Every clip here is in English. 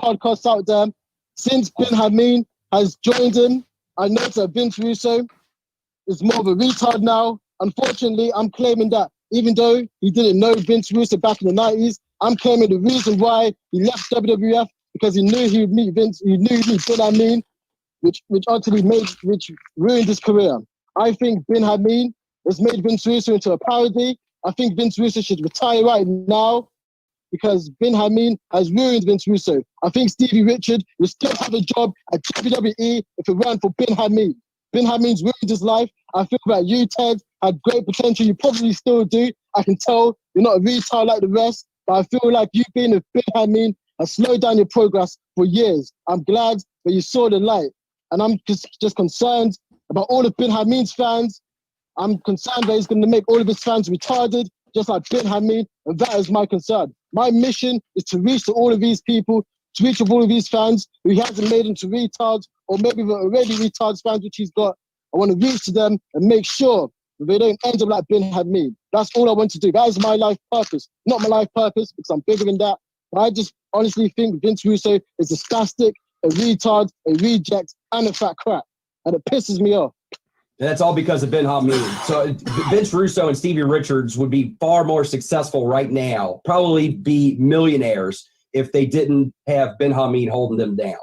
podcasts out there. Since Bin Hameen has joined him, I noticed that Vince Russo is more of a retard now. Unfortunately, I'm claiming that even though he didn't know Vince Russo back in the 90s, I'm claiming the reason why he left WWF because he knew he would meet Vince, he knew he'd meet Bin Hameen, which ruined his career. I think Bin Hameen has made Vince Russo into a parody. I think Vince Russo should retire right now because Bin Hameen has ruined Vince Russo. I think Stevie Richards would still have a job at WWE if it weren't for Bin Hameen. Bin Hameen's ruined his life. I feel that you, Ted, had great potential. You probably still do. I can tell you're not a retard like the rest, but I feel like you being with Bin Hameen has slowed down your progress for years. I'm glad that you saw the light. And I'm just concerned about all of Bin Hameen's fans. I'm concerned that he's going to make all of his fans retarded, just like Bin Hameen, and that is my concern. My mission is to reach to all of these people, to reach of all of these fans who he hasn't made into retards, or maybe they're already retards fans, which he's got. I want to reach to them and make sure that they don't end up like Bin Hameen. That's all I want to do. That is my life purpose. Not my life purpose, because I'm bigger than that. But I just honestly think Vince Russo is a spastic, a retard, a reject, and a fat crap. And it pisses me off. That's all because of Bin Hameen. So Vince Russo and Stevie Richards would be far more successful right now, probably be millionaires if they didn't have Bin Hameen holding them down.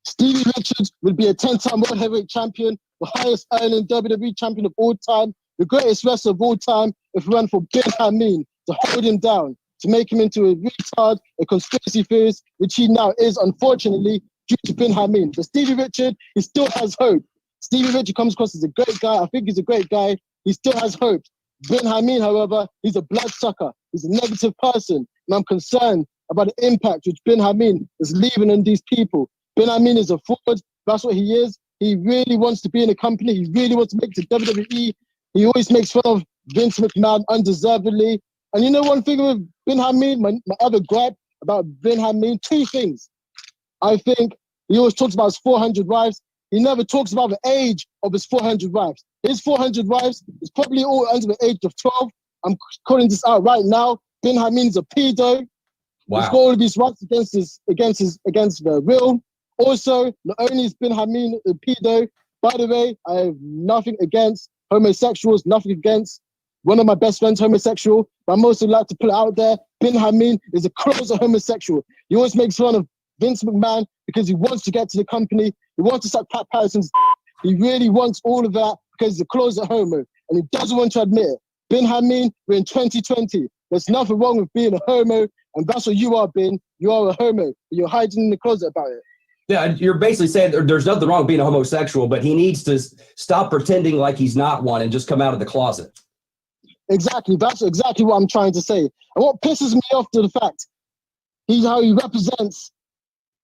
Stevie Richards would be a 10-time world heavyweight champion, the highest earning WWE champion of all time, the greatest wrestler of all time, if it weren't for Bin Hameen to hold him down, to make him into a retard, a conspiracy theorist, which he now is, unfortunately, due to Bin Hameen. But Stevie Richards, he still has hope. Stevie Richards comes across as a great guy. I think he's a great guy. He still has hope. Bin Hameen, however, he's a bloodsucker. He's a negative person. And I'm concerned about the impact which Bin Hameen is leaving on these people. Bin Hameen is a fraud. That's what he is. He really wants to be in a company. He really wants to make it to WWE. He always makes fun of Vince McMahon undeservedly. And you know one thing with Bin Hameen, my other gripe about Bin Hameen, two things. I think he always talks about his 400 wives. He never talks about the age of his 400 wives. His 400 wives is probably all under the age of 12. I'm calling this out right now. Bin Hameen's a pedo. Wow. He's got all of these rights against the will. Also, not only is Bin Hameen a pedo, by the way, I have nothing against homosexuals, nothing against one of my best friends homosexual, but I'm also like to put it out there, Bin Hameen is a closet homosexual. He always makes fun of Vince McMahon because he wants to get to the company. He wants to suck Pat Patterson's. He really wants all of that because he's a closet homo and he doesn't want to admit it. Bin Hameen, we're in 2020. There's nothing wrong with being a homo, and that's what you are, Bin. You are a homo. You're hiding in the closet about it. Yeah, you're basically saying there's nothing wrong with being a homosexual, but he needs to stop pretending like he's not one and just come out of the closet. Exactly. That's exactly what I'm trying to say. And what pisses me off to the fact, how he represents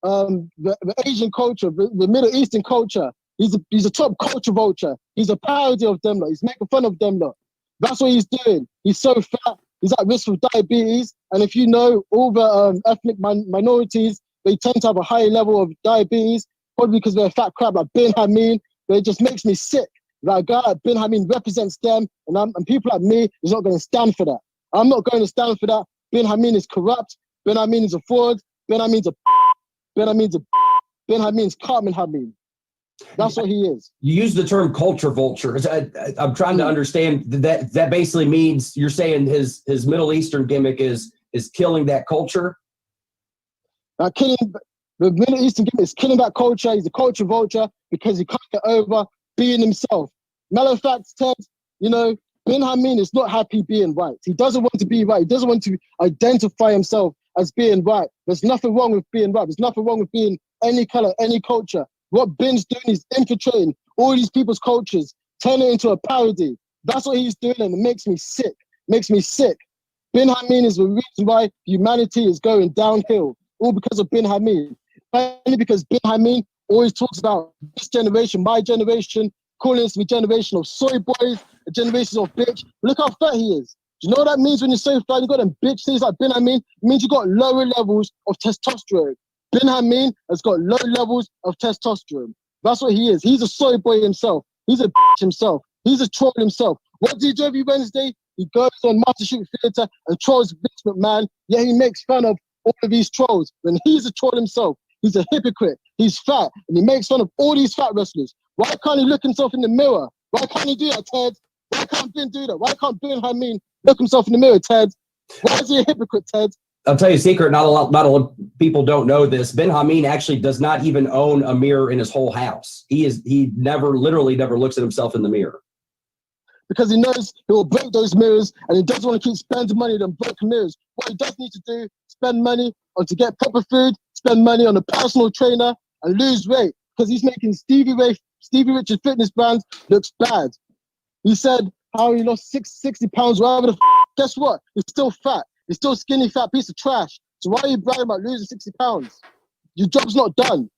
the Asian culture, the Middle Eastern culture. He's a top culture vulture. He's a parody of them lot. He's making fun of them lot. That's what he's doing. He's so fat. He's at risk of diabetes. And if you know, all the ethnic minorities, they tend to have a higher level of diabetes, probably because they're a fat crap like Bin Hameen. But it just makes me sick. That a guy like Bin Hameen represents them, and people like me is not going to stand for that. I'm not going to stand for that. Bin Hameen is corrupt. Bin Hameen is a fraud. Bin Hameen's Cartman Hameen. That's what he is. You use the term culture vulture. I'm trying to understand that basically means you're saying his Middle Eastern gimmick is killing that culture? The Middle Eastern gimmick is killing that culture. He's a culture vulture because he can't get over being himself. Matter of fact, Ted, Bin Hameen is not happy being white. He doesn't want to be white. He doesn't want to identify himself as being white. There's nothing wrong with being white. There's nothing wrong with being any color, any culture. What Bin's doing is infiltrating all these people's cultures, turning it into a parody. That's what he's doing, and it makes me sick. Bin Hameen is the reason why humanity is going downhill, all because of Bin Hameen. Only because Bin Hameen always talks about this generation, my generation, calling us the generation of soy boys, a generation of bitch. Look how fat he is. Do you know what that means when you're so fat? You got them bitch things like Bin Hameen. It means you got lower levels of testosterone. Bin Hameen has got low levels of testosterone. That's what he is. He's a soy boy himself. He's a bitch himself. He's a troll himself. What does he do every Wednesday? He goes on Master Shoot Theatre and trolls Vince McMahon. Yeah, he makes fun of all of these trolls when he's a troll himself. He's a hypocrite. He's fat, and he makes fun of all these fat wrestlers. Why can't he look himself in the mirror? Why can't he do that, Ted? Why can't Ben do that? Why can't Ben Hameen look himself in the mirror, Ted? Why is he a hypocrite, Ted? I'll tell you a secret. Not a lot of people don't know this. Ben Hameen actually does not even own a mirror in his whole house. He literally never looks at himself in the mirror. Because he knows he will break those mirrors, and he doesn't want to keep spending money on broken mirrors. What he does need to do, spend money on to get proper food, spend money on a personal trainer, and lose weight. Because he's making Stevie Richards fitness brands looks bad. He said how he lost 60 pounds, whatever the guess what? He's still fat. He's still a skinny, fat piece of trash. So why are you bragging about losing 60 pounds? Your job's not done.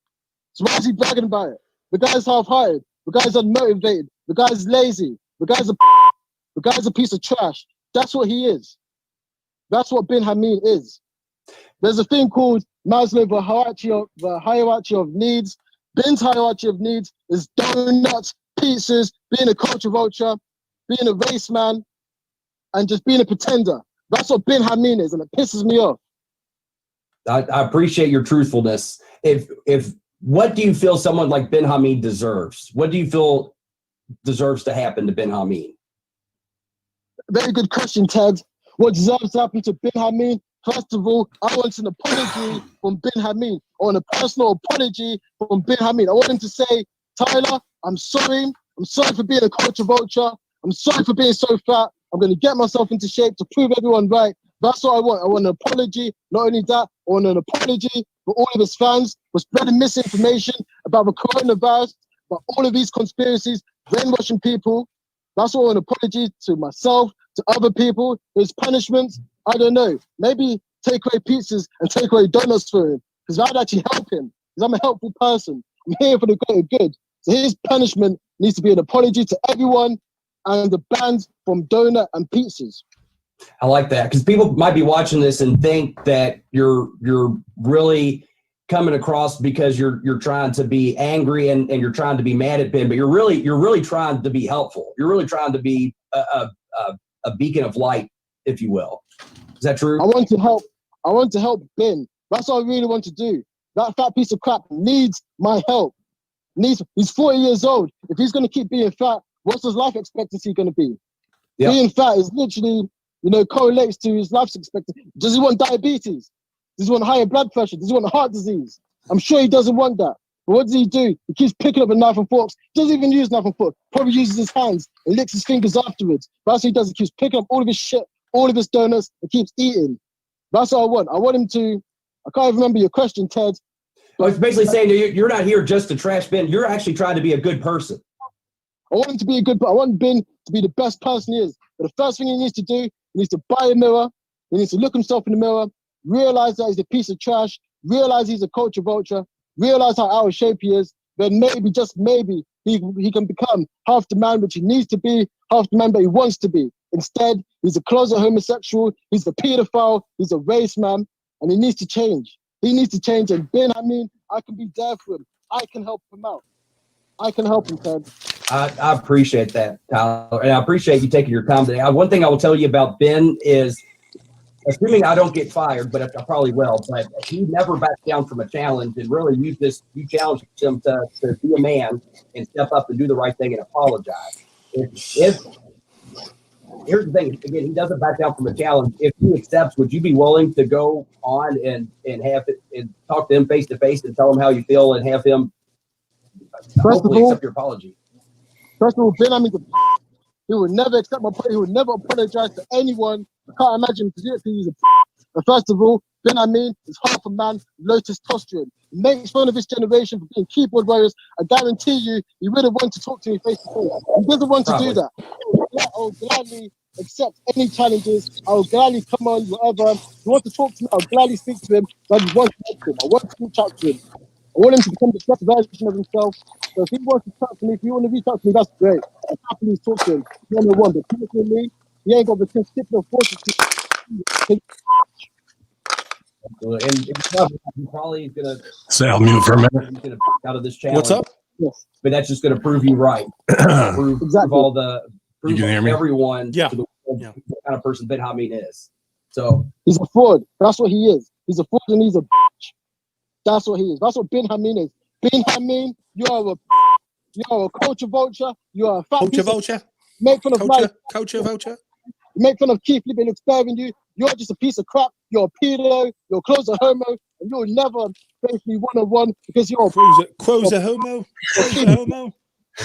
So why is he bragging about it? The guy's half-hearted. The guy's unmotivated. The guy's lazy. The guy's a piece of trash. That's what he is. That's what Ben Hameen is. There's a thing called Maslow's hierarchy of needs. Ben's hierarchy of needs is donuts, pizzas, being a culture vulture, being a race man, and just being a pretender. That's what Ben Hameen is, and it pisses me off. I appreciate your truthfulness. If what do you feel someone like Ben Hameen deserves? What do you feel deserves to happen to Ben Hameen? Very good question, Ted. What deserves to happen to Ben Hameen? First of all, I want an apology from Ben Hameen. I want a personal apology from Ben Hameen. I want him to say, Tyler, I'm sorry. I'm sorry for being a culture vulture. I'm sorry for being so fat. I'm going to get myself into shape to prove everyone right. That's what I want. I want an apology. Not only that, I want an apology for all of his fans for spreading misinformation about the coronavirus, about all of these conspiracies, brainwashing people. That's what I want. An apology to myself, to other people. His punishments, I don't know. Maybe take away pizzas and take away donuts for him, because that'd actually help him. Because I'm a helpful person. I'm here for the greater good. So his punishment needs to be an apology to everyone and the bans from donut and pizzas. I like that, because people might be watching this and think that you're really coming across because you're trying to be angry and you're trying to be mad at Ben, but you're really trying to be helpful. You're really trying to be a beacon of light, if you will. Is that true? I want to help Ben. That's what I really want to do. That fat piece of crap needs my help. He's 40 years old. If he's going to keep being fat, what's his life expectancy going to be? Yep. Being fat is literally, correlates to his life expectancy. Does he want diabetes? Does he want higher blood pressure? Does he want heart disease? I'm sure he doesn't want that. But what does he do? He keeps picking up a knife and forks. Doesn't even use knife and fork. Probably uses his hands and licks his fingers afterwards. But that's what he does. He keeps picking up all of his shit, all of his donuts, and keeps eating. That's what I want. I want him to, I can't even remember your question, Ted. Well, it's basically saying that you're not here just to trash Ben. You're actually trying to be a good person. I want him to be a good person. I want Ben to be the best person he is. But the first thing he needs to do, he needs to buy a mirror. He needs to look himself in the mirror, realize that he's a piece of trash, realize he's a culture vulture, realize how out of shape he is. Then maybe, just maybe, he can become half the man which he needs to be, half the man that he wants to be. Instead, he's a closet homosexual, he's a pedophile, he's a race man, and he needs to change. He needs to change. And Ben, I can be there for him. I can help him out. I can help him, Ted. I appreciate that, Tyler. And I appreciate you taking your time today. One thing I will tell you about Ben is, assuming I don't get fired, but I probably will, but he never backed down from a challenge, and really you challenged him to be a man and step up and do the right thing and apologize. If here's the thing, again, he doesn't back down from a challenge. If he accepts, would you be willing to go on and have it and talk to him face to face and tell him how you feel and have him hopefully accept your apology? First of all, Ben, he would never accept my apology. He would never apologize to anyone. I can't imagine him to do it because he's a. But first of all, Ben is half a man with low testosterone. He makes fun of his generation for being keyboard warriors. I guarantee you, he would have wanted to talk to me face to face. He doesn't want to do that. I will gladly accept any challenges. I will gladly come on, whatever. If he wants to talk to me, I'll gladly speak to him. But I just want to talk to him. I want to reach out to him. I want him to become the best version of himself. So if he wants to talk to me, if you want to reach out to me, that's great. I'll happily talk to him. One, but personally, he ain't got the testicular fortitude. And he probably is going to say I'll mute for a minute. He's going to out of this challenge. What's up? Yes. But that's just going to prove you right. Prove all the prove everyone to the kind of person Ben Hameen is. So he's a fraud. That's what he is. He's a fraud and he's a bitch. That's what he is. That's what Bin Hameen is. Bin Hameen, you are a culture vulture. You are a fat Culture piece of vulture. make fun of my Culture vulture. make fun of Keith Lee sparing you. You're just a piece of crap. You're a pedo. Your clothes are homo, and you'll never face me one-on-one because you're Crows a homo. Crows a homo.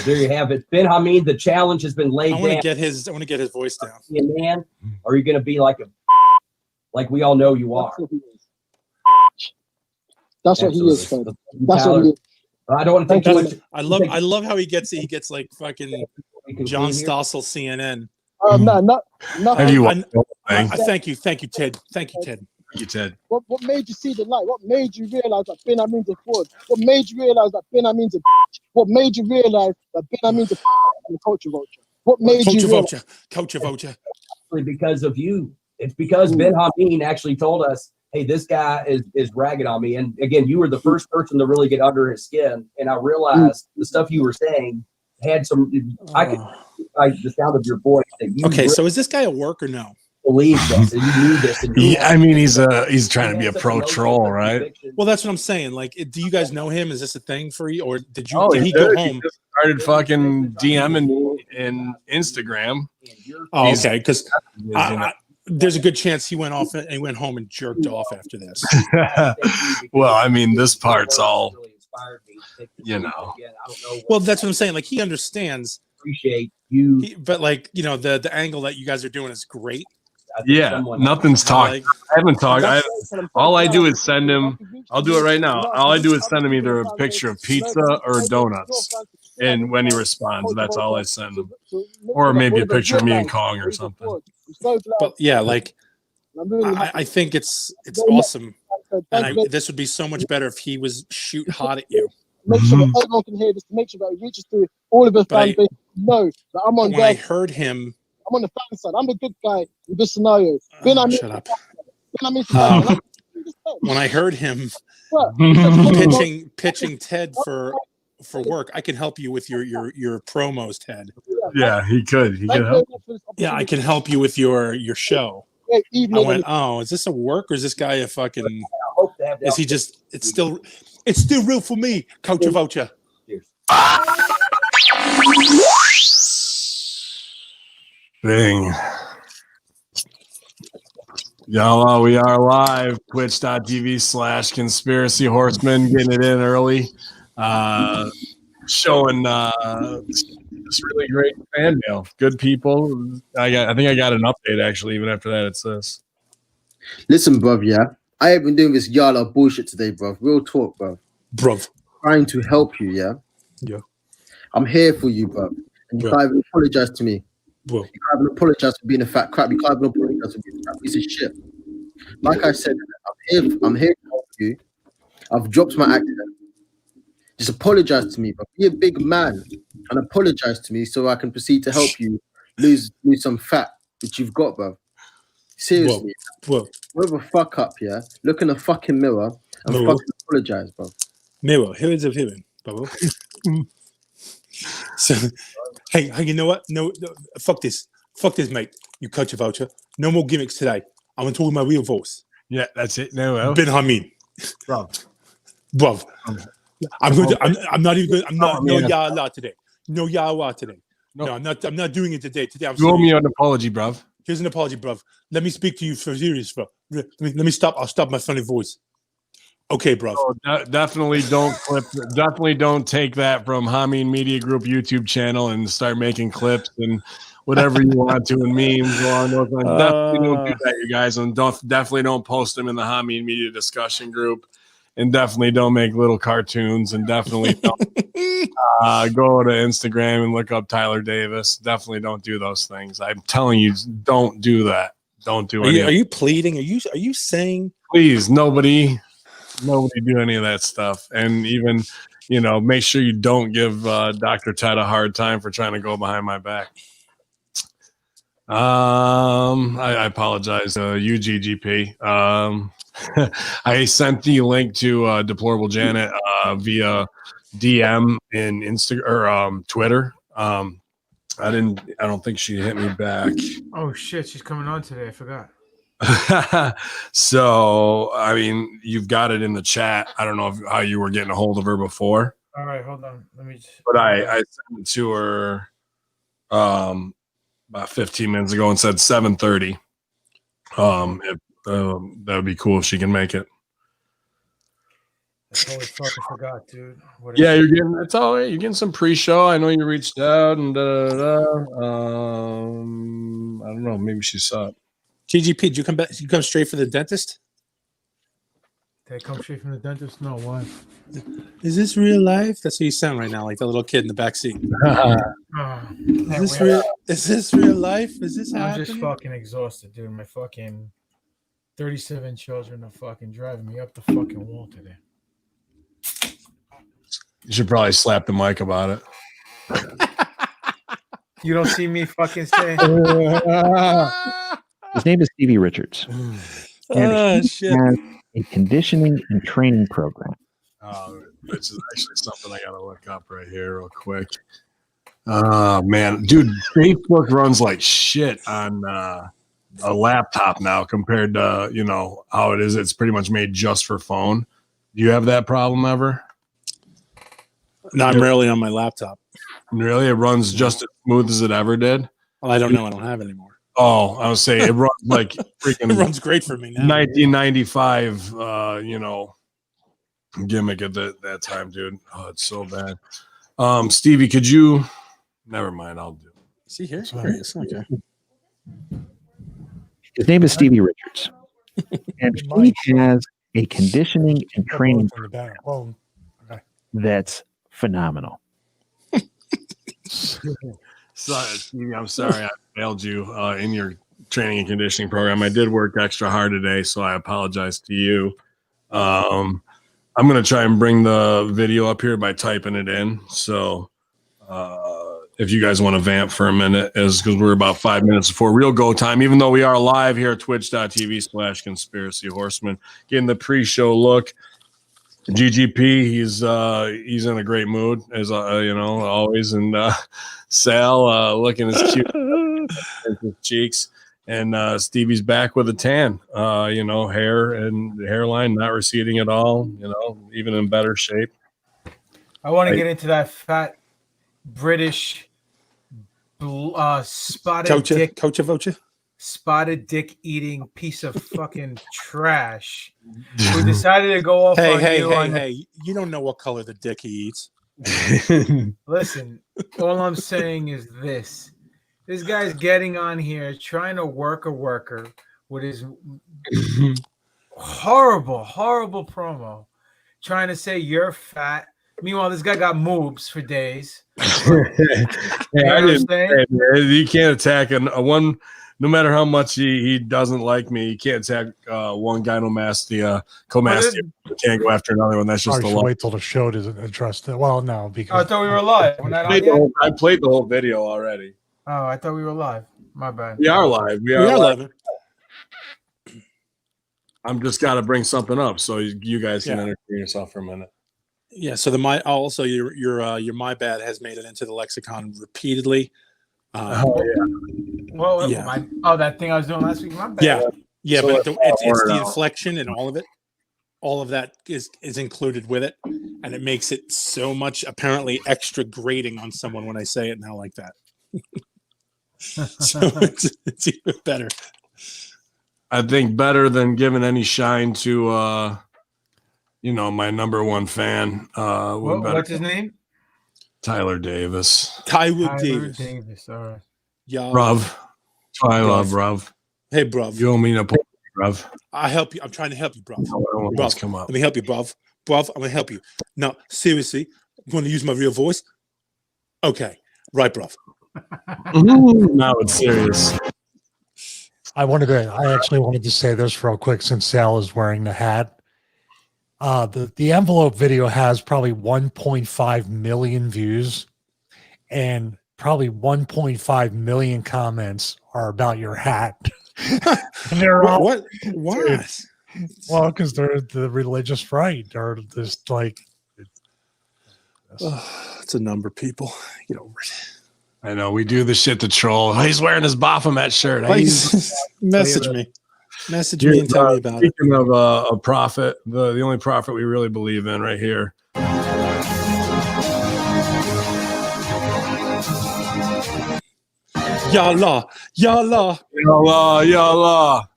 There you have it. Ben Hameen, the challenge has been laid I want to down. get his voice down. Be a man, or are you going to be like we all know you are? That's what he is. That's what he is. That's Tyler, what he is. I don't want to think too much. I love how he gets like fucking John Stossel CNN. No, not. Have you watched the whole thing? Thank you, Ted. Thank you, Ted. Thank you, Ted. What made you see the light? What made you realize that Ben Hameen's a fraud? What made you realize that Ben Hameen's a bitch? What made you realize that Ben Hameen's a culture vulture? What made you realize? Culture vulture. Because of you. It's because Ben Hameen actually told us, hey, this guy is ragging on me. And again, you were the first person to really get under his skin. And I realized the stuff you were saying had some, the sound of your voice. That you okay, so is this guy a work or no? Believe this and you knew this. And I mean, he's trying to be a pro troll, right? Well, that's what I'm saying. Like, do you guys know him? Is this a thing for you, or did he go go He home? just started fucking DMing me in Instagram. Oh, okay, because there's a good chance he went off and he went home and jerked off after this. Well, I mean, this part's all, you know. Well, that's what I'm saying. Like, he understands. Appreciate you, but like, you know, the angle that you guys are doing is great. Yeah, nothing's talked. Like, I haven't talked. All I do is send him. I'll do it right now. All I do is send him either a picture of pizza or donuts, and when he responds, that's all I send him, or maybe a picture of me and Kong or something. But yeah, like, I think it's awesome, and this would be so much better if he was shoot hot at you. Make sure that everyone can hear this. To make sure that it reaches to all of us fan base. Know that I'm on. When I heard him, I'm on the fan side. I'm the good guy in this scenario. Shut up. When I heard him pitching Ted for work, I can help you with your promos, Ted. Yeah, he could. He could help. Yeah, I can help you with your show. I went, oh, is this a work or is this guy a fucking? Is he just? It's still real for me, Culture Vulture. Bing. Y'all, we are live. Twitch.tv/Conspiracy Horsemen, getting it in early. Showing this really great fan mail. Good people. I think I got an update actually. Even after that, it says. Listen, bruv, yeah. I ain't been doing this yalla bullshit today, bruv. Real talk, bruv. Trying to help you, yeah? Yeah. I'm here for you, bruv. And you can't even apologize to me. Bro. You can't even apologize for being a fat crap. You can't even apologize for being a fat piece of shit. Like I said, I'm here to help you. I've dropped my accent. Just apologize to me, bruv. Be a big man and apologize to me so I can proceed to help you lose some fat that you've got, bruv. Seriously. Whoa. Whoever fuck up, yeah? Look in the fucking mirror and fucking apologize, bro. Mirror, here's of hearing, bro. So, hey, you know what? No, fuck this, mate. You culture vulture. No more gimmicks today. I'm gonna talk with my real voice. Yeah, that's it. No, Ben Hameen, bro. I'm not even good. I'm not no yah today. No yah today. No, I'm not doing it today. Today, you owe me an apology, bro. Here's an apology, bruv. Let me speak to you for serious, bro. Let me stop. I'll stop my funny voice. Okay, bruv. Oh, definitely don't clip. Definitely don't take that from Hameen Media Group YouTube channel and start making clips and whatever you want to and memes along those lines. Definitely don't do that, you guys, and definitely don't post them in the Hameen Media discussion group. And definitely don't make little cartoons, and definitely don't go to Instagram and look up Tyler Davis. Definitely don't do those things. I'm telling you, don't do that. Don't do it. Are you pleading? Are you saying? Please, nobody do any of that stuff. And even, make sure you don't give Dr. Ted a hard time for trying to go behind my back. I apologize, UGGP. I sent the link to Deplorable Janet via DM in Instagram or Twitter. I don't think she hit me back. Oh shit, she's coming on today. I forgot. So, I mean, you've got it in the chat. I don't know how you were getting a hold of her before. All right, hold on. Let me. But I sent it to her about 15 minutes ago and said 7:30. That would be cool if she can make it. I totally fucking forgot, dude. Yeah, it's all right. You're getting some pre-show. I know you reached out and I don't know. Maybe she saw it. GGP, did you come back? You come straight for the dentist? Did I come straight from the dentist? No, why? Is this real life? That's what you sound right now, like the little kid in the back seat. Is this real? Is this real life? Is this happening? I'm just fucking exhausted, dude. My fucking 37 children are fucking driving me up the fucking wall today. You should probably slap the mic about it. You don't see me fucking saying. His name is Stevie Richards. And he Shit. has a conditioning and training program. Which is actually something I gotta look up right here real quick. Oh man, dude, Facebook runs like shit on a laptop now compared to how it is. It's pretty much made just for phone. Do you have that problem ever? No, I'm rarely on my laptop. Really, it runs just as smooth as it ever did. Well, I don't know. I don't have it anymore. Oh, I was saying it runs like freaking. It runs great for me now. 1995, gimmick at that time, dude. Oh, it's so bad. Stevie, could you? Never mind. I'll do it. See here. Here he is. Okay. His name is Stevie Richards. And he has a conditioning and training program that's phenomenal. Stevie, I'm sorry I failed you in your training and conditioning program. I did work extra hard today, so I apologize to you. I'm going to try and bring the video up here by typing it in. So if you guys want to vamp for a minute, because we're about 5 minutes before real go time, even though we are live here at twitch.tv/Conspiracy Horsemen, getting the pre-show look. GGP, he's in a great mood as always, and Sal looking as cute as his cheeks, and Stevie's back with a tan, hair and hairline not receding at all, even in better shape. I want to get into that fat British spotted dick eating piece of fucking trash who decided to go off on you. Hey, you don't know what color the dick he eats. Listen, all I'm saying is this guy's getting on here trying to work a worker with his horrible promo, trying to say you're fat. Meanwhile, this guy got moobs for days. You can't attack a one. No matter how much he doesn't like me, you can't attack one gynomastia, comastia. You can't go after another one. That's just the law. Wait till the show doesn't address that. Well, no, because I thought we were live. We're not on yet? I played the whole video already. Oh, I thought we were live. My bad. We are live. We are live. I'm just got to bring something up so you guys can entertain yourself for a minute. Yeah. So your my bad has made it into the lexicon repeatedly. That thing I was doing last week. My bad. Yeah, but it's the inflection and all of it. All of that is included with it, and it makes it so much apparently extra grating on someone when I say it now like that. So it's even better. I think better than giving any shine to my number one fan. What's his name? Tyler Davis. Tyler Davis. All right. Yeah. Bruv. I love bruv. Hey, bruv. You owe me an apology, bruv. I help you. I'm trying to help you, bruv. Bruv, come up. Let me help you, bruv. Bruv, I'm going to help you. Now, seriously, you want to use my real voice? Okay. Right, bruv. Now it's serious. I actually wanted to say this real quick since Sal is wearing the hat. The envelope video has probably 1.5 million views, and probably 1.5 million comments are about your hat. And they're all what? Why? Well, because they're the religious right, or just like it's a number, people. Get over it. I know we do the shit to troll. He's wearing his Baphomet shirt. Message me. Message me and tell me about it. Speaking of a prophet, the only prophet we really believe in right here. Yallah, yallah, Yallah, yallah.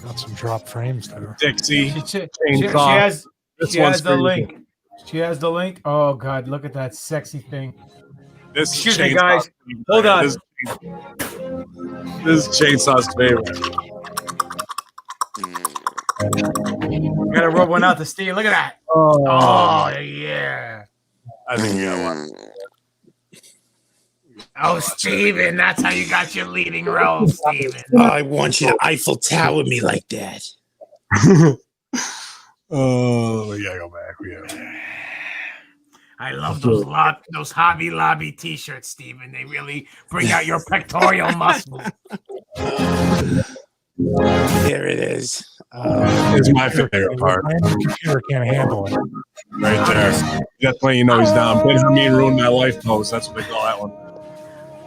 Got some drop frames there. Dixie. She Chainsaw. has This one's the for you. link. She has the link. Oh God, look at that sexy thing. This Excuse me, Chainsaw's guys. favorite. Hold on. This is Chainsaw's favorite. I gotta rub one out to Steve. Look at that. Oh yeah. I think you got one. Oh, Steven, that's how you got your leading role, Steven. I want you to Eiffel Tower me like that. Oh, we gotta go back. We gotta... I love those Hobby Lobby t-shirts, Steven. They really bring out your pectoral muscles. There it is. It's my favorite part. My computer can't handle it. Right there. That's when you know he's down. Benjamin ruined my life post. That's what they call that one.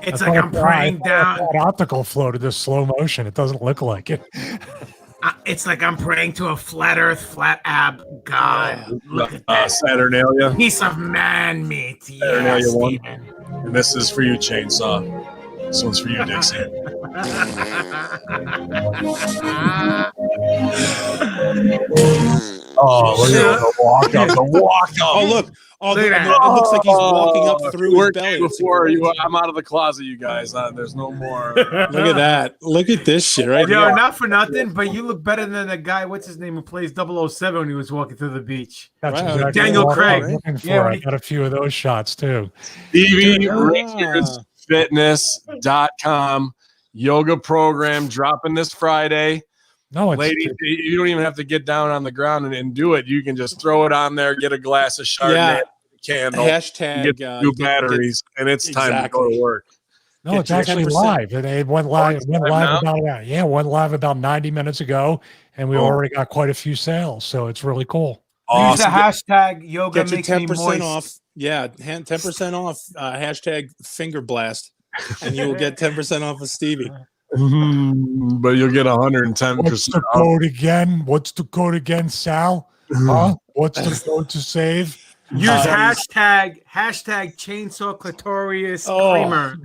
It's like I'm praying down. That optical flow to this slow motion. It doesn't look like it. It's like I'm praying to a flat Earth, flat ab God. Look at that Saturnalia. piece of man meat. Yeah, Saturnalia one. Steven. And this is for you, Chainsaw. This one's for you, Dixie. Oh, look at the walk up. The walk up. Oh, look. Oh, Look look, at it that. looks like he's walking up through his Worked belly. before you. I'm out of the closet, you guys. There's no more. Look at that. Look at this shit right Yo, here. not for nothing, but you look better than the guy, what's his name, who plays 007 when he was walking through the beach. That's Wow. exactly Daniel what Craig. I'm looking for. Yeah, I got a few of those shots too. StevieRichardsFitness.com yoga program dropping this Friday. No, it's Ladies, you don't even have to get down on the ground and do it. You can just throw it on there, get a glass of Chardonnay, Yeah. candle, Hashtag get new batteries, and it's time to go to work. no, Get it's your actually 10%. live. It went live. it's live now? Went live about 90 minutes ago, and we Oh. already got quite a few sales. So it's really cool. Use the Awesome. hashtag yoga Get your makes me 10% moist. off. Yeah, 10% off. Hashtag finger blast. And you will get 10% off of Stevie. But you'll get 110%. What's the code again? What's the code again, Sal? Huh? What's the code to save? Use hashtag chainsaw clitorius creamer.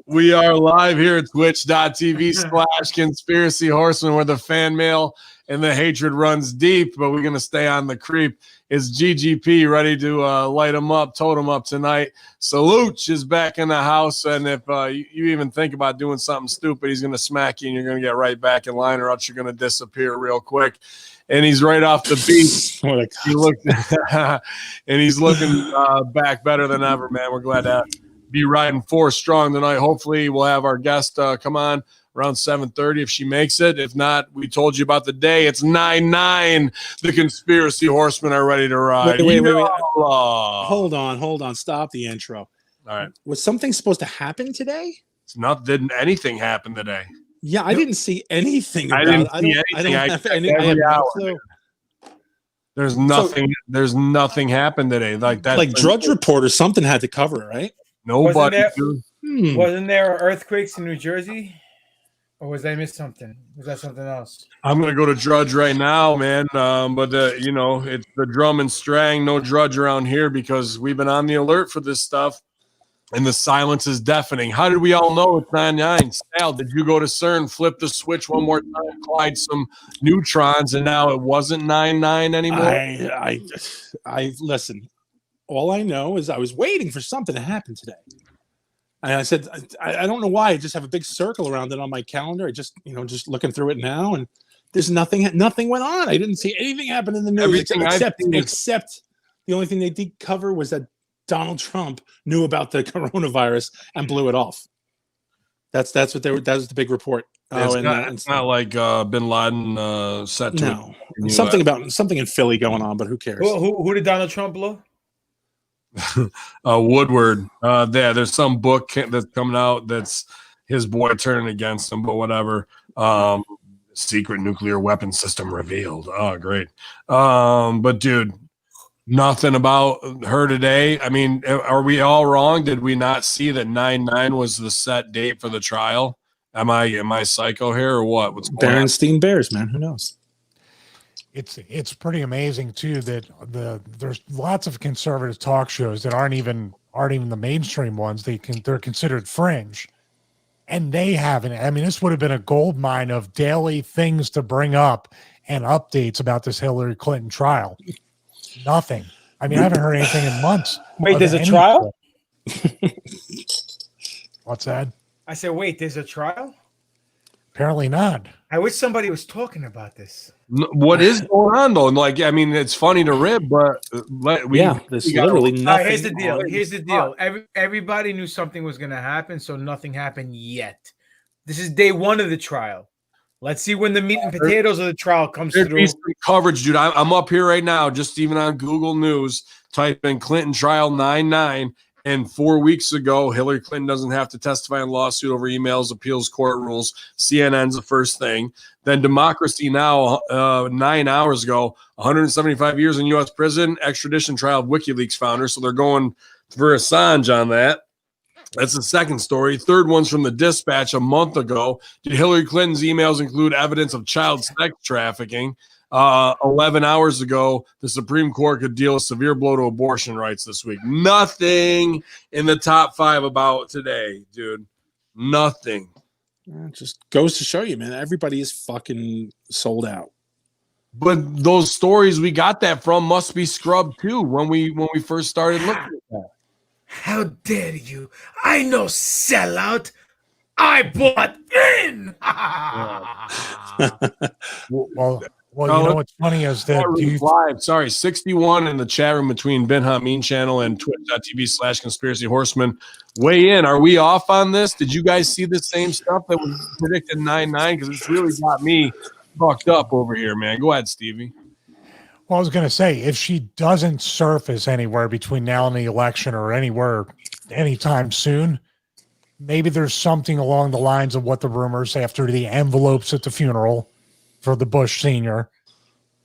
We are live here at twitch.tv/conspiracy horsemen, where the fan mail and the hatred runs deep, but we're going to stay on the creep. Is GGP ready to light him up, tote him up tonight? Salute is back in the house, and if you even think about doing something stupid, he's going to smack you, and you're going to get right back in line, or else you're going to disappear real quick. And he's right off the beat. He looked, and he's looking back better than ever, man. We're glad to be riding 4 strong tonight. Hopefully, we'll have our guest come on around 7:30 if she makes it. If not, we told you about the day. It's 9/9. The Conspiracy Horsemen are ready to ride. Wait. Hold Hold on. Stop the intro. All right. Was something supposed to happen today? Didn't anything happen today? Yeah, I didn't see anything. I About didn't see anything. I checked every hour. There's nothing. There's nothing happened today. Like that. Like Drudge Report or something had to cover it, right? Nobody. Wasn't there earthquakes in New Jersey? Or was I miss something? Was that something else? I'm gonna go to Drudge right now, man. But you know, it's the drum and strang. No Drudge around here because we've been on the alert for this stuff, and the silence is deafening. How did we all know it's 9/9? Sal, did you go to CERN, flip the switch one more time, collide some neutrons, and now it wasn't 9/9 anymore? I listen. All I know is I was waiting for something to happen today. And I said, I don't know why. I just have a big circle around it on my calendar. I just, just looking through it now, and there's nothing went on. I didn't see anything happen in the news except the only thing they did cover was that Donald Trump knew about the coronavirus and blew it off. That's what they were. That was the big report. It's not like Bin Laden set to no something in Philly going on, but who cares? Who did Donald Trump blow? Woodward. There's some book that's coming out that's his boy turning against him, but whatever. Secret nuclear weapon system revealed. Oh, great. But dude, Nothing about her today. I mean, are we all wrong? Did we not see that 9/9 was the set date for the trial? Am I psycho here or what? What's going on? Berenstein Bears, man. Who knows? It's pretty amazing too that there's lots of conservative talk shows that aren't even the mainstream ones. They're considered fringe, and they haven't. I mean, this would have been a gold mine of daily things to bring up and updates about this Hillary Clinton trial. Nothing. I mean, I haven't heard anything in months. Wait, there's a trial? What's that? I said, wait, there's a trial? Apparently not. I wish somebody was talking about this. What is going on though? Like, I mean, it's funny to rib, but there's literally nothing. All right, here's the deal. Here's the deal. Everybody knew something was going to happen, so nothing happened yet. This is day one of the trial. Let's see when the meat and potatoes of the trial comes through. Some coverage, dude. I'm up here right now, just even on Google News. Type in Clinton trial 9/9, and 4 weeks ago, Hillary Clinton doesn't have to testify in lawsuit over emails, appeals, court rules. CNN's the first thing. Then Democracy Now! 9 hours ago, 175 years in U.S. prison, extradition trial of WikiLeaks founder. So they're going for Assange on that. That's the second story. Third one's from the Dispatch a month ago. Did Hillary Clinton's emails include evidence of child sex trafficking? 11 hours ago, the Supreme Court could deal a severe blow to abortion rights this week. Nothing in the top 5 about today, dude. Nothing. It just goes to show you, man. Everybody is fucking sold out. But those stories we got that from must be scrubbed too when we first started looking at that. How dare you? I know sellout. I bought in. Well, you know what's funny is that live. Sorry, 61 in the chat room between Ben Hameen channel and twitch.tv/Conspiracy Horsemen. Weigh in. Are we off on this? Did you guys see the same stuff that was predicted 9/9? Because it's really got me fucked up over here, man. Go ahead, Stevie. Well, I was going to say, if she doesn't surface anywhere between now and the election or anywhere anytime soon, maybe there's something along the lines of what the rumors after the envelopes at the funeral for the Bush senior,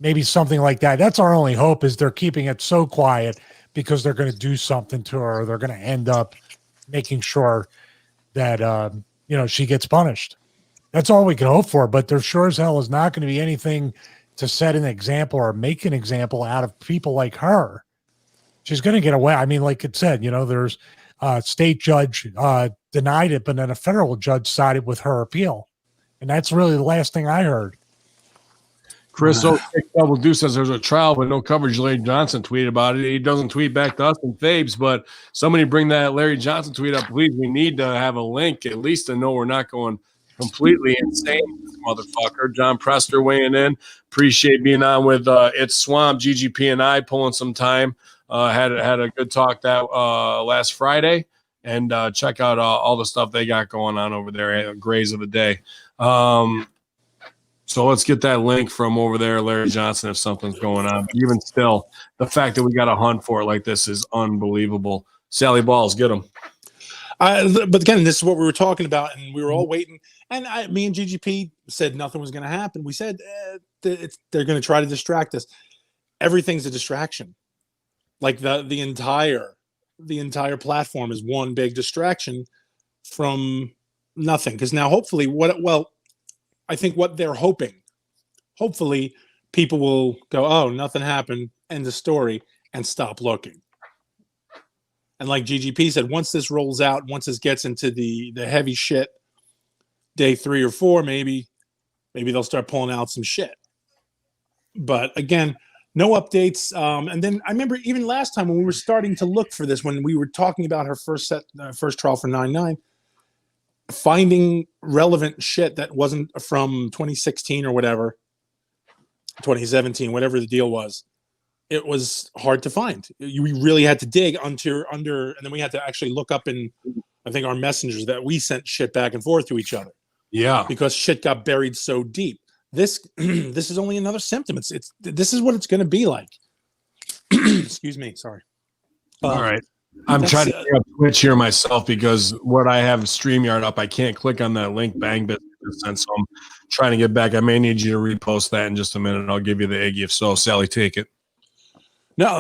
maybe something like that. That's our only hope, is they're keeping it so quiet because they're going to do something to her. They're going to end up making sure that, she gets punished. That's all we can hope for, but there sure as hell is not going to be anything to set an example or make an example out of people like her. She's going to get away. I mean, like it said, there's a state judge denied it, but then a federal judge sided with her appeal. And that's really the last thing I heard. Chris Double Do says there's a trial, but no coverage. Larry Johnson tweeted about it. He doesn't tweet back to us in Fabes, but somebody bring that Larry Johnson tweet up, please. We need to have a link at least to know we're not going completely insane, this motherfucker. John Prester weighing in. Appreciate being on with It's Swamp, GGP, and I pulling some time. Had a good talk that last Friday, and check out all the stuff they got going on over there. Grays of the day. So let's get that link from over there, Larry Johnson, if something's going on. But even still, the fact that we got to hunt for it like this is unbelievable. Sally Balls, get them. But again, this is what we were talking about, and we were all waiting. And me and GGP said nothing was going to happen. We said they're going to try to distract us. Everything's a distraction. Like the entire platform is one big distraction from nothing. Because now, hopefully, I think what they're hopefully people will go, oh, nothing happened, end the story, and stop looking. And like GGP said, once this rolls out, once this gets into the heavy shit, day 3 or 4, maybe they'll start pulling out some shit. But again, no updates. And then I remember even last time when we were starting to look for this, when we were talking about her first trial for 9/9, finding relevant shit that wasn't from 2016 or whatever, 2017, whatever the deal was, it was hard to find. We really had to dig under, and then we had to actually look up in, I think, our messengers that we sent shit back and forth to each other. Yeah, because shit got buried so deep. This is only another symptom. This is what it's going to be like. Excuse me, sorry. All right. I'm trying to figure out Twitch here myself because what I have StreamYard up, I can't click on that link bang bit. So I'm trying to get back. I may need you to repost that in just a minute. I'll give you the Iggy. If so, Sally, take it. No,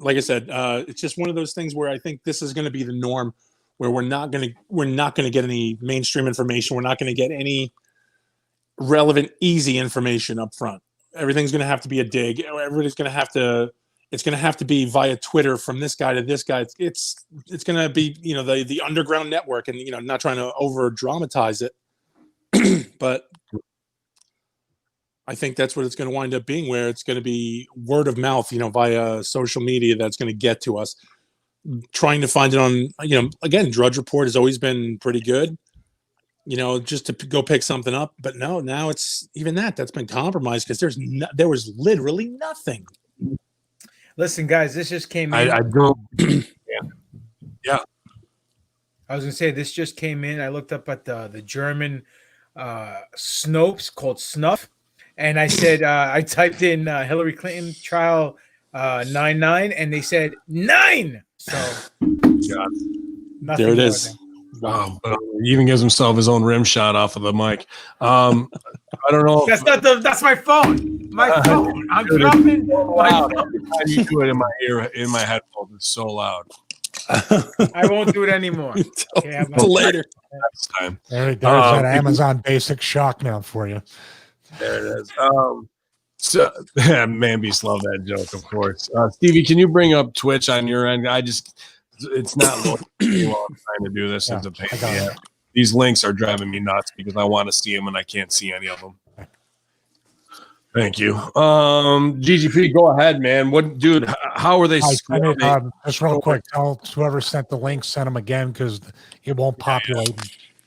like I said, it's just one of those things where I think this is going to be the norm, where we're not going to get any mainstream information. We're not going to get any relevant, easy information up front. Everything's going to have to be a dig. Everybody's going to have to. It's going to have to be via Twitter from this guy to this guy. It's going to be the underground network, and not trying to over dramatize it, but I think that's what it's going to wind up being, where it's going to be word of mouth, via social media that's going to get to us. Trying to find it on, again, Drudge Report has always been pretty good, just to go pick something up. But no, now it's even that's been compromised because there was literally nothing. Listen, guys, this just came in. I don't. Yeah. I was going to say, this just came in. I looked up at the German Snopes called Snuff. And I said, I typed in Hillary Clinton trial 9/9, and they said 9. So there it is. Wow. He even gives himself his own rim shot off of the mic. I don't know. That's my phone. My phone. I'm dropping my phone. How do you do it in my ear, in my headphones? It's so loud. I won't do it anymore. Until later. Next time. There's that Amazon Basic shock mount for you. There it is. So man, beast love that joke, of course. Stevie, can you bring up Twitch on your end? It's not loading while I'm trying to do this. It's a pain. Yeah. These links are driving me nuts because I want to see them and I can't see any of them. Thank you. GGP, go ahead, man. What, dude? How are they? Just real quick, tell whoever sent the link, send them again because it won't populate.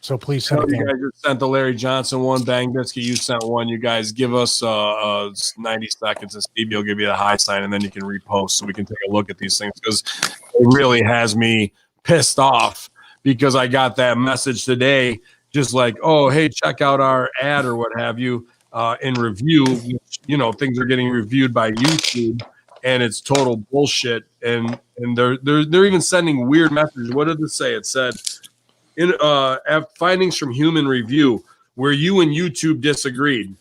So please send it you again. guys just sent the Larry Johnson one. Bang Biscuit, you sent one. You guys give us 90 seconds, and Stevie will give you the high sign, and then you can repost so we can take a look at these things because it really has me pissed off because I got that message today, just like, oh, hey, check out our ad or what have you in review. Things are getting reviewed by YouTube, and it's total bullshit. And they're even sending weird messages. What did it say? It said, in findings from human review where you and YouTube disagreed.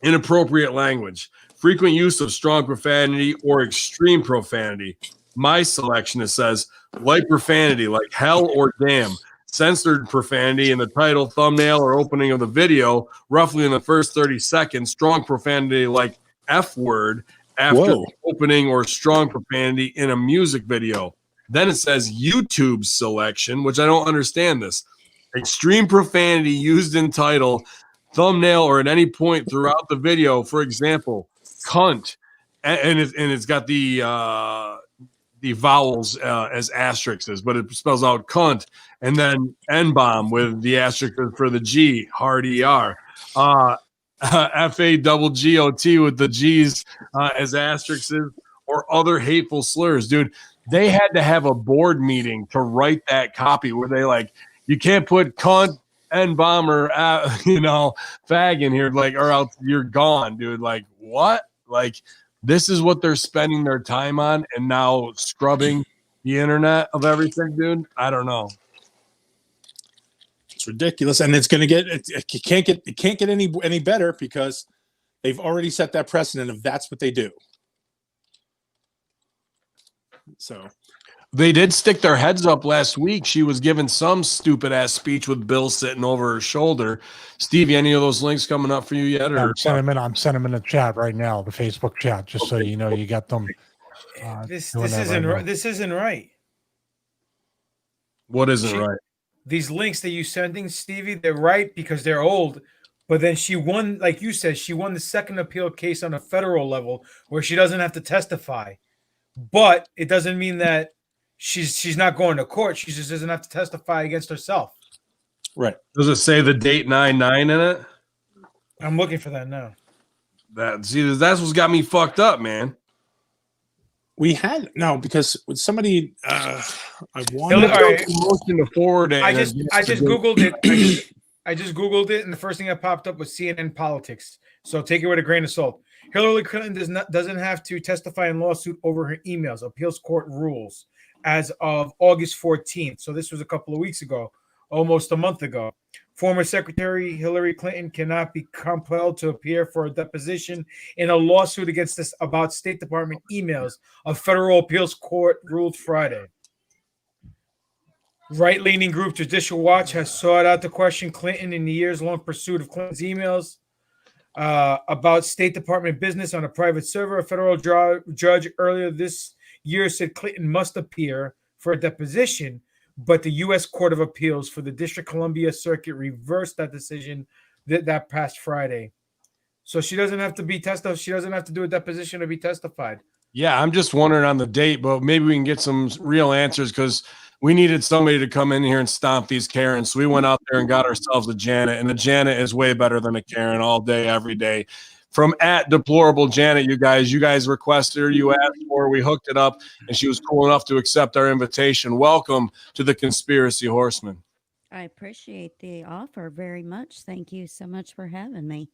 Inappropriate language, frequent use of strong profanity or extreme profanity. My selection, it says light profanity like hell or damn, censored profanity in the title, thumbnail, or opening of the video, roughly in the first 30 seconds, strong profanity like F word after the opening, or strong profanity in a music video. Then it says YouTube selection, which I don't understand this. Extreme profanity used in title, thumbnail, or at any point throughout the video. For example, cunt, and it's got the vowels as asterisks, but it spells out cunt, and then N-bomb with the asterisk for the G, hard ER. FAGGOT with the G's as asterisks, or other hateful slurs. Dude, they had to have a board meeting to write that copy where they like, you can't put cunt, N-bomb, or fag in here, like, or else you're gone, dude. Like, what? Like, this is what they're spending their time on, and now scrubbing the internet of everything, dude. I don't know. It's ridiculous, and it's going to get it can't get any better because they've already set that precedent of that's what they do. So they did stick their heads up last week. She was giving some stupid ass speech with Bill sitting over her shoulder. Stevie, any of those links coming up for you yet? Or I'm sending them in the chat right now, the Facebook chat, just so you know you got them. This isn't right. What isn't right? These links that you sending, Stevie, they're right because they're old. But then she won, like you said, she won the second appeal case on a federal level where she doesn't have to testify. But it doesn't mean that she's not going to court. She just doesn't have to testify against herself. Right. Does it say the date 9/9 in it? I'm looking for that now. That's what's got me fucked up, man. I just Googled it. I just Googled it, and the first thing that popped up was CNN politics. So take it with a grain of salt. Hillary Clinton doesn't have to testify in lawsuit over her emails. Appeals court rules as of August 14th. So this was a couple of weeks ago, almost a month ago. Former Secretary Hillary Clinton cannot be compelled to appear for a deposition in a lawsuit against us about State Department emails, a federal appeals court ruled Friday. Right-leaning group Judicial Watch has sought out to question Clinton in the years-long pursuit of Clinton's emails about State Department business on a private server. A federal judge earlier this year said Clinton must appear for a deposition, but the U.S. Court of Appeals for the District of Columbia Circuit reversed that decision that past Friday. So she doesn't have to be testified. She doesn't have to do a deposition to be testified. Yeah, I'm just wondering on the date, but maybe we can get some real answers because we needed somebody to come in here and stomp these Karens. So we went out there and got ourselves a Janet, and a Janet is way better than a Karen all day, every day. From at Deplorable Janet, you guys requested her, you asked for her, we hooked it up, and she was cool enough to accept our invitation. Welcome to the Conspiracy Horsemen. I appreciate the offer very much. Thank you so much for having me.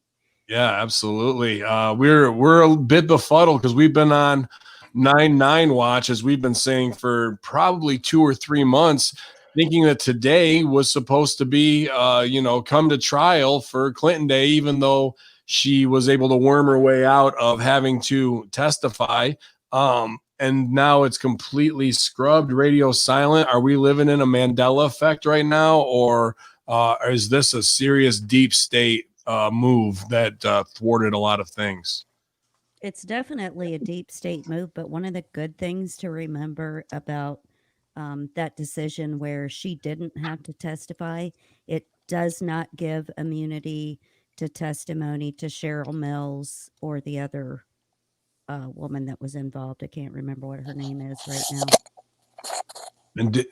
Yeah, absolutely. We're a bit befuddled because we've been on 9/9 watch, as we've been saying for probably 2 or 3 months, thinking that today was supposed to be, come to trial for Clinton Day, even though she was able to worm her way out of having to testify. And now it's completely scrubbed, radio silent. Are we living in a Mandela effect right now, or is this a serious deep state move that thwarted a lot of things? It's definitely a deep state move, but one of the good things to remember about that decision where she didn't have to testify, it does not give immunity to testimony to Cheryl Mills or the other woman that was involved. I can't remember what her name is right now. And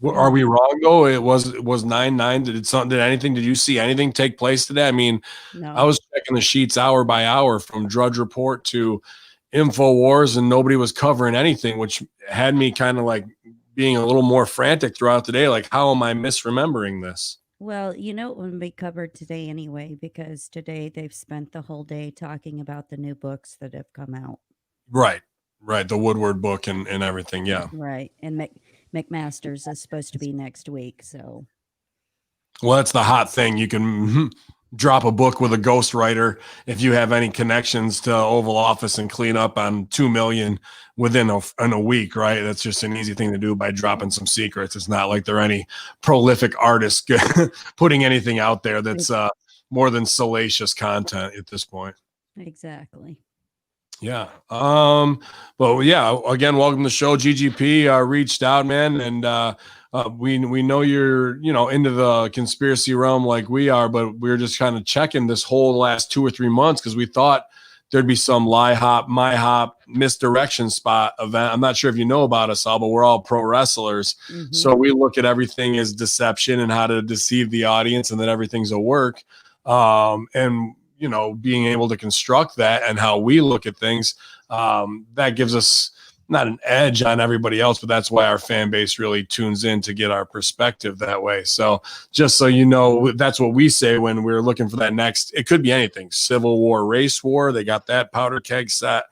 are we wrong though? It was 9/9. Did you see anything take place today? I mean, No. I was checking the sheets hour by hour from Drudge Report to InfoWars, and nobody was covering anything, which had me kind of like being a little more frantic throughout the day. Like, how am I misremembering this? Well, it wouldn't be covered today anyway, because today they've spent the whole day talking about the new books that have come out. Right. The Woodward book and everything. Yeah. Right. And McMaster's is supposed to be next week. So, well, that's the hot thing. You can drop a book with a ghostwriter if you have any connections to Oval Office and clean up on 2 million within a week, right? That's just an easy thing to do by dropping some secrets. It's not like there are any prolific artists putting anything out there that's more than salacious content at this point. Exactly. Yeah. But yeah, again, welcome to the show. GGP reached out, man, and we know you're into the conspiracy realm like we are, but we're just kind of checking this whole last 2 or 3 months because we thought there'd be some MyHop misdirection spot event. I'm not sure if you know about us all, but we're all pro wrestlers, so we look at everything as deception and how to deceive the audience, and that everything's a work. And being able to construct that and how we look at things, that gives us not an edge on everybody else, but that's why our fan base really tunes in to get our perspective that way. So just so you know, that's what we say when we're looking for that next. It could be anything: Civil War, race war. They got that powder keg set,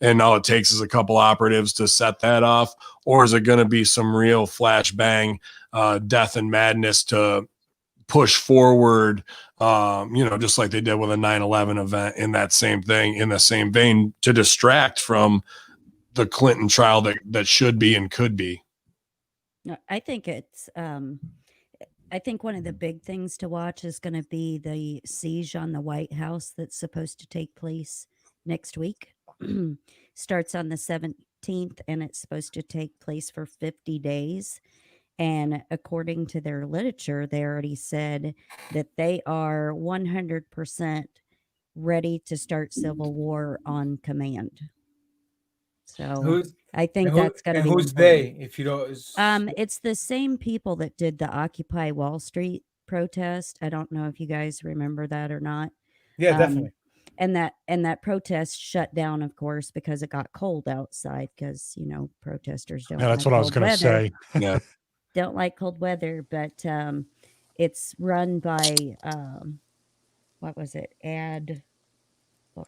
and all it takes is a couple operatives to set that off. Or is it going to be some real flashbang, death and madness to push forward, just like they did with a 9/11 event in that same thing, in the same vein, to distract from the Clinton trial that should be and could be? No, I think it's I think one of the big things to watch is going to be the siege on the White House that's supposed to take place next week. Starts on the 17th, and it's supposed to take place for 50 days. And according to their literature, they already said that they are 100% ready to start civil war on command. So I think that's going to be. Who's they? If you don't, it's the same people that did the Occupy Wall Street protest. I don't know if you guys remember that or not. Yeah, definitely. And that protest shut down, of course, because it got cold outside. Because protesters don't. Yeah, that's what I was going to say. Yeah. Don't like cold weather, but it's run by what was it? I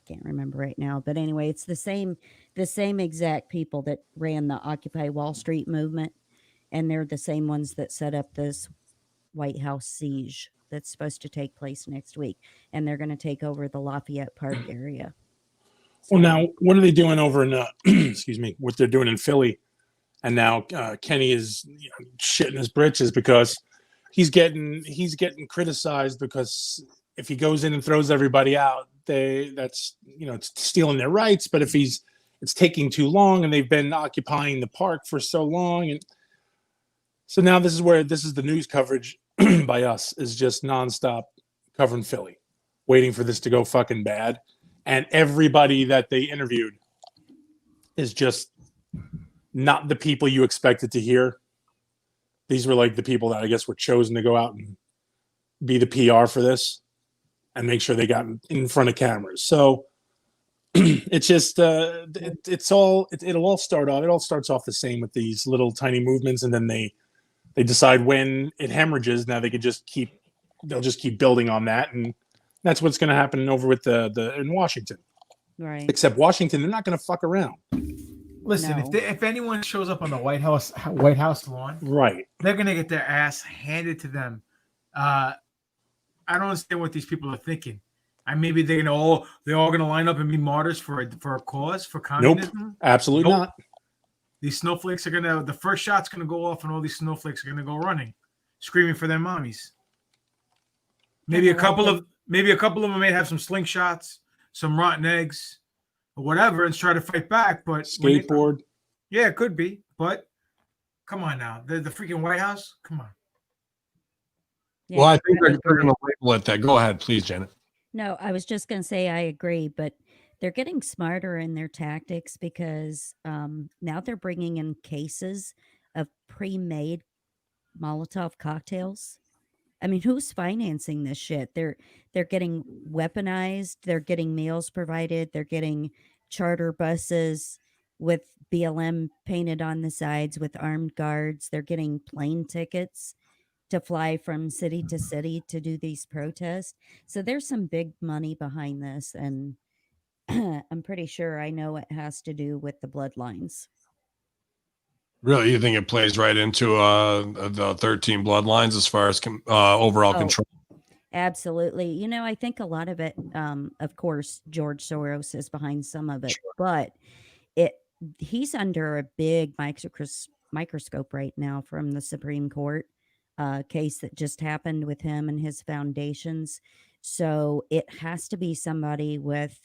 can't remember right now, but anyway, it's the same exact people that ran the Occupy Wall Street movement, and they're the same ones that set up this White House siege that's supposed to take place next week, and they're going to take over the Lafayette Park area. Well, now what are they doing over in excuse me, what they're doing in Philly? And now Kenny is shitting his britches because he's getting criticized because if he goes in and throws everybody out, that's it's stealing their rights. But if it's taking too long, and they've been occupying the park for so long, and so now this is the news coverage by us is just nonstop covering Philly, waiting for this to go fucking bad. And everybody that they interviewed is just not the people you expected to hear. These were like the people that I guess were chosen to go out and be the PR for this and make sure they got in front of cameras. So it's just it'll all start off. It all starts off the same with these little tiny movements, and then they decide when it hemorrhages. Now they'll just keep building on that, and that's what's going to happen over with the in Washington. Right. Except Washington, they're not going to fuck around. Listen, No. if anyone shows up on the White House lawn, Right. they're gonna get their ass handed to them. I don't understand what these people are thinking. And maybe they're all gonna line up and be martyrs for a cause for communism. Nope. Absolutely not. These snowflakes are the first shot's gonna go off, and all these snowflakes are gonna go running, screaming for their mommies. Maybe a couple of them may have some slingshots, some rotten eggs, or whatever, and try to fight back. But Skateboard. yeah, it could be. But come on now, the freaking White House. Come on. Yeah, Well, I think I they're agree. going to label it that. Go ahead, please, Janet. No, I was just going to say I agree, but they're getting smarter in their tactics because now they're bringing in cases of pre-made Molotov cocktails. I mean, who's financing this shit? They're getting weaponized. They're getting meals provided. They're getting charter buses with BLM painted on the sides with armed guards. They're getting plane tickets to fly from city to city to do these protests. So there's some big money behind this, and I'm pretty sure I know it has to do with the bloodlines. Really, you think it plays right into the 13 bloodlines as far as overall Oh, control? absolutely. I think a lot of it, of course, George Soros is behind some of it, but he's under a big microscope right now from the Supreme Court case that just happened with him and his foundations. So it has to be somebody with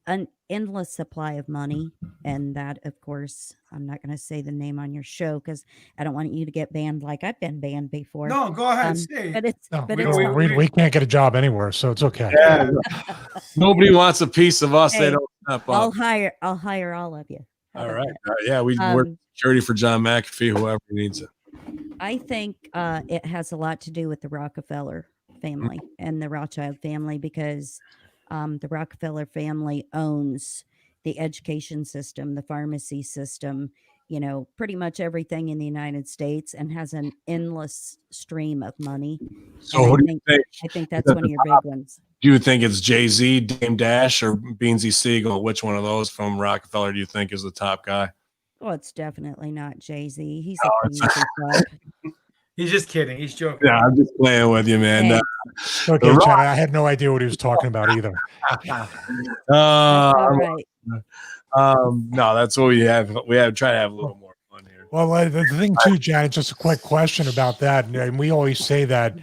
an endless supply of money, and that, of course, I'm not going to say the name on your show because I don't want you to get banned like I've been banned before. No, go ahead. Say But it. it's No, but no, it's we can't get a job anywhere, so it's okay. Yeah. Nobody wants a piece of us. Hey, They don't step I'll up. hire all of you. How All about right. that? Yeah, we work security for John McAfee, whoever needs it. I think it has a lot to do with the Rockefeller family and the Rothschild family because the Rockefeller family owns the education system, the pharmacy system, pretty much everything in the United States, and has an endless stream of money. So And who do you think? I think that's one of your big ones. Do you think it's Jay-Z, Dame Dash, or Beansy Siegel? Which one of those from Rockefeller do you think is the top guy? Well, it's definitely not Jay-Z. He's a peanut fuck. He's just kidding. He's joking. Yeah, I'm just playing with you, man. Hey. Okay, The Rock- Chad, I had no idea what he was talking about either. All right. No, that's what we have. We have try to have a little more fun here. Well, the thing too, Janet, just a quick question about that. And we always say that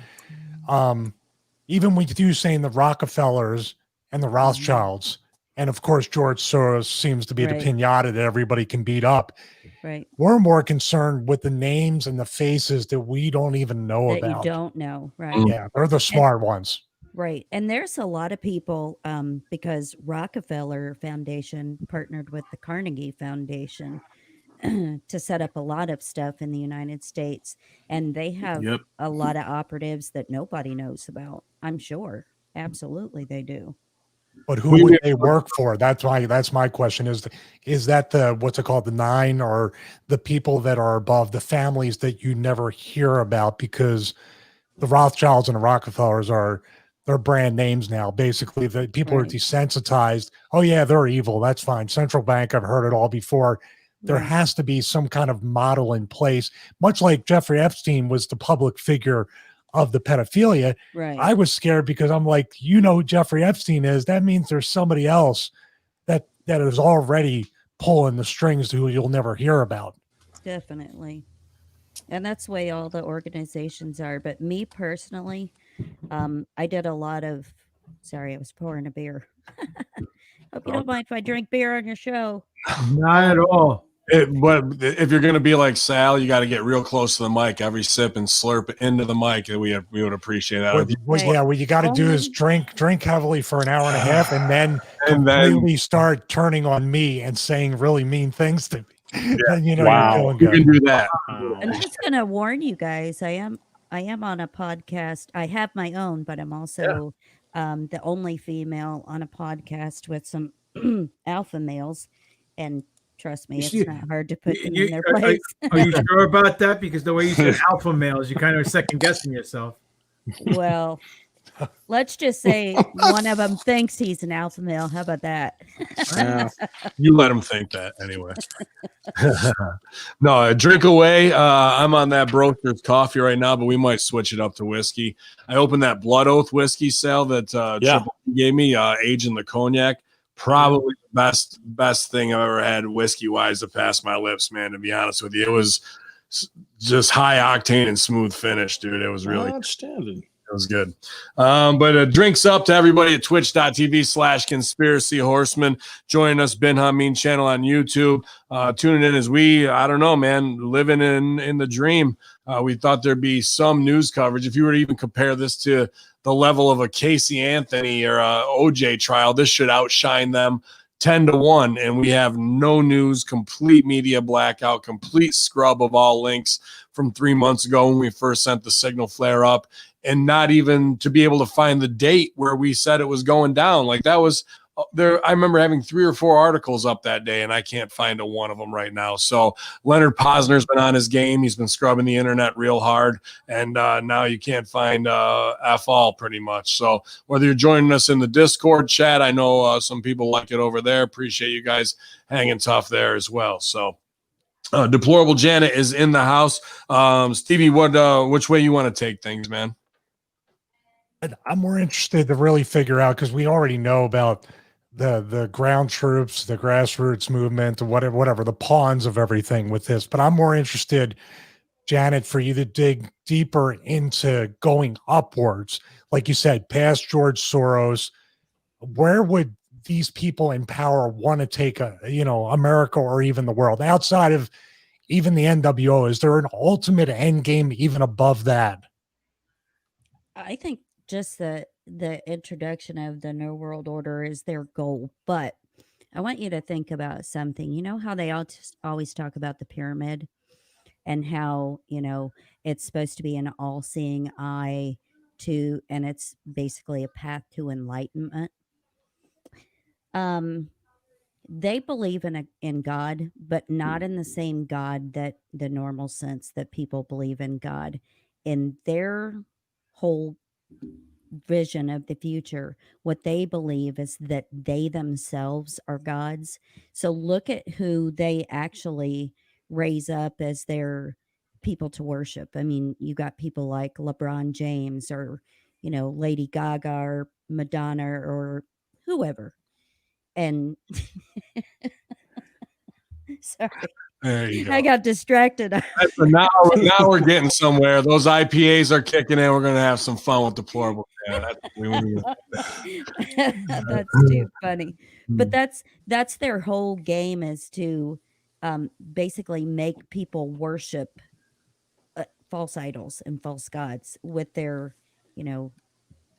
even with you saying the Rockefellers and the Rothschilds, and of course, George Soros seems to be Right. the pinata that everybody can beat up. Right. We're more concerned with the names and the faces that we don't even know That about. you don't know. Right. Yeah, they're the smart ones. Right. And there's a lot of people because Rockefeller Foundation partnered with the Carnegie Foundation to set up a lot of stuff in the United States. And they have Yep. a lot of operatives that nobody knows about, I'm sure. Absolutely, they do. But who would they work for? That's my question. Is that the what's it called, the nine, or the people that are above, the families that you never hear about, because the Rothschilds and the Rockefellers they're brand names now. Basically, the people are Right. desensitized. Oh yeah, they're evil. That's fine. Central bank, I've heard it all before. There Right. has to be some kind of model in place, much like Jeffrey Epstein was the public figure of the pedophilia. Right. I was scared because I'm like, you know who Jeffrey Epstein is. That means there's somebody else that is already pulling the strings who you'll never hear about. Definitely. And that's the way all the organizations are. But me personally, I did a lot of, sorry, I was pouring a beer. Hope you don't mind if I drink beer on your show. Not at all. But if you're going to be like Sal, you got to get real close to the mic every sip and slurp into the mic. We would appreciate that. What you got to do is drink heavily for an hour and a half, and then And then- completely start turning on me and saying really mean things to me. Then you know Wow. you're doing You good. can do that. I'm just gonna warn you guys. I am on a podcast. I have my own, but I'm also the only female on a podcast with some alpha males. And trust me, it's not hard to put them in their place. Are you sure about that? Because the way you said alpha males, you're kind of second guessing yourself. Well, let's just say one of them thinks he's an alpha male. How about that? You let him think that anyway. No, drink away. I'm on that Broker's coffee right now, but we might switch it up to whiskey. I opened that Blood Oath whiskey sale that Triple P gave me, aging the cognac. Probably the best thing I've ever had whiskey wise to pass my lips, man. To be honest with you, it was just high octane and smooth finish, dude. It was really outstanding. It was good. But drinks up to everybody at twitch.tv/Conspiracy Horsemen. Joining us, Ben Hameen channel on YouTube. Tuning in as I don't know, man, living in the dream. We thought there'd be some news coverage. If you were to even compare this to the level of a Casey Anthony or a OJ trial, this should outshine them 10-1. And we have no news, complete media blackout, complete scrub of all links from 3 months ago when we first sent the signal flare up. And not even to be able to find the date where we said it was going down. Like that was there. I remember having 3 or 4 articles up that day, and I can't find one of them right now. So Leonard Posner's been on his game. He's been scrubbing the internet real hard, and now you can't find F all pretty much. So whether you're joining us in the Discord chat, I know some people like it over there. Appreciate you guys hanging tough there as well. So Deplorable Janet is in the house. Stevie, which way you want to take things, man? I'm more interested to really figure out, because we already know about the ground troops, the grassroots movement, whatever the pawns of everything with this. But I'm more interested, Janet, for you to dig deeper into going upwards. Like you said, past George Soros, where would these people in power want to take America or even the world outside of even the NWO? Is there an ultimate end game even above that? I think just the introduction of the New World Order is their goal. But I want you to think about something. You know how they always talk about the pyramid and how, it's supposed to be an all-seeing eye and it's basically a path to enlightenment. They believe in God, but not in the same God that the normal sense that people believe in God. In their whole vision of the future, what they believe is that they themselves are gods. So look at who they actually raise up as their people to worship. I mean, you got people like LeBron James or, Lady Gaga or Madonna or whoever. And sorry, There you go. I got distracted. So now we're getting somewhere. Those IPAs are kicking in. We're going to have some fun with Deplorable. Yeah, that's too funny. But that's their whole game, is to basically make people worship false idols and false gods with their,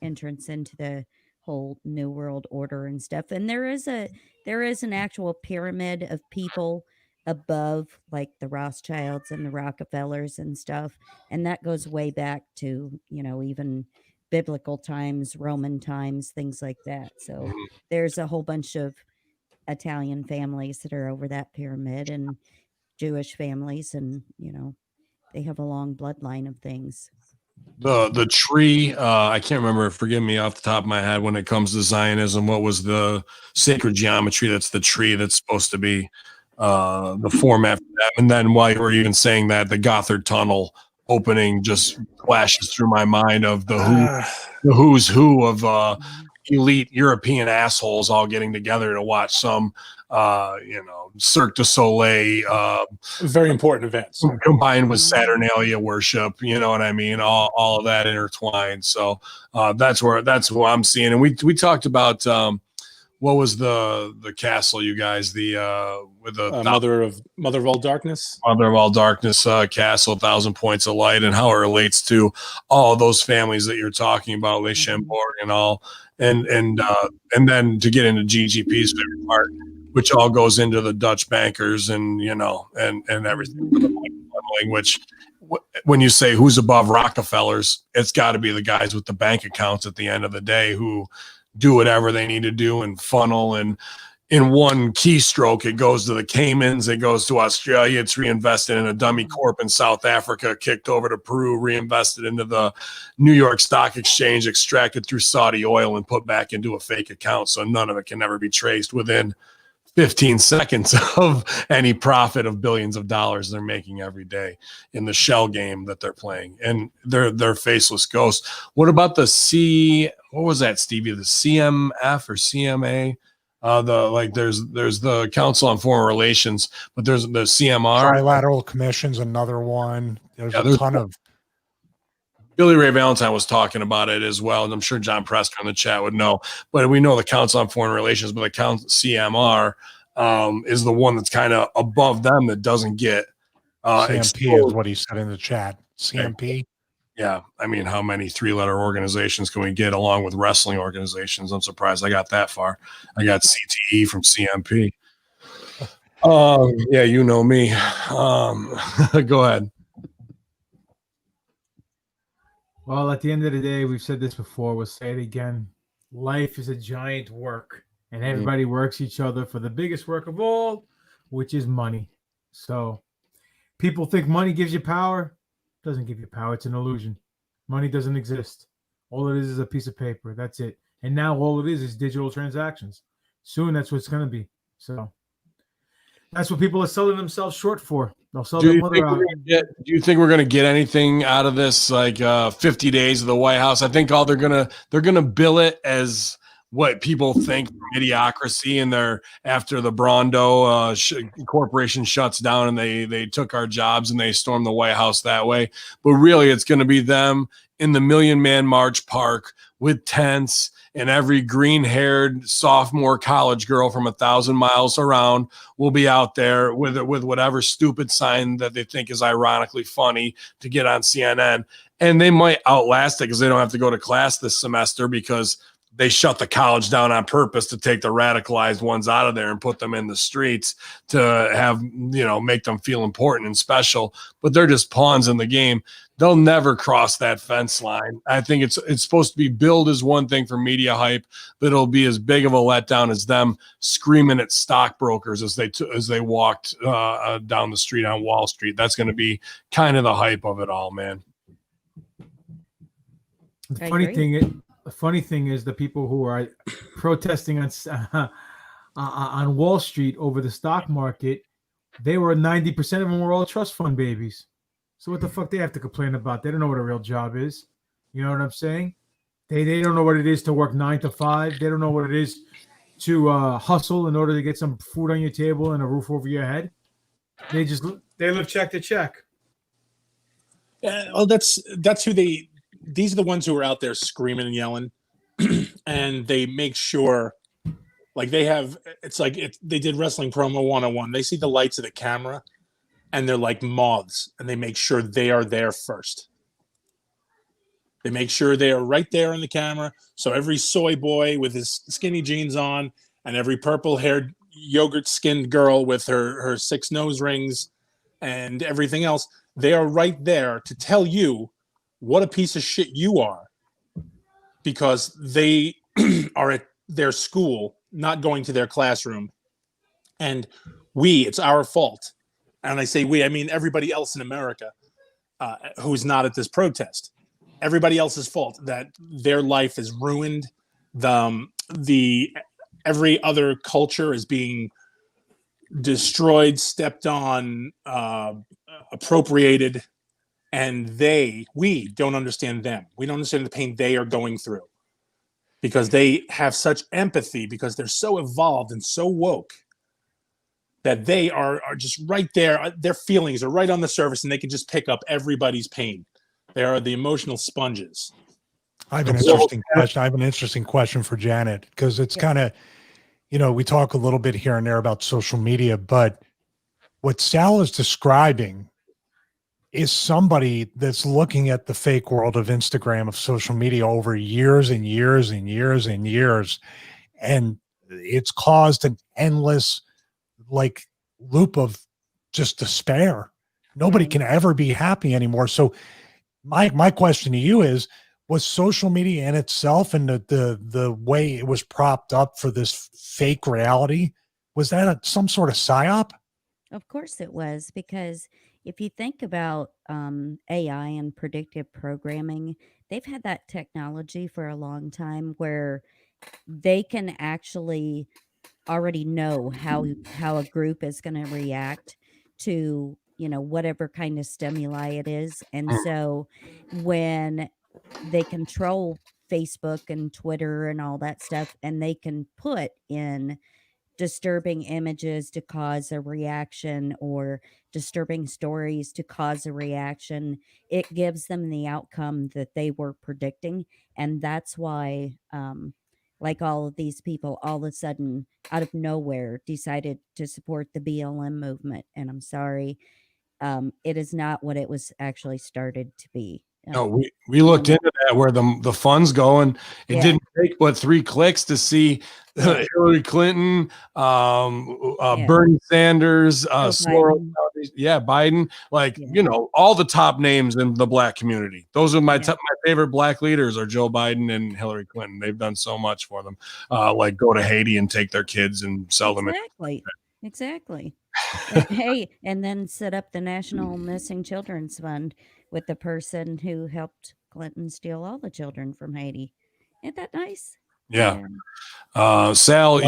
entrance into the whole New World Order and stuff. And there is an actual pyramid of people above, like the Rothschilds and the Rockefellers and stuff, and that goes way back to even biblical times, Roman times, things like that. So there's a whole bunch of Italian families that are over that pyramid, and Jewish families, and they have a long bloodline of things. The tree, I can't remember, forgive me off the top of my head, when it comes to Zionism, what was the sacred geometry that's the tree that's supposed to be the format for that. And then while you were even saying that, the Gothard Tunnel opening just flashes through my mind of the who's who of elite European assholes all getting together to watch some Cirque du Soleil very important events combined with Saturnalia worship, you know what I mean? All of that intertwined. So that's what I'm seeing. And we talked about what was the castle, you guys, with the Mother of All Darkness castle, 1,000 Points of Light, and how it relates to all those families that you're talking about, Le Chambord and all, and then to get into GGP's favorite part, which all goes into the Dutch bankers and and everything, which when you say who's above Rockefellers, it's got to be the guys with the bank accounts at the end of the day who do whatever they need to do and funnel, and in one keystroke it goes to the Caymans, it goes to Australia, it's reinvested in a dummy corp in South Africa, kicked over to Peru, reinvested into the New York Stock Exchange, extracted through Saudi oil and put back into a fake account, so none of it can ever be traced within 15 seconds of any profit of billions of dollars they're making every day in the shell game that they're playing. And they're faceless ghosts. What about what was that, Stevie? The CMF or CMA? There's the Council on Foreign Relations, but there's the CMR. Trilateral Commission's another one. There's a ton of. Billy Ray Valentine was talking about it as well, and I'm sure John Preston in the chat would know. But we know the Council on Foreign Relations, but the CMR is the one that's kind of above them that doesn't get CMP exposed. is what he said in the chat. CMP. Yeah, I mean, how many 3-letter organizations can we get along with wrestling organizations? I'm surprised I got that far. I got CTE from CMP. Yeah, you know me. Go ahead. Well, at the end of the day, we've said this before, we'll say it again. Life is a giant work, and everybody works each other for the biggest work of all, which is money. So people think money gives you power. It doesn't give you power. It's an illusion. Money doesn't exist. All it is a piece of paper. That's it. And now all it is digital transactions. Soon that's what it's going to be. So that's what people are selling themselves short for. They'll sell their mother out. Do you think we're gonna get anything out of this, like 50 days of the White House? I think they're gonna bill it as what people think idiocracy, and they're after the Brondo corporation shuts down and they took our jobs and they stormed the White House that way. But really, it's gonna be them in the Million Man March Park with tents, and every green-haired sophomore college girl from 1,000 miles around will be out there with whatever stupid sign that they think is ironically funny to get on CNN. And they might outlast it because they don't have to go to class this semester because they shut the college down on purpose to take the radicalized ones out of there and put them in the streets to have, make them feel important and special. But they're just pawns in the game. They'll never cross that fence line. I think it's supposed to be billed as one thing for media hype, but it'll be as big of a letdown as them screaming at stockbrokers as they walked down the street on Wall Street. That's going to be kind of the hype of it all, man. The funny thing is the people who are protesting on Wall Street over the stock market, they were 90% of them were all trust fund babies. So what the fuck they have to complain about? They don't know what a real job is. You know what I'm saying? They don't know what it is to work 9 to 5. They don't know what it is to hustle in order to get some food on your table and a roof over your head. They live check to check. Well, that's who these are the ones who are out there screaming and yelling, and they make sure, like they did Wrestling Promo 101. They see the lights of the camera, and they're like moths, and they make sure they are there first. They make sure they are right there on the camera. So every soy boy with his skinny jeans on, and every purple-haired, yogurt-skinned girl with her 6 nose rings and everything else, they are right there to tell you what a piece of shit you are, because they are at their school, not going to their classroom. And it's our fault. And I say we, I mean everybody else in America who's not at this protest. Everybody else's fault that their life is ruined. Every other culture is being destroyed, stepped on, appropriated, and we don't understand them. We don't understand the pain they are going through because they have such empathy because they're so evolved and so woke that they are just right there. Their feelings are right on the surface and they can just pick up everybody's pain. They are the emotional sponges. I have an interesting question for Janet, because it's kind of, we talk a little bit here and there about social media, but what Sal is describing is somebody that's looking at the fake world of Instagram, of social media over years and years and years and years. And it's caused an endless loop of just despair. Nobody can ever be happy anymore. So my question to you is, was social media in itself and the way it was propped up for this fake reality, was that some sort of psyop? Of course it was, because if you think about AI and predictive programming, they've had that technology for a long time where they can actually already know how a group is going to react to whatever kind of stimuli it is. And so when they control Facebook and Twitter and all that stuff, and they can put in disturbing images to cause a reaction or disturbing stories to cause a reaction, it gives them the outcome that they were predicting. And that's why all of these people all of a sudden out of nowhere decided to support the BLM movement. And I'm sorry, it is not what it was actually started to be. No, we looked into that, where the funds go, and it didn't take 3 clicks to see Hillary Clinton, Bernie Sanders, Biden, all the top names in the Black community. Those are my favorite Black leaders are Joe Biden and Hillary Clinton. They've done so much for them, go to Haiti and take their kids and sell them. Exactly. And then set up the National Missing Children's Fund with the person who helped Clinton steal all the children from Haiti. Isn't that nice? Yeah. Sal, Sal's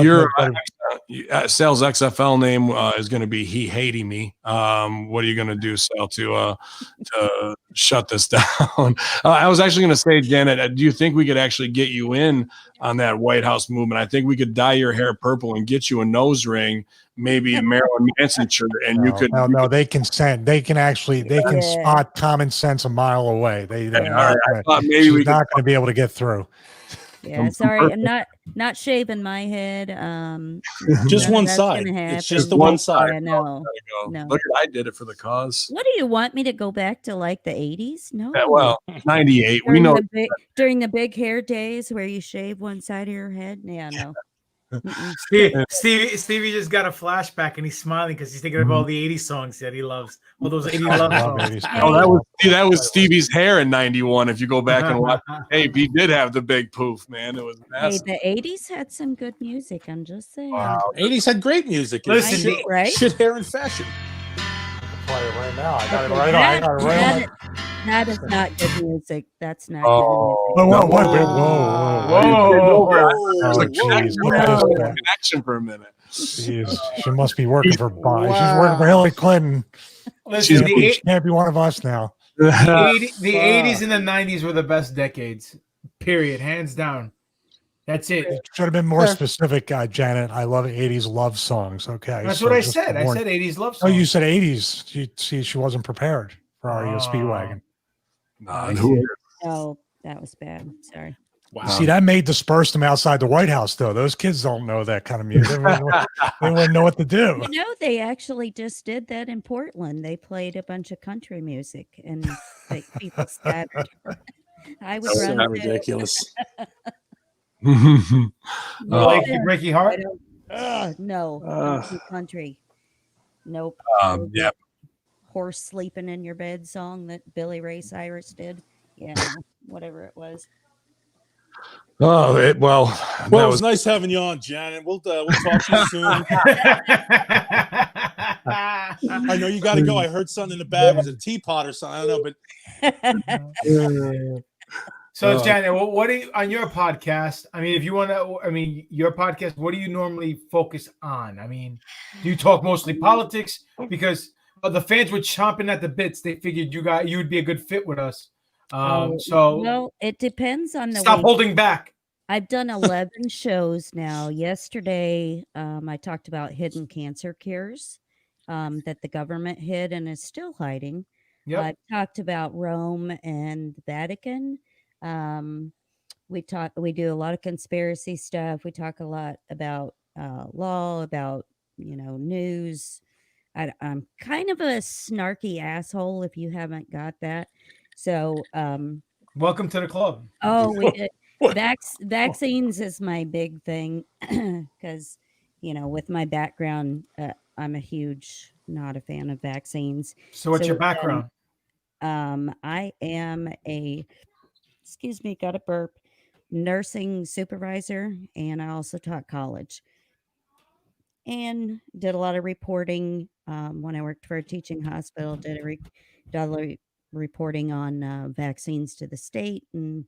XFL name is going to be He Hating Me. What are you going to do, Sal, to shut this down? I was actually going to say, Janet, do you think we could actually get you in on that White House movement? I think we could dye your hair purple and get you a nose ring, maybe a Marilyn Manson shirt, and you could. No, they can spot common sense a mile away. She's not going to be able to get through. Yeah, sorry, I'm not shaving my head. Just one side. It's just the one side. Yeah, no. Look, I did it for the cause. What do you want me to go back to, like the 80s? No. Yeah, well, 98. We know during the big hair days where you shave one side of your head. Yeah, no. Stevie just got a flashback and he's smiling because he's thinking of all the 80s songs that he loves. All those 80s love songs. Oh, that was Stevie's hair in 91. If you go back and watch, hey, he did have the big poof, man. It was massive. Hey, the 80s had some good music. I'm just saying. Wow. 80s had great music. Listen, shit, hair, and fashion. Play it right now. I got it right on. That is not good music. That's not good music. Whoa. Connection for a minute. Jeez, she must be working for Biden. Wow. She's working for Hillary Clinton. Listen, she can't be one of us now. The 80s and the 90s were the best decades. Period. Hands down. That's it. It should have been more specific, Janet. I love 80s love songs. Okay. That's what I said. I said 80s love songs. Oh, you said 80s. She wasn't prepared for REO Speedwagon. No, that was bad. Sorry. Wow. See, that may disperse them outside the White House, though. Those kids don't know that kind of music. They wouldn't know what to do. They actually just did that in Portland. They played a bunch of country music and people scattered. I would run that ridiculous. Like Ricky Hart? No. Country. Nope. Yeah. Horse sleeping in your bed song that Billy Ray Cyrus did. Yeah, whatever it was. Oh, it was nice having you on, Janet. We'll talk to you soon. I know you got to go. I heard something in the bag. Was it a teapot or something? I don't know, but So, Janet, what do you on your podcast? I mean, if you want to, I mean, your podcast, what do you normally focus on? I mean, do you talk mostly politics? Because the fans were chomping at the bits. They figured you would be a good fit with us. So, well, it depends on the stop week. holding back. I've done 11 shows now. Yesterday, I talked about hidden cancer cures that the government hid and is still hiding. Yep. I've talked about Rome and the Vatican. We do a lot of conspiracy stuff. We talk a lot about law, about news. I'm kind of a snarky asshole if you haven't got that. So, welcome to the club. Oh, vaccines is my big thing because, with my background, I'm not a fan of vaccines. So what's your background? I am got a burp, nursing supervisor, and I also taught college and did a lot of reporting when I worked for a teaching hospital, did a lot of reporting on vaccines to the state and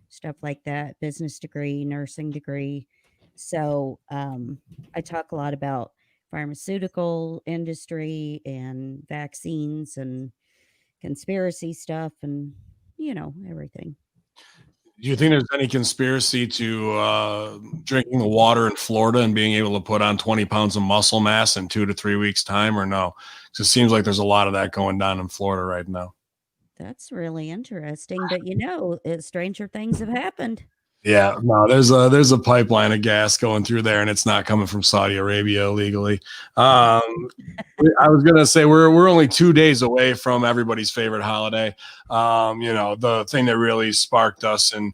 stuff like that, business degree, nursing degree. So I talk a lot about pharmaceutical industry and vaccines and conspiracy stuff and, everything. Do you think there's any conspiracy to drinking the water in Florida and being able to put on 20 pounds of muscle mass in 2 to 3 weeks time, or no? Because it seems like there's a lot of that going down in Florida right now. That's really interesting, but stranger things have happened. Yeah, no, there's a pipeline of gas going through there, and it's not coming from Saudi Arabia illegally. I was gonna say we're only 2 days away from everybody's favorite holiday. The thing that really sparked us, and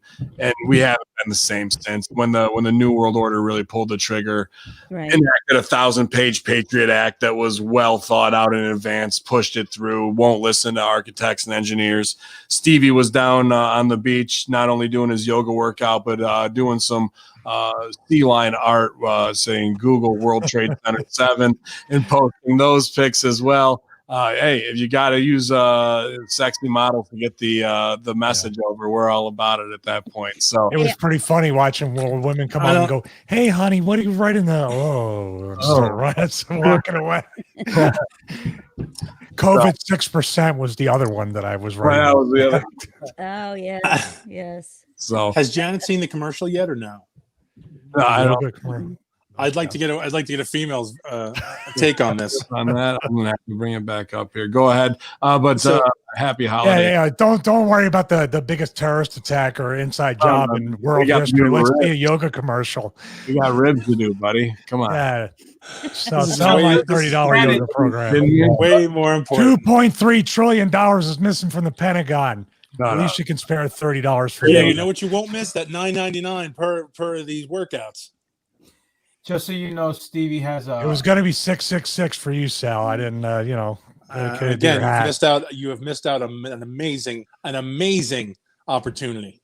we haven't been the same since when the New World Order really pulled the trigger, right. Enacted a 1,000-page Patriot Act that was well thought out in advance, pushed it through, won't listen to architects and engineers. Stevie was down on the beach, not only doing his yoga workout, but doing some sea line art, saying Google World Trade Center 7 and posting those pics as well. Hey, if you got to use sexy models to get the message over, we're all about it at that point. So it was pretty funny watching women come up and go, "Hey, honey, what are you writing there?" Walking away. COVID 6% was the other one that I was writing. That was the other. Oh yeah, yes. So has Janet seen the commercial yet, or no? No, I don't. I'd like to get a female's take on this. On that, I'm gonna have to bring it back up here. Go ahead, happy holiday. Yeah. Don't worry about the biggest terrorist attack or inside job in world history. Let's be a yoga commercial. You got ribs to do, buddy. Come on. Yeah. So it's not like $30 yoga program. Way more important. $2.3 trillion is missing from the Pentagon. At least you can spare $30 for yoga. yoga. You know what you won't miss? That $9.99 per of these workouts. Just so you know, Stevie has a. It was going to be $666 for you, Sal. I didn't, again, you have missed out an amazing opportunity.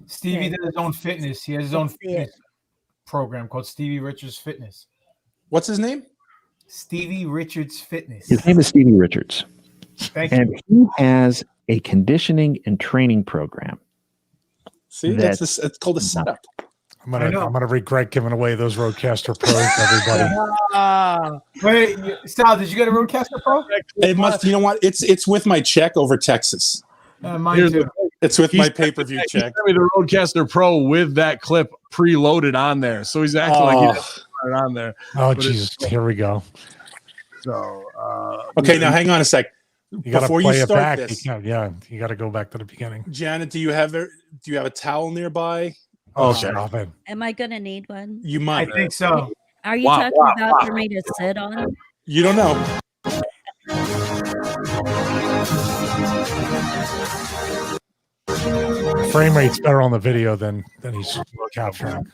Stevie did his own fitness. He has his own fitness program called Stevie Richards Fitness. What's his name? Stevie Richards Fitness. His name is Stevie Richards. Thank you. And he has a conditioning and training program. See, it's called a setup. I'm gonna regret giving away those Rodecaster Pros to everybody. Wait, Sal, did you get a Rodecaster Pro? It must. You know what? It's with my check over Texas. Mine too. It's with my pay-per-view check. He sent me the Rodecaster Pro with that clip preloaded on there, so he's acting like he didn't put it on there. Oh Jesus! Here we go. So okay, now hang on a sec. You got to play it back. You got to go back to the beginning. Janet, do you have a towel nearby? Oh, stop it. Am I going to need one? You might. I think so. Are you talking about for me to sit on? You don't know. Frame rate's better on the video than he's capturing.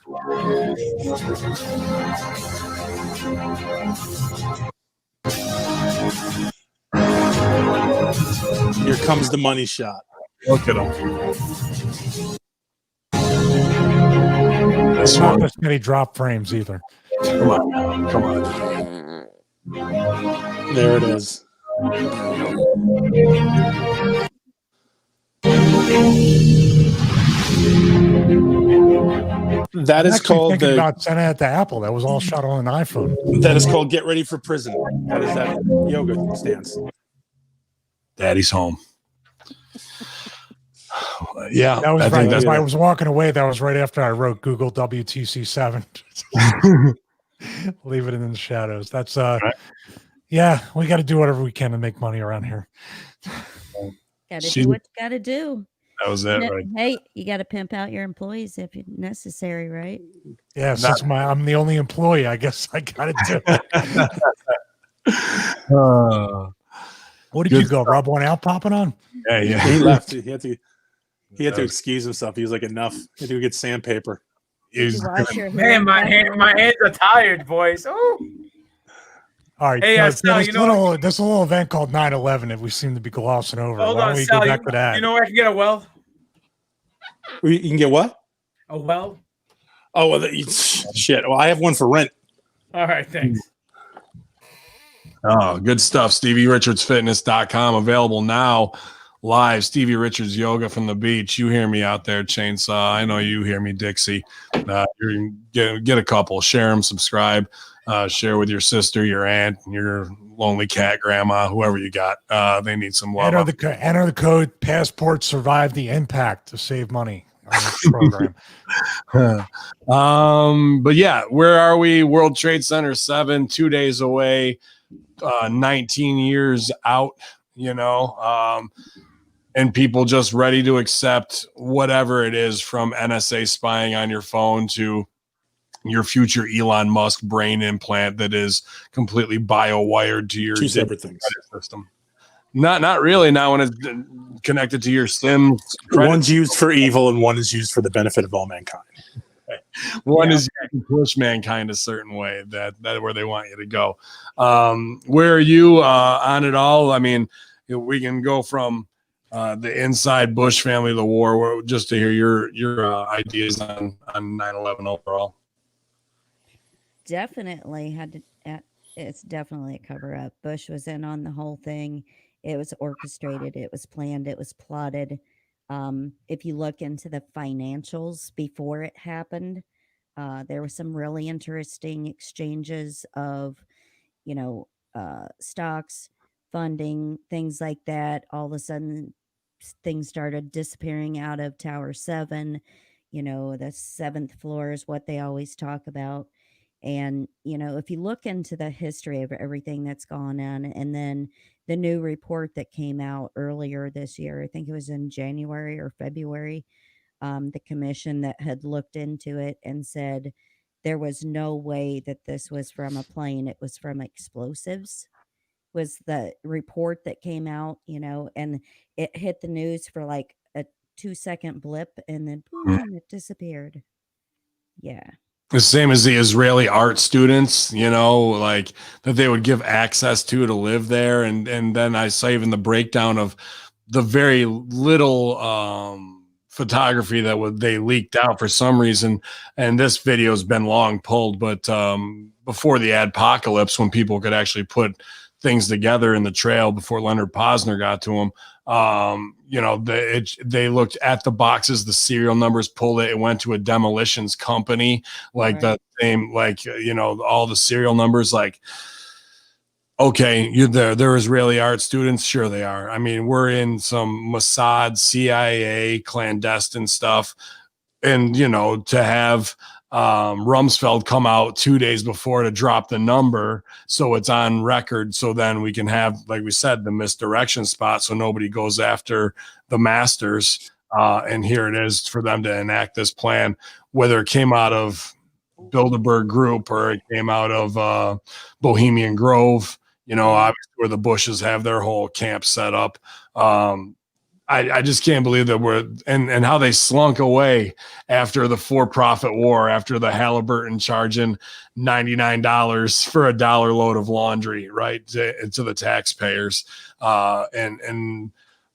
Here comes the money shot. Look at him. It's not this many drop frames either. Come on. There it is. That I'm is actually called thinking the. about sending it to Apple. That was all shot on an iPhone. That is called Get Ready for Prison. That is that yoga stance. Daddy's home. Yeah, That was I right. think that's As I was walking away, that was right after I wrote Google WTC7. Leave it in the shadows. That's yeah, we got to do whatever we can to make money around here. Got to do what you got to do. That was it, right? Hey, you got to pimp out your employees if necessary, right? Yeah, since I'm the only employee, I guess I got to do it. What did you go? Rub one out, popping on? Yeah. He left. He had to excuse himself. He was like, enough. He had to get sandpaper. Did you wash your hair? Man, my hands are tired, boys. Ooh. All right. Hey, Sal, there's a little event called 9/11 that we seem to be glossing over. Hold Why on, don't we Sal, go back to that? You know where I can get a well? You can get what? A well? Oh, well, shit. Well, I have one for rent. All right, thanks. Oh, good stuff. StevieRichardsFitness.com available now. Live Stevie Richards Yoga from the beach. You hear me out there, Chainsaw. I know you hear me, Dixie. Get a couple. Share them. Subscribe. Share with your sister, your aunt, your lonely cat grandma, whoever you got. They need some love. Enter the code Passport Survive the Impact to save money on the program. But yeah, where are we? World Trade Center 7, 2 days away, 19 years out, and people just ready to accept whatever it is, from NSA spying on your phone to your future Elon Musk brain implant that is completely bio-wired to your two separate things system. Not really. Not when it's connected to your Sims. One's used for evil and one is used for the benefit of all mankind. One is to push mankind a certain way, that where they want you to go. Where are you on it all? I mean, we can go from the inside Bush family, the war, just to hear your ideas on 9/11 overall. Definitely it's definitely a cover up. Bush was in on the whole thing. It was orchestrated. It was planned. It was plotted. If you look into the financials before it happened, there were some really interesting exchanges of, stocks, funding, things like that. All of a sudden, things started disappearing out of Tower 7. The 7th floor is what they always talk about. And, if you look into the history of everything that's gone on, and then the new report that came out earlier this year, I think it was in January or February, the commission that had looked into it and said there was no way that this was from a plane, it was from explosives, was the report that came out, and it hit the news for like a 2-second blip and then boom, it disappeared. Yeah. The same as the Israeli art students, like that they would give access to live there. And then I saw even the breakdown of the very little photography that they leaked out for some reason. And this video has been long pulled, but before the adpocalypse, when people could actually put things together in the trail before Leonard Posner got to them, they looked at the boxes, the serial numbers, pulled it went to a demolitions company, like right. The same, all the serial numbers, like, okay, they're Israeli art students. Sure they are. I mean, we're in some Mossad, CIA clandestine stuff. And, to have Rumsfeld come out 2 days before to drop the number, so it's on record, so then we can have, like we said, the misdirection spot, so nobody goes after the masters, and here it is for them to enact this plan, whether it came out of Bilderberg Group or it came out of Bohemian Grove, obviously where the Bushes have their whole camp set up. I just can't believe that and how they slunk away after the for-profit war, after the Halliburton charging $99 for a $1 load of laundry, right, to the taxpayers. And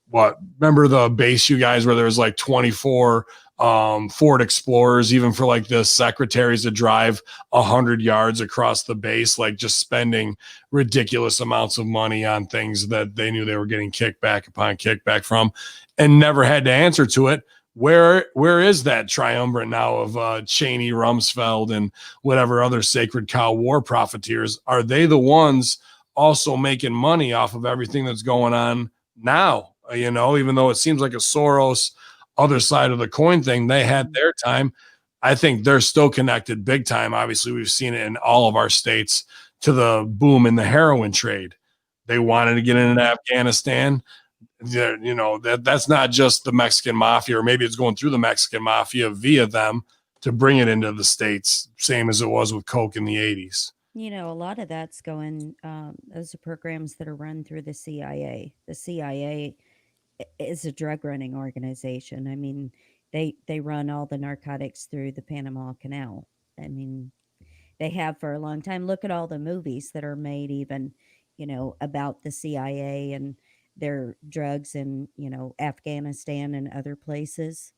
what, remember the base, you guys, where there was like 24 Ford Explorers, even for like the secretaries to drive 100 yards across the base, like just spending ridiculous amounts of money on things that they knew they were getting kickback upon kickback from, and never had to answer to it. where is that triumvirate now of Cheney, Rumsfeld, and whatever other sacred cow war profiteers? Are they the ones also making money off of everything that's going on now? Even though it seems like a Soros other side of the coin thing, they had their time. I think they're still connected big time. Obviously, we've seen it in all of our states to the boom in the heroin trade. They wanted to get into Afghanistan. That's not just the Mexican mafia, or maybe it's going through the Mexican mafia via them to bring it into the States, same as it was with Coke in the 80s. A lot of that's going, those are programs that are run through the CIA. The CIA is a drug running organization. I mean, they run all the narcotics through the Panama Canal. I mean, they have for a long time. Look at all the movies that are made, even, about the CIA and their drugs in, Afghanistan and other places.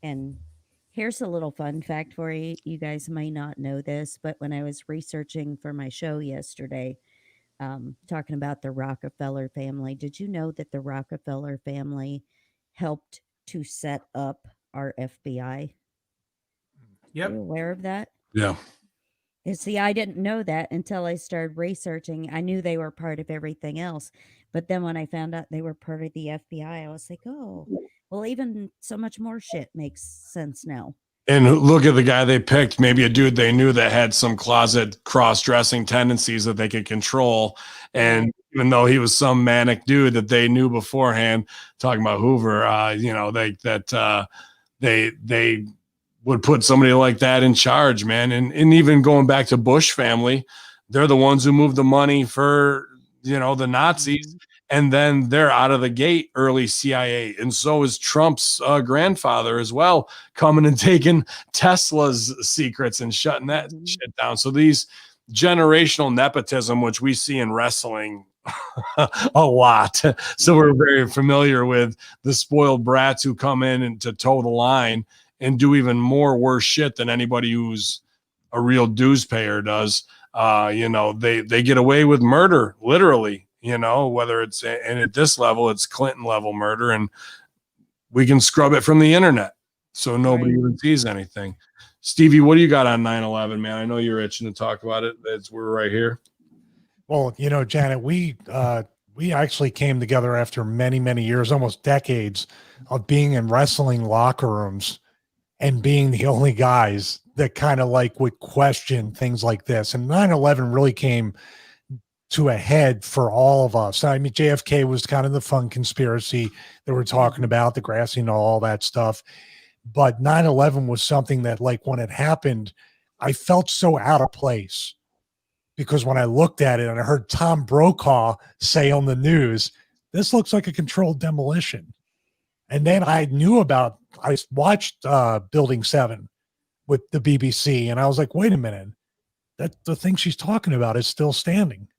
And here's a little fun fact for you. You guys may not know this, but when I was researching for my show yesterday, talking about the Rockefeller family, did you know that the Rockefeller family helped to set up our FBI? Yep. Are you aware of that? Yeah. And see, I didn't know that until I started researching. I knew they were part of everything else. But then when I found out they were part of the FBI, I was like, oh, well, even so much more shit makes sense now. And look at the guy they picked, maybe a dude they knew that had some closet cross-dressing tendencies that they could control. And even though he was some manic dude that they knew beforehand, talking about Hoover, they would put somebody like that in charge, man. And even going back to Bush family, they're the ones who moved the money for, the Nazis. And then they're out of the gate early CIA. And so is Trump's grandfather as well, coming and taking Tesla's secrets and shutting that shit down. So these generational nepotism, which we see in wrestling a lot. So we're very familiar with the spoiled brats who come in and to toe the line and do even more worse shit than anybody who's a real dues payer does. They get away with murder, literally. Whether it's, and at this level, it's Clinton level murder, and we can scrub it from the internet so nobody even sees anything. Stevie, what do you got on 9/11, man? I know you're itching to talk about it. We're right here. Well, Janet, we actually came together after many, many years, almost decades of being in wrestling locker rooms and being the only guys that kind of would question things like this. And 9/11 really came to a head for all of us. I mean, JFK was kind of the fun conspiracy that we're talking about, the grassy knoll, all that stuff. But 9/11 was something that, when it happened, I felt so out of place, because when I looked at it and I heard Tom Brokaw say on the news, this looks like a controlled demolition. And then I watched Building 7 with the BBC, and I was like, wait a minute, that the thing she's talking about is still standing.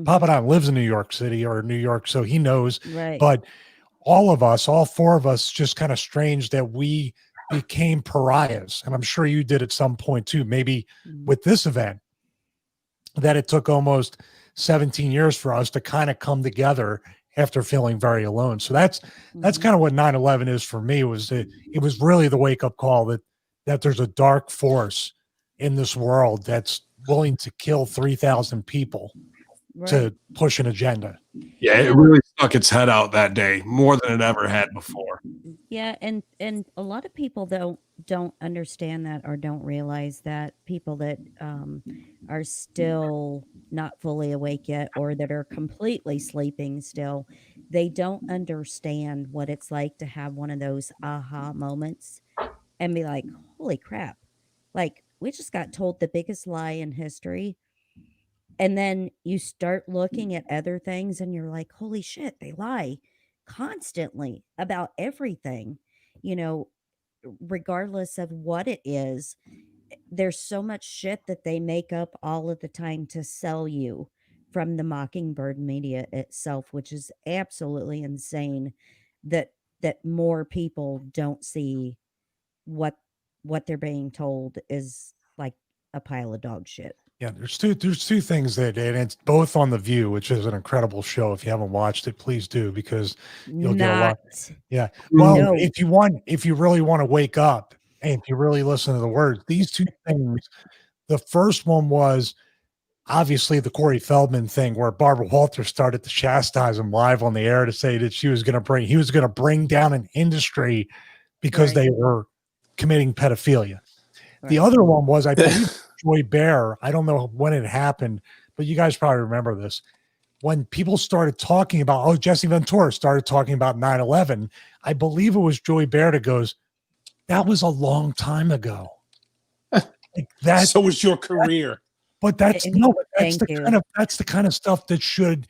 Papa Don lives in New York City or New York, so he knows. Right. But all four of us, just kind of strange that we became pariahs. And I'm sure you did at some point too, maybe with this event, that it took almost 17 years for us to kind of come together after feeling very alone. So that's kind of what 9/11 is for me. It was really the wake up call that there's a dark force in this world that's willing to kill 3,000 people to push an agenda. Yeah, it really stuck its head out that day more than it ever had before. Yeah, and a lot of people don't understand that, or don't realize that. People that are still not fully awake yet, or that are completely sleeping still, they don't understand what it's like to have one of those aha moments and be like, holy crap, we just got told the biggest lie in history. And then you start looking at other things and you're like, holy shit, they lie constantly about everything, regardless of what it is. There's so much shit that they make up all of the time to sell you from the Mockingbird media itself, which is absolutely insane that more people don't see what they're being told is like a pile of dog shit. Yeah, there's two things that, and it's both on The View, which is an incredible show. If you haven't watched it, please do, because you'll get a lot. Yeah. Well, No. if you really want to wake up and if you really listen to the words, these two things. The first one was obviously the Corey Feldman thing, where Barbara Walters started to chastise him live on the air to say that he was going to bring down an industry because they were committing pedophilia. Right. The other one was, I believe, Joy Bear. I don't know when it happened, but you guys probably remember this. When people started talking about, Jesse Ventura started talking about 9/11, I believe it was Joy Bear that goes, that was a long time ago. Like that. So was your career. But that's the kind of stuff that should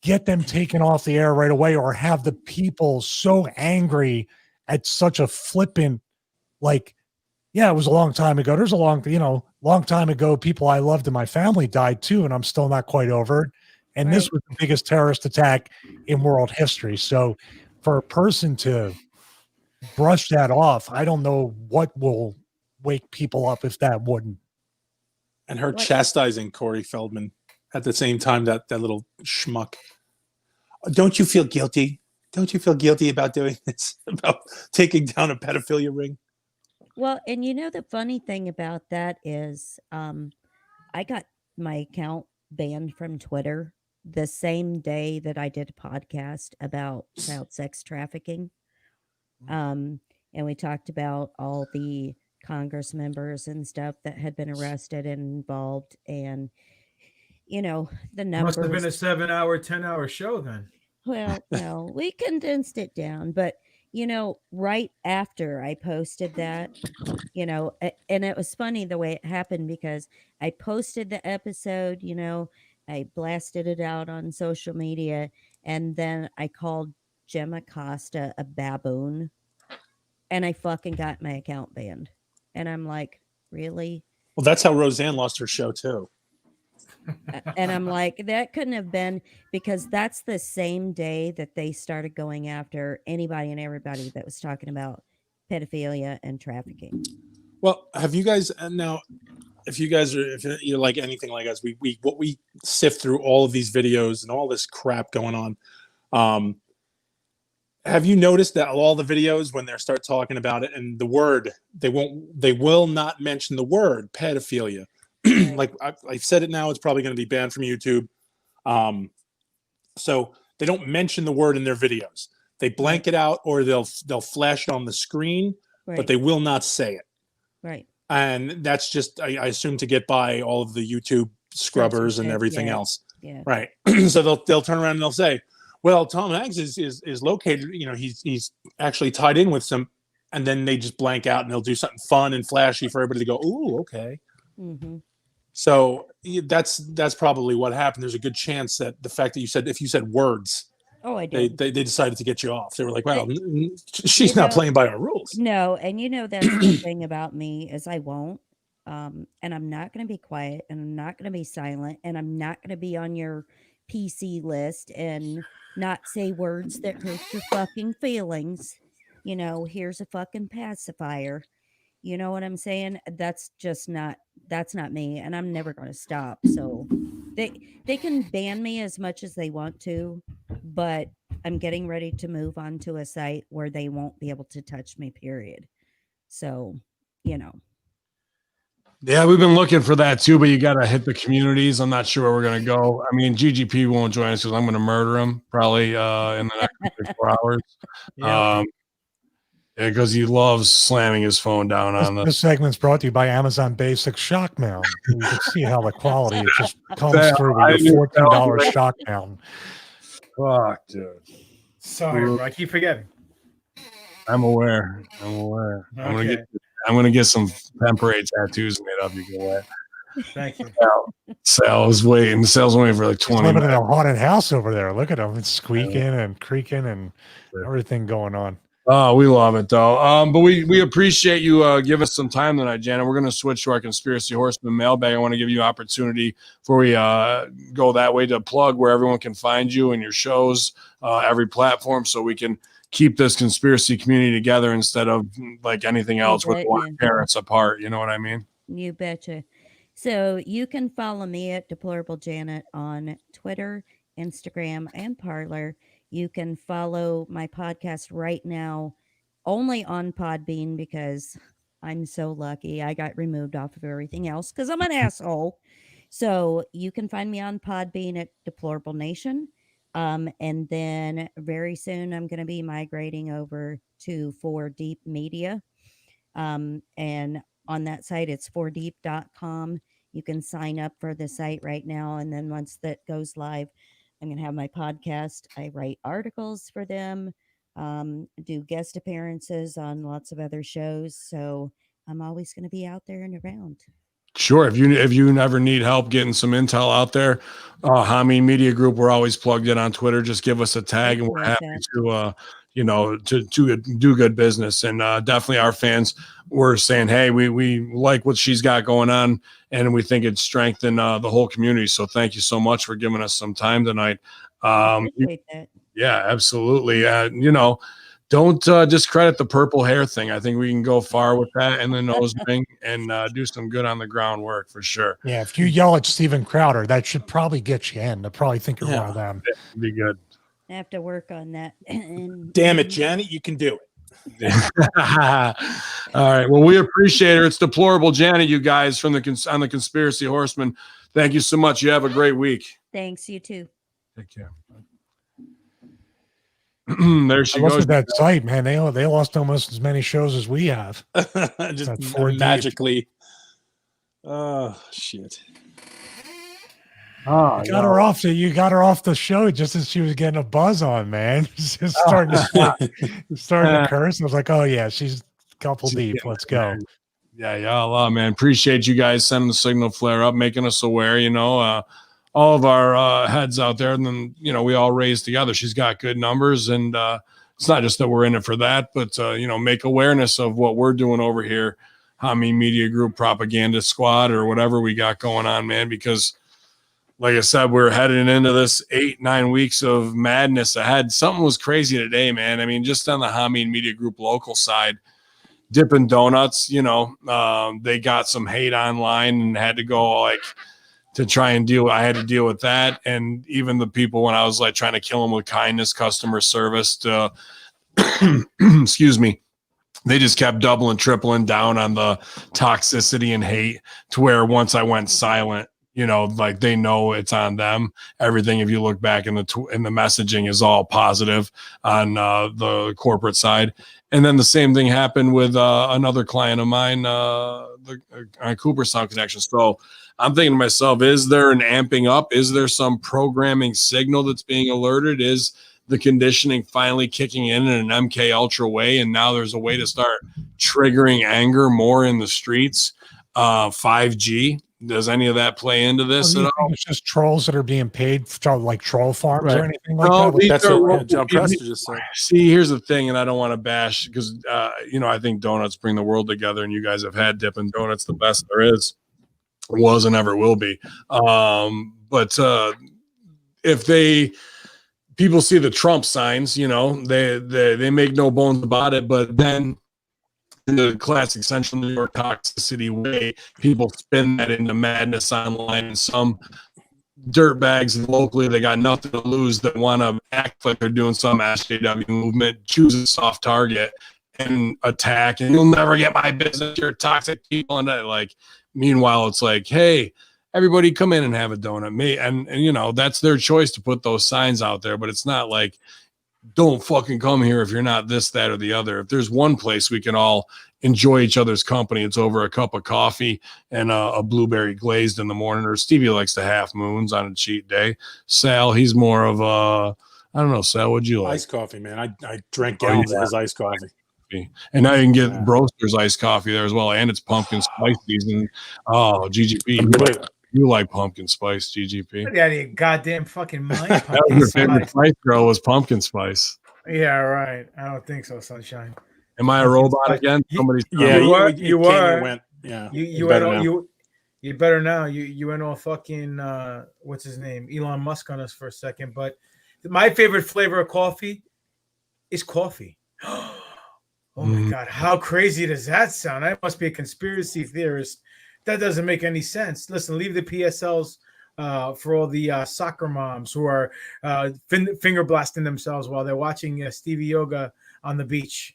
get them taken off the air right away, or have the people so angry at such a flippant, like, yeah, it was a long time ago. There's a long time ago, people I loved in my family died too, and I'm still not quite over it. And this was the biggest terrorist attack in world history. So for a person to brush that off, I don't know what will wake people up if that wouldn't. And her chastising Corey Feldman at the same time, that little schmuck. Don't you feel guilty? Don't you feel guilty about doing this, about taking down a pedophilia ring? Well, and the funny thing about that is I got my account banned from Twitter the same day that I did a podcast about child sex trafficking. And we talked about all the Congress members and stuff that had been arrested and involved, and the numbers. Must have been a 7-hour, 10-hour show then. Well, no, we condensed it down, but right after I posted that, and it was funny the way it happened, because I posted the episode, I blasted it out on social media, and then I called Jim Acosta a baboon, and I fucking got my account banned. And I'm like, really? Well, that's how Roseanne lost her show too. And I'm like, that couldn't have been, because that's the same day that they started going after anybody and everybody that was talking about pedophilia and trafficking. Well, have you guys now? If you're like anything like us, we sift through all of these videos and all this crap going on. Have you noticed that all the videos, when they start talking about it and the word, they will not mention the word pedophilia. Like I've said it now, it's probably going to be banned from YouTube. So they don't mention the word in their videos. They blank it out, or they'll flash it on the screen, but they will not say it. Right. And that's just, I assume, to get by all of the YouTube scrubbers and everything else. Yeah. Right. So they'll turn around and they'll say, well, Tom Hanks is located, he's actually tied in with some, and then they just blank out and they'll do something fun and flashy for everybody to go, ooh, okay. Mm-hmm. So that's probably what happened. There's a good chance that the fact that if you said words, I did. They decided to get you off. They were like, wow, she's not playing by our rules. No, and that's the thing about me, is I won't. And I'm not going to be quiet, and I'm not going to be silent, and I'm not going to be on your PC list and not say words that hurt your fucking feelings. Here's a fucking pacifier. You know what I'm saying? That's not me, and I'm never going to stop. So they can ban me as much as they want to, but I'm getting ready to move on to a site where they won't be able to touch me, period. So, Yeah, we've been looking for that too, but you got to hit the communities. I'm not sure where we're going to go. I mean, GGP won't join us because I'm going to murder him probably in the next 24 hours. Yeah. Because he loves slamming his phone down on This segment's brought to you by Amazon Basic Shock Mount. You can see how the quality just comes through with your $14 Shock Mount. Fuck, dude. Sorry, bro, I keep forgetting. I'm aware. Okay. I'm gonna get some temporary tattoos made up. You can wear. Thank you. Sal's waiting for like 20 He's living minutes. in a haunted house over there. Look at him. It's squeaking and creaking and everything going on. Oh, we love it though. But we appreciate you give us some time tonight, Janet. We're gonna switch to our Conspiracy Horsemen mailbag. I want to give you opportunity before we go that way to plug where everyone can find you and your shows, every platform, so we can keep this conspiracy community together instead of like anything else where they want to tear us apart. You know what I mean? You betcha. So you can follow me at Deplorable Janet on Twitter, Instagram, and Parler. You can follow my podcast right now only on Podbean because I'm so lucky. I got removed off of everything else because I'm an asshole. So you can find me on Podbean at Deplorable Nation. And then very soon I'm going to be migrating over to 4Deep Media. And on that site, it's 4deep.com. You can sign up for the site right now. And then once that goes live, I'm going to have my podcast. I write articles for them, do guest appearances on lots of other shows. So I'm always going to be out there and around. Sure. If you ever need help getting some intel out there, Hameen Media Group, we're always plugged in on Twitter. Just give us a tag, and we're happy to to do good business. And definitely our fans were saying, hey, we like what she's got going on, and we think it strengthened the whole community. So thank you so much for giving us some time tonight. Appreciate that. Yeah, absolutely. Don't discredit the purple hair thing. I think we can go far with that and the nose ring and do some good on the groundwork for sure. Yeah, if you yell at Steven Crowder, that should probably get you in. They'll probably think you're one of them. That'd be good. I have to work on that. Damn it, Janet, you can do it. All right. Well, we appreciate her. It's Deplorable Janet, you guys, from on the Conspiracy Horsemen. Thank you so much. You have a great week. Thanks, you too. Take care. There she Look goes. at that site, man. They lost almost as many shows as we have. Just That's 4D. magically. Oh shit. Oh, You got her off the show just as she was getting a buzz on, man. Just starting to curse. I was like, oh yeah, she's a couple deep. Let's go. Yeah, y'all, man. Appreciate you guys sending the signal flare up, making us aware, all of our heads out there. And then, we all raise together. She's got good numbers. And it's not just that we're in it for that, but, make awareness of what we're doing over here. Hameen Media Group Propaganda Squad or whatever we got going on, man, because like I said, we're heading into this 8-9 weeks of madness ahead. Something was crazy today, man. I mean, just on the Hameen Media Group local side, Dippin' Donuts, they got some hate online and had to go to try and I had to deal with that. And even the people, when I was trying to kill them with kindness, customer service, excuse me, they just kept doubling, tripling down on the toxicity and hate to where once I went silent, they know it's on them. Everything, if you look back in the messaging, is all positive on the corporate side. And then the same thing happened with another client of mine, on Cooperstown Connection. So I'm thinking to myself, is there an amping up? Is there some programming signal that's being alerted? Is the conditioning finally kicking in an MK Ultra way? And now there's a way to start triggering anger more in the streets. 5G. Does any of that play into this at all? It's just trolls that are being paid for troll farms or anything like No, that. That's what John Preston just said. See, here's the thing, and I don't want to bash because I think donuts bring the world together, and you guys have had Dippin' Donuts, the best there is, was and ever will be. But if people see the Trump signs, they make no bones about it, but then in the classic Central New York toxicity way, people spin that into madness online, and some dirtbags locally, they got nothing to lose, that want to act like they're doing some SJW movement, choose a soft target and attack, and you'll never get my business, you're toxic people. And meanwhile, it's hey, everybody come in and have a donut. And that's their choice to put those signs out there, but it's not don't fucking come here if you're not this, that, or the other. If there's one place we can all enjoy each other's company, it's over a cup of coffee and a blueberry glazed in the morning. Or Stevie likes the half moons on a cheat day. Sal, he's more of I don't know, Sal, what'd you like? Iced coffee, man. I drank gallons of his iced coffee. And now you can get Broster's iced coffee there as well, and it's pumpkin spice season. Oh, GGP, you like pumpkin spice, GGP? Get out of your goddamn fucking mind. That was your favorite spice girl, was pumpkin spice. Yeah, right. I don't think so, Sunshine. Am I a robot again? Somebody's you were. You were. Yeah. You better now. You went all fucking what's his name? Elon Musk on us for a second. But my favorite flavor of coffee is coffee. Oh my God, how crazy does that sound? I must be a conspiracy theorist That doesn't make any sense. Listen, leave the PSLs for all the soccer moms who are finger blasting themselves while they're watching Stevie Yoga on the beach.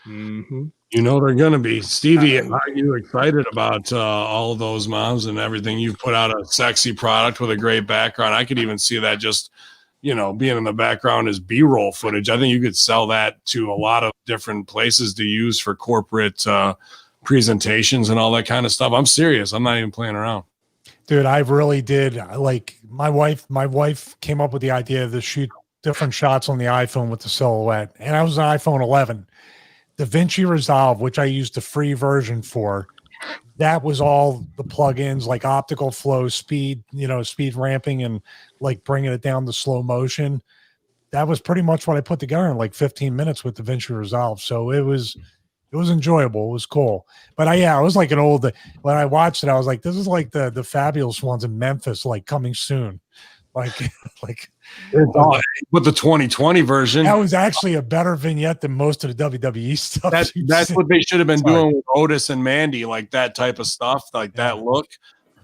Mm-hmm. You know they're going to be. Stevie, are you excited about all of those moms and everything? You've put out a sexy product with a great background. I could even see that just, being in the background as B-roll footage. I think you could sell that to a lot of different places to use for corporate presentations and all that kind of stuff. I'm serious. I'm not even playing around. Dude, I really did. Like my wife came up with the idea to shoot different shots on the iPhone with the silhouette. And I was an iPhone 11. DaVinci Resolve, which I used the free version for, that was all the plugins like optical flow, speed, speed ramping, and like bringing it down to slow motion. That was pretty much what I put together in like 15 minutes with DaVinci Resolve. So it was enjoyable. It was cool. But I was like when I watched it, I was like, this is like the Fabulous ones in Memphis, like coming soon. Like with the 2020 version. That was actually a better vignette than most of the WWE stuff. That's what they should have been doing with Otis and Mandy, like that type of stuff, like that look.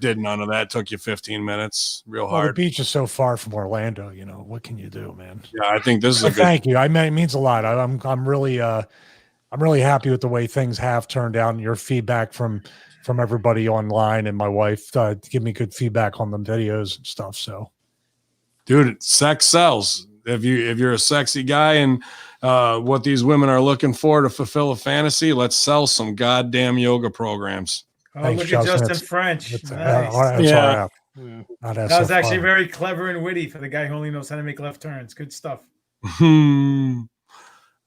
Did none of that. Took you 15 minutes, real hard. The beach is so far from Orlando. What can you do, man? Yeah, I think this is a good. Thank you. It means a lot. I'm really happy with the way things have turned out, and your feedback from everybody online, and my wife give me good feedback on the videos and stuff. So. Dude, sex sells. If you're a sexy guy and what these women are looking for to fulfill a fantasy, let's sell some goddamn yoga programs. Oh, Thanks, look at Justin. Justin French. Nice. Yeah. That was actually very clever and witty for the guy who only knows how to make left turns. Good stuff. I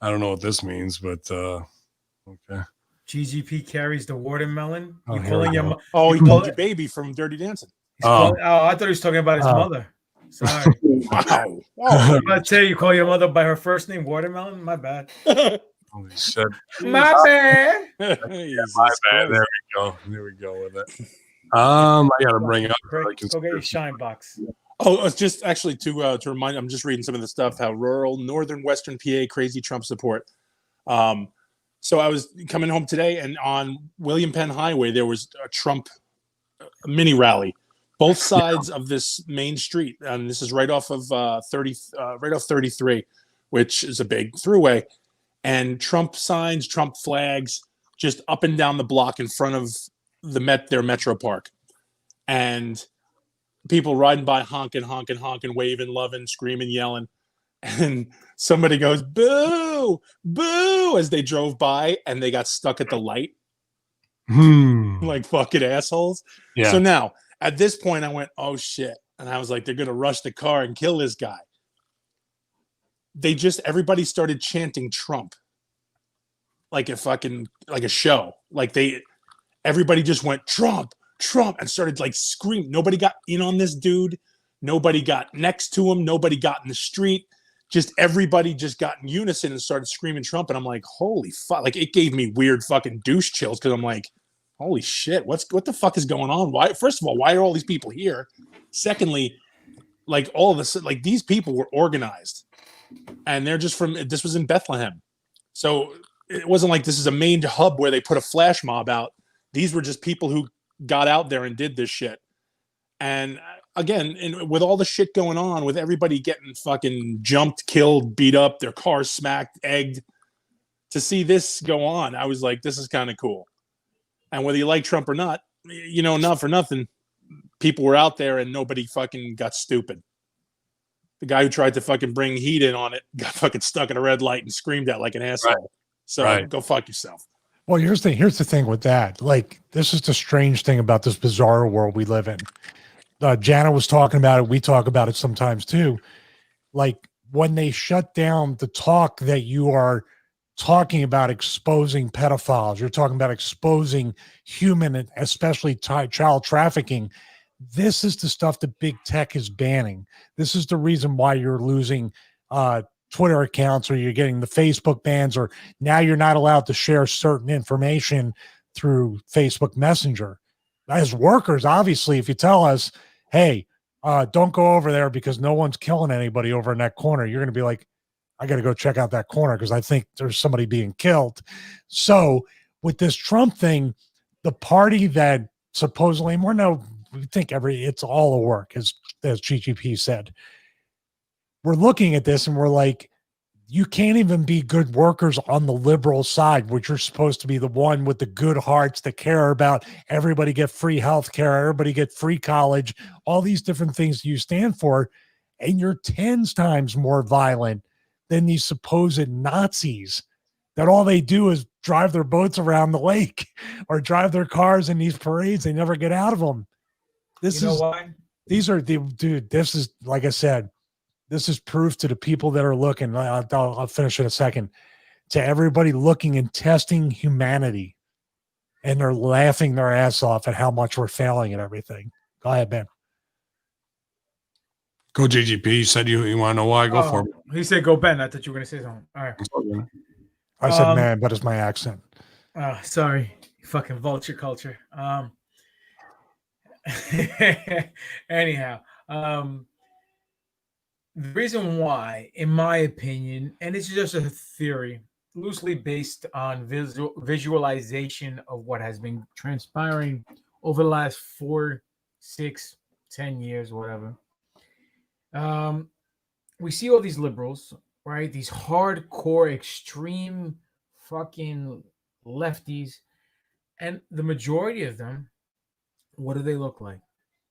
don't know what this means, but okay. GGP carries the watermelon. Oh, You calling your he called you baby from Dirty Dancing. I thought he was talking about his mother. Sorry. Wow. I'm about to tell you call your mother by her first name, Watermelon. My bad. Holy shit. My bad. My bad. There we go. There we go with it. I gotta bring up. Go get your shine box. Oh, it's just actually to remind. I'm just reading some of the stuff. How rural, northern, western PA, crazy Trump support. So I was coming home today, and on William Penn Highway there was a Trump mini rally. Both sides of this main street, and this is right off of 33, which is a big throughway, and Trump signs, Trump flags, just up and down the block in front of their Metro Park, and people riding by honking, waving, loving, screaming, yelling, and somebody goes boo, boo as they drove by, and they got stuck at the light, like fucking assholes. Yeah. So now. At this point, I went, oh, shit. And I was like, they're going to rush the car and kill this guy. Everybody started chanting Trump. Like a show. Everybody just went, Trump, Trump, and started like screaming. Nobody got in on this dude. Nobody got next to him. Nobody got in the street. Just everybody just got in unison and started screaming Trump. And I'm like, holy fuck. Like, it gave me weird fucking douche chills because I'm like, holy shit, what the fuck is going on? Why? First of all, why are all these people here? Secondly, like all of this, like these people were organized, and they're just this was in Bethlehem. So it wasn't like this is a main hub where they put a flash mob out. These were just people who got out there and did this shit. And again, with all the shit going on, with everybody getting fucking jumped, killed, beat up, their cars smacked, egged, to see this go on, I was like, this is kind of cool. And whether you like Trump or not, not for nothing, people were out there and nobody fucking got stupid. The guy who tried to fucking bring heat in on it got fucking stuck in a red light and screamed at like an asshole. Right. So Go fuck yourself. Well, here's the thing with that. Like, this is the strange thing about this bizarre world we live in. Janet was talking about it. We talk about it sometimes too. Like, when they shut down the talk that you are talking about exposing pedophiles, you're talking about exposing human and especially child trafficking. This is the stuff that big tech is banning. This is the reason why you're losing Twitter accounts, or you're getting the Facebook bans, or now you're not allowed to share certain information through Facebook Messenger. As workers, obviously, if you tell us, hey, don't go over there because no one's killing anybody over in that corner, you're going to be like, I got to go check out that corner because I think there's somebody being killed. So with this Trump thing, the party that supposedly, and we think it's all a work, as GGP said. We're looking at this and we're like, you can't even be good workers on the liberal side, which you're supposed to be the one with the good hearts that care about everybody get free health care, everybody get free college, all these different things you stand for. And you're 10 times more violent than these supposed Nazis that all they do is drive their boats around the lake or drive their cars in these parades. They never get out of them. This is like I said, this is proof to the people that are looking. I'll finish in a second. To everybody looking and testing humanity, and they're laughing their ass off at how much we're failing at everything. Go ahead, Ben. Go GGP. You said you want to know why? Go for it. He said go Ben. I thought you were going to say something. All right. I said man, but it's my accent. Sorry. Fucking vulture culture. Anyhow, the reason why, in my opinion, and it's just a theory, loosely based on visualization of what has been transpiring over the last 4, 6, 10 years, whatever. We see all these liberals, right? These hardcore, extreme fucking lefties. And the majority of them, what do they look like?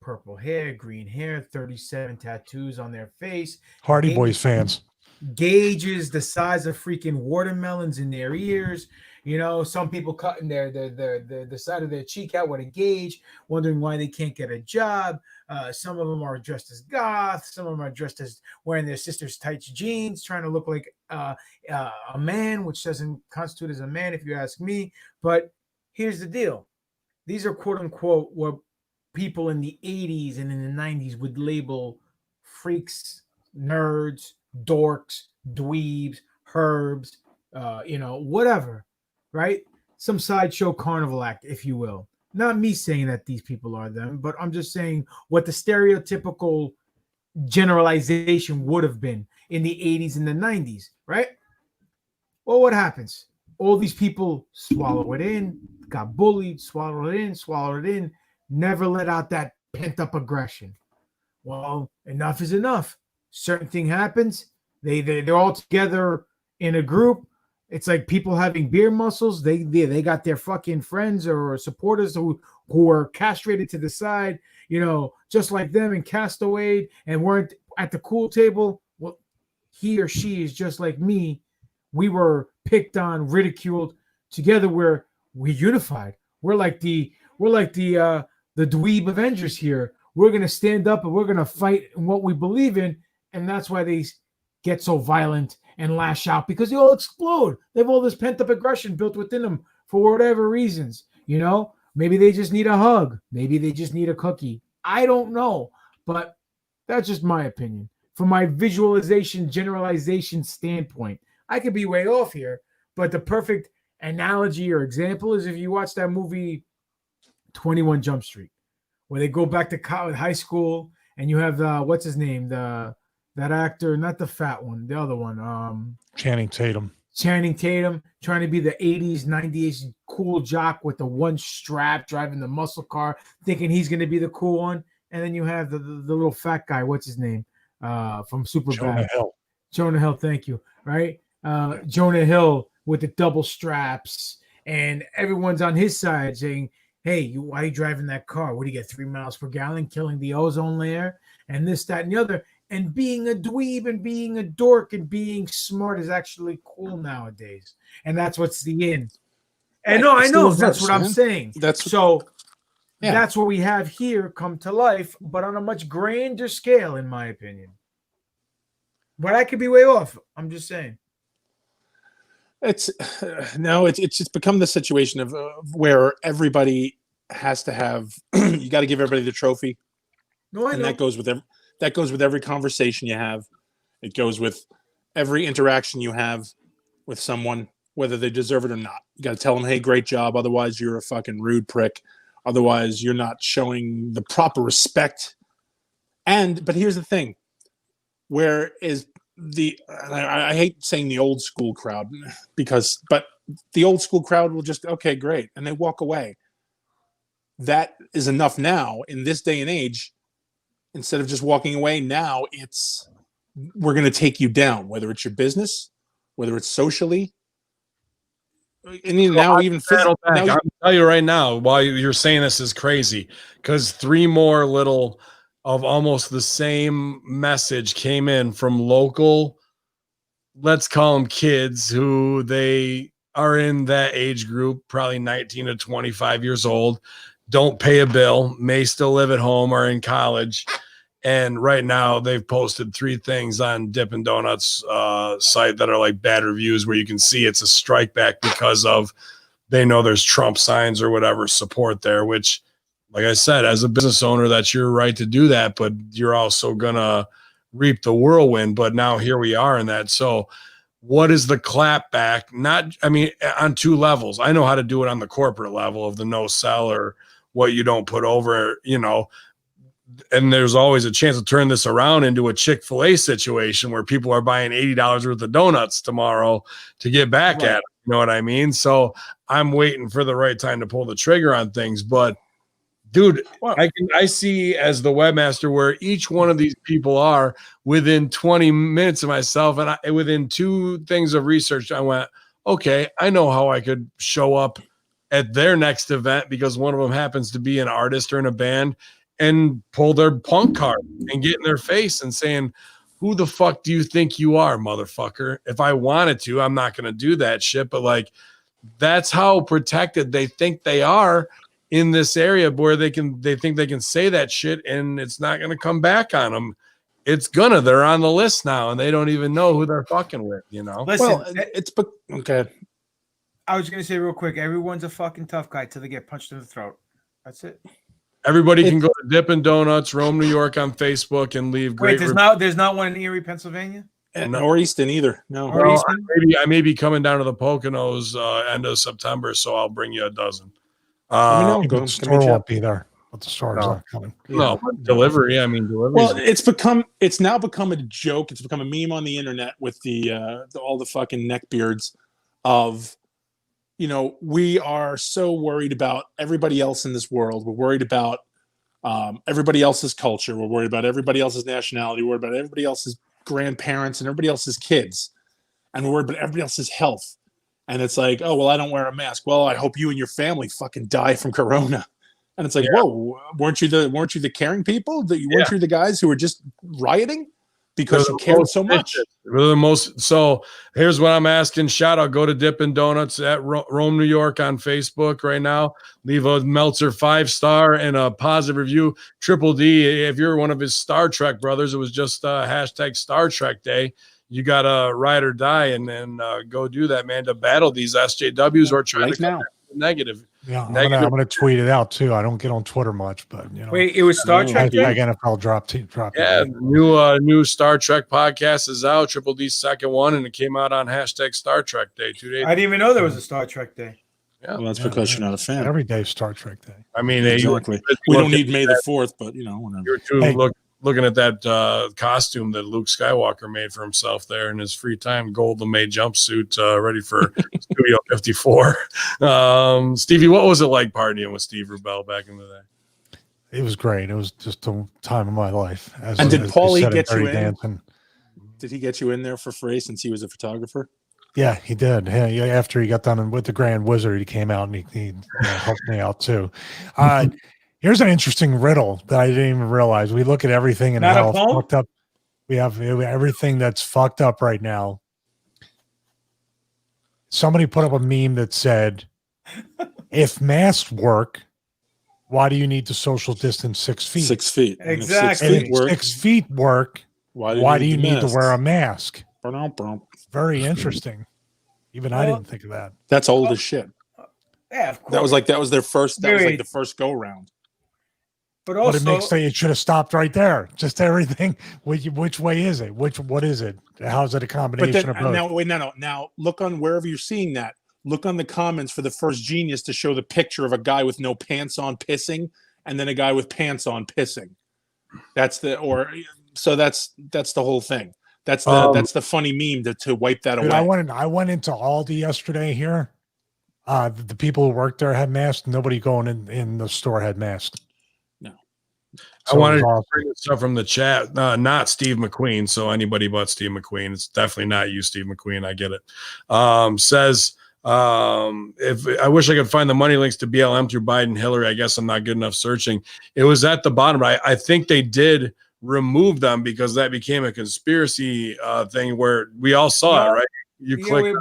Purple hair, green hair, 37 tattoos on their face. Hardy Boys fans. Gauges the size of freaking watermelons in their ears. You know, some people cutting the side of their cheek out with a gauge, wondering why they can't get a job. Some of them are dressed as goth. Some of them are dressed as wearing their sister's tight jeans, trying to look like a man, which doesn't constitute as a man, if you ask me. But here's the deal. These are quote unquote what people in the 80s and in the 90s would label freaks, nerds, dorks, dweebs, herbs, whatever, right? Some sideshow carnival act, if you will. Not me saying that these people are them, but I'm just saying what the stereotypical generalization would have been in the 80s and the 90s, right? Well, what happens? All these people swallow it in, got bullied, swallow it in, never let out that pent-up aggression. Well, enough is enough. Certain thing happens. They're all together in a group. It's like people having beer muscles. They got their fucking friends or supporters who are castrated to the side, just like them and cast away and weren't at the cool table. Well, he or she is just like me. We were picked on, ridiculed. Together we're unified. We're like the dweeb Avengers here. We're gonna stand up and we're gonna fight in what we believe in, and that's why they get so violent and lash out, because they all explode. They have all this pent-up aggression built within them for whatever reasons. Maybe they just need a hug. Maybe they just need a cookie. I don't know, but that's just my opinion. From my visualization, generalization standpoint, I could be way off here, but the perfect analogy or example is if you watch that movie 21 Jump Street, where they go back to college, high school, and you have what's his name, that actor, not the fat one, the other one, Channing Tatum trying to be the 80s 90s cool jock with the one strap, driving the muscle car, thinking he's going to be the cool one. And then you have the little fat guy, what's his name, from Superbad, Jonah Hill, thank you, right? Jonah Hill with the double straps, and everyone's on his side saying, hey, why are you driving that car? What do you get, 3 miles per gallon, killing the ozone layer, and this, that, and the other. And being a dweeb and being a dork and being smart is actually cool nowadays. And that's what's the in. And no, I know that's what I'm saying. That's what we have here come to life, but on a much grander scale, in my opinion. But I could be way off. I'm just saying. It's just become the situation of where everybody has to have. You got to give everybody the trophy. No, I know. That goes with every conversation you have. It goes with every interaction you have with someone, whether they deserve it or not. You got to tell them, hey, great job. Otherwise, you're a fucking rude prick. Otherwise, you're not showing the proper respect. But here's the thing. Where is I hate saying the old school crowd but the old school crowd will just, okay, great. And they walk away. that is enough now in this day and age. Instead of just walking away, now it's we're going to take you down, whether it's your business, whether it's socially, and even now even physically. I'm gonna tell you right now, while you're saying this is crazy, because 3 more little of almost the same message came in from local, let's call them kids, who they are in that age group, probably 19 to 25 years old, don't pay a bill, may still live at home or in college. And right now they've posted 3 things on Dippin' Donuts site that are like bad reviews, where you can see it's a strike back because of they know there's Trump signs or whatever support there, which, like I said, as a business owner, that's your right to do that, but you're also gonna reap the whirlwind. But now here we are in that. So what is the clap back? Not, I mean, on 2 levels. I know how to do it on the corporate level of the no sell or what you don't put over, you know. And there's always a chance to turn this around into a Chick-fil-A situation where people are buying $80 worth of donuts tomorrow to get back at it. You know what I mean? So I'm waiting for the right time to pull the trigger on things. But dude, I see as the webmaster where each one of these people are within 20 minutes of myself. And within 2 things of research, I went, okay, I know how I could show up at their next event, because one of them happens to be an artist or in a band, and pull their punk card and get in their face and saying, who the fuck do you think you are, motherfucker? If I wanted to, I'm not going to do that shit. But like, that's how protected they think they are in this area, where they think they can say that shit and it's not going to come back on them. They're on the list now and they don't even know who they're fucking with, you know? Listen, okay. I was going to say real quick, everyone's a fucking tough guy till they get punched in the throat. That's it. Everybody can go to Dippin' Donuts, Rome, New York on Facebook and leave great. Wait, there's not one in Erie, Pennsylvania? Or Easton either. No. Well, I may be coming down to the Poconos end of September, so I'll bring you a dozen. Let me know. The store won't be there, but the store is not coming. No, delivery. I mean, delivery. Well, it's now become a joke. It's become a meme on the internet with all the fucking neckbeards of, you know, we are so worried about everybody else in this world. We're worried about everybody else's culture. We're worried about everybody else's nationality. We're worried about everybody else's grandparents and everybody else's kids. And we're worried about everybody else's health. And it's like, oh, well, I don't wear a mask. Well, I hope you and your family fucking die from corona. And it's like, whoa, weren't you the caring people? Weren't you the guys who were just rioting because you cared so much? So here's what I'm asking. Shout out, go to Dippin' Donuts at Rome, New York on Facebook right now. Leave a Meltzer 5-star and a positive review. Triple D, if you're one of his Star Trek brothers, it was just hashtag Star Trek Day. You got to ride or die and then go do that, man, to battle these SJWs or try to now. Negative. Yeah, I'm gonna tweet it out too. I don't get on Twitter much, but you know. Wait, it was Star Trek. NFL drop. Yeah, new Star Trek podcast is out. Triple D's second one, and it came out on hashtag Star Trek Day 2 days. I didn't even know there was a Star Trek Day. Yeah, well, that's because you're not a fan. Every day is Star Trek Day. I mean, exactly. We don't need May the 4th, but you know, whatever. You're too looking at that costume that Luke Skywalker made for himself there in his free time, golden made jumpsuit, ready for Studio 54. Stevie, what was it like partying with Steve Rubell back in the day? It was great. It was just the time of my life. And did Paulie get you in? Dancing. Did he get you in there for free since he was a photographer? Yeah, he did. Yeah, after he got done with the Grand Wizard, he came out and he helped me out too. Here's an interesting riddle that I didn't even realize. We look at everything and how fucked up. We have everything that's fucked up right now. Somebody put up a meme that said, if masks work, why do you need to social distance 6 feet? 6 feet. Exactly. If 6 feet work, why do you need to wear a mask? Very interesting. Even I didn't think of that. That's old as shit. Yeah, of course. That was their first. That was like the first go round. But also, it makes it should have stopped right there. Just everything. Which way is it? What is it? How's it a combination of both? Now look on wherever you're seeing that. Look on the comments for the first genius to show the picture of a guy with no pants on pissing, and then a guy with pants on pissing. That's the whole thing. That's the funny meme to wipe that away. I went into Aldi yesterday here. The people who worked there had masks. Nobody going in the store had masks. No. I wanted to bring this up from the chat. Not Steve McQueen. So anybody but Steve McQueen. It's definitely not you, Steve McQueen. I get it. Says, if I wish I could find the money links to BLM through Biden, Hillary. I guess I'm not good enough searching. It was at the bottom. I think they did remove them because that became a conspiracy thing where we all saw it, right? You click.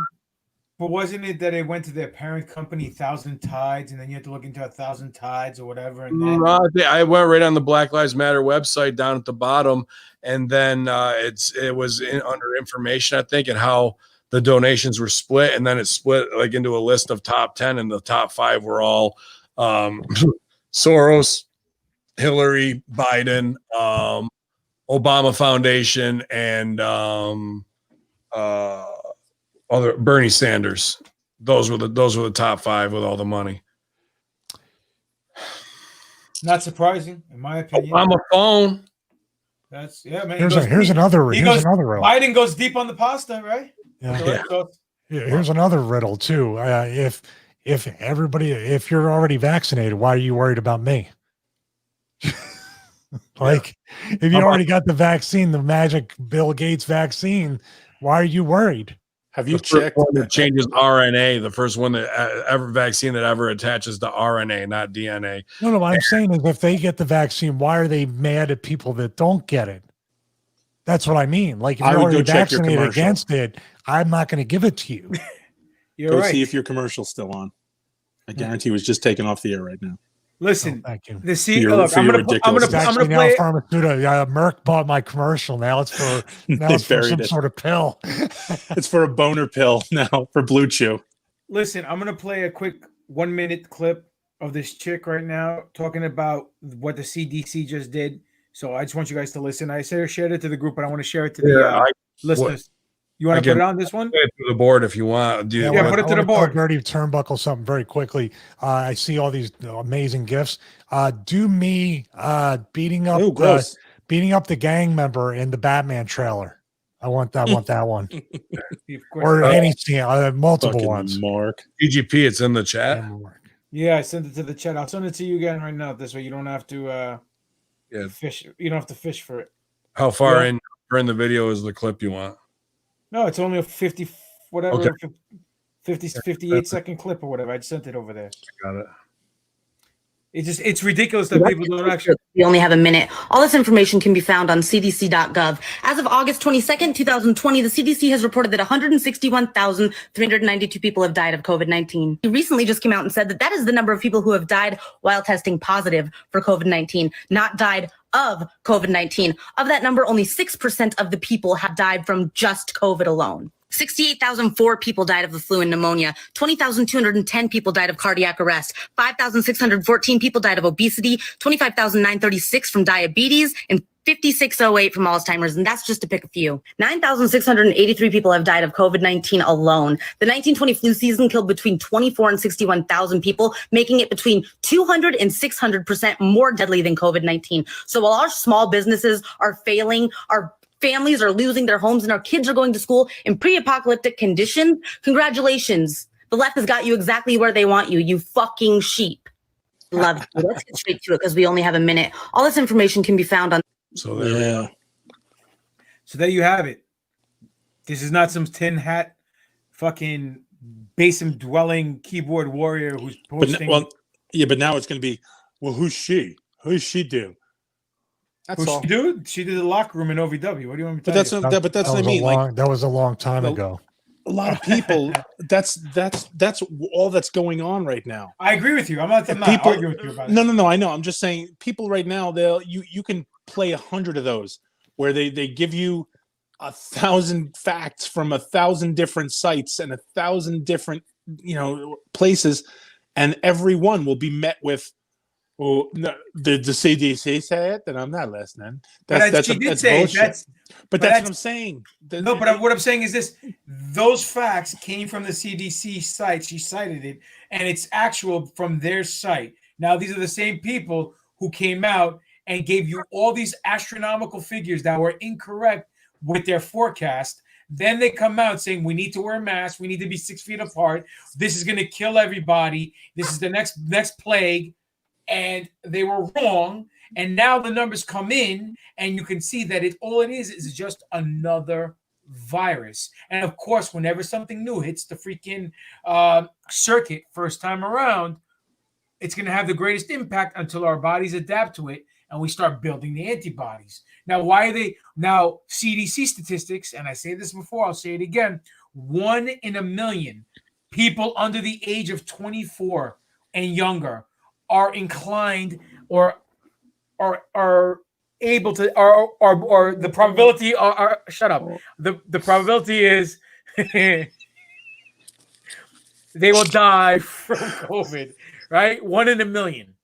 But wasn't it that it went to their parent company, 1,000 Tides, and then you had to look into 1,000 Tides or whatever? And then I went right on the Black Lives Matter website down at the bottom, and then it was under information, I think, and how the donations were split, and then it split like into a list of top 10, and the top 5 were all Soros, Hillary, Biden, Obama Foundation, and other Bernie Sanders. Those were the top 5 with all the money. not surprising, in my opinion. Obama phone. That's man. Here's another riddle. Biden goes deep on the pasta, right? Yeah. Here's another riddle too. If you're already vaccinated, why are you worried about me? Like, if you already got the vaccine, the magic Bill Gates vaccine, why are you worried? Have you checked? One that changes RNA, the first one that vaccine that ever attaches to RNA, not DNA. No, what I'm saying is if they get the vaccine, why are they mad at people that don't get it? That's what I mean. Like, if you're already vaccinated against it, I'm not going to give it to you. You're Go right. see if your commercial's still on. I guarantee it was just taken off the air right now. Listen, thank you. Look, I'm gonna play. Merck bought my commercial. Now it's for some sort of pill. It's for a boner pill now for Blue Chew. Listen, I'm gonna play a quick 1-minute clip of this chick right now talking about what the CDC just did. So I just want you guys to listen. I shared it to the group, but I want to share it to the listeners. You want to put it on this one? Put it to the board if you want. Put it to the board. Bertie Turnbuckle something very quickly. I see all these amazing gifts. Do me beating up the gang member in the Batman trailer. I want that one. Or any scene, multiple ones. Mark. DGP, it's in the chat. Yeah, I sent it to the chat. I'll send it to you again right now. This way you don't have to fish. You don't have to fish for it. How far in the video is the clip you want? No, it's only a 50, whatever, okay. 58-second clip or whatever. I sent it over there. Got it. It's ridiculous that people don't actually. We only have a minute. All this information can be found on cdc.gov. As of August 22nd, 2020, the CDC has reported that 161,392 people have died of COVID-19. He recently just came out and said that is the number of people who have died while testing positive for COVID-19, not died of COVID-19. Of that number, only 6% of the people have died from just COVID alone. 68,004 people died of the flu and pneumonia. 20,210 people died of cardiac arrest. 5,614 people died of obesity. 25,936 from diabetes, and 5,608 from Alzheimer's, and that's just to pick a few. 9,683 people have died of COVID-19 alone. The 1920 flu season killed between 24 and 61,000 people, making it between 200 and 600% more deadly than COVID-19. So while our small businesses are failing, our families are losing their homes, and our kids are going to school in pre-apocalyptic conditions, congratulations. The left has got you exactly where they want you, you fucking sheep. Love you. Let's get straight to it because we only have a minute. All this information can be found on. So there you have it. This is not some tin hat fucking basement dwelling keyboard warrior who's posting. But now it's going to be, well, who's she? Who's she do? That's all. She do? She did the locker room in OVW. What do you want me to tell you? But that's what I mean. That was a long time ago. A lot of people. That's all that's going on right now. I agree with you. I'm not arguing with you about it. No. I know. I'm just saying, people right now, you can play 100 of those where they give you 1,000 facts from 1,000 different sites and 1,000 different places, and every one will be met with, "Oh, no, the CDC say it, then I'm not listening." That's bullshit. But that's what I'm saying. What I'm saying is this: those facts came from the CDC site. She cited it, and it's actual from their site. Now, these are the same people who came out and gave you all these astronomical figures that were incorrect with their forecast. Then they come out saying we need to wear masks, we need to be 6 feet apart. This is going to kill everybody. This is the next plague, and they were wrong. And now the numbers come in, and you can see that all it is just another virus. And of course, whenever something new hits the freaking circuit first time around, it's going to have the greatest impact until our bodies adapt to it and we start building the antibodies. Now, now CDC statistics, and I say this before, I'll say it again, 1 in a million people under the age of 24 and younger are inclined or able to, or the probability shut up. The probability is they will die from COVID, right? 1 in a million.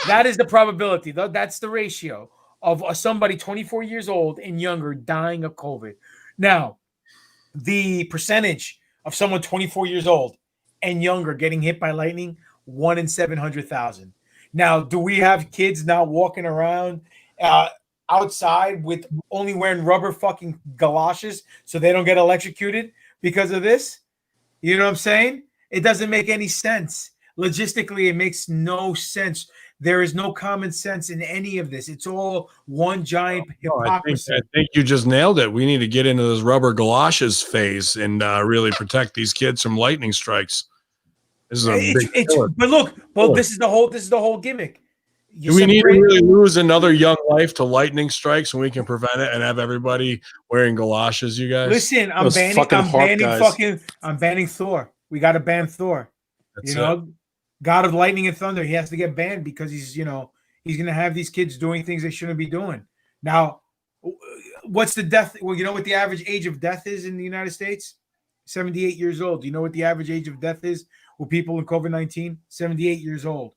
That is the probability. That's the ratio of somebody 24 years old and younger dying of COVID. Now, the percentage of someone 24 years old and younger getting hit by lightning, 1 in 700,000. Now, do we have kids now walking around outside with only wearing rubber fucking galoshes so they don't get electrocuted because of this? You know what I'm saying? It doesn't make any sense. Logistically, it makes no sense. There is no common sense in any of this. It's all one giant hypocrisy. I think you just nailed it. We need to get into this rubber galoshes phase and really protect these kids from lightning strikes. This is a big killer. But look, this is the whole gimmick. Do we need to really lose another young life to lightning strikes when we can prevent it and have everybody wearing galoshes? You guys, listen. I'm banning Thor. We got to ban Thor. That's God of lightning and thunder. He has to get banned because he's going to have these kids doing things they shouldn't be doing. Now, what's the death? Well, you know what the average age of death is in the United States? 78 years old. Do you know what the average age of death is with people in COVID-19? 78 years old.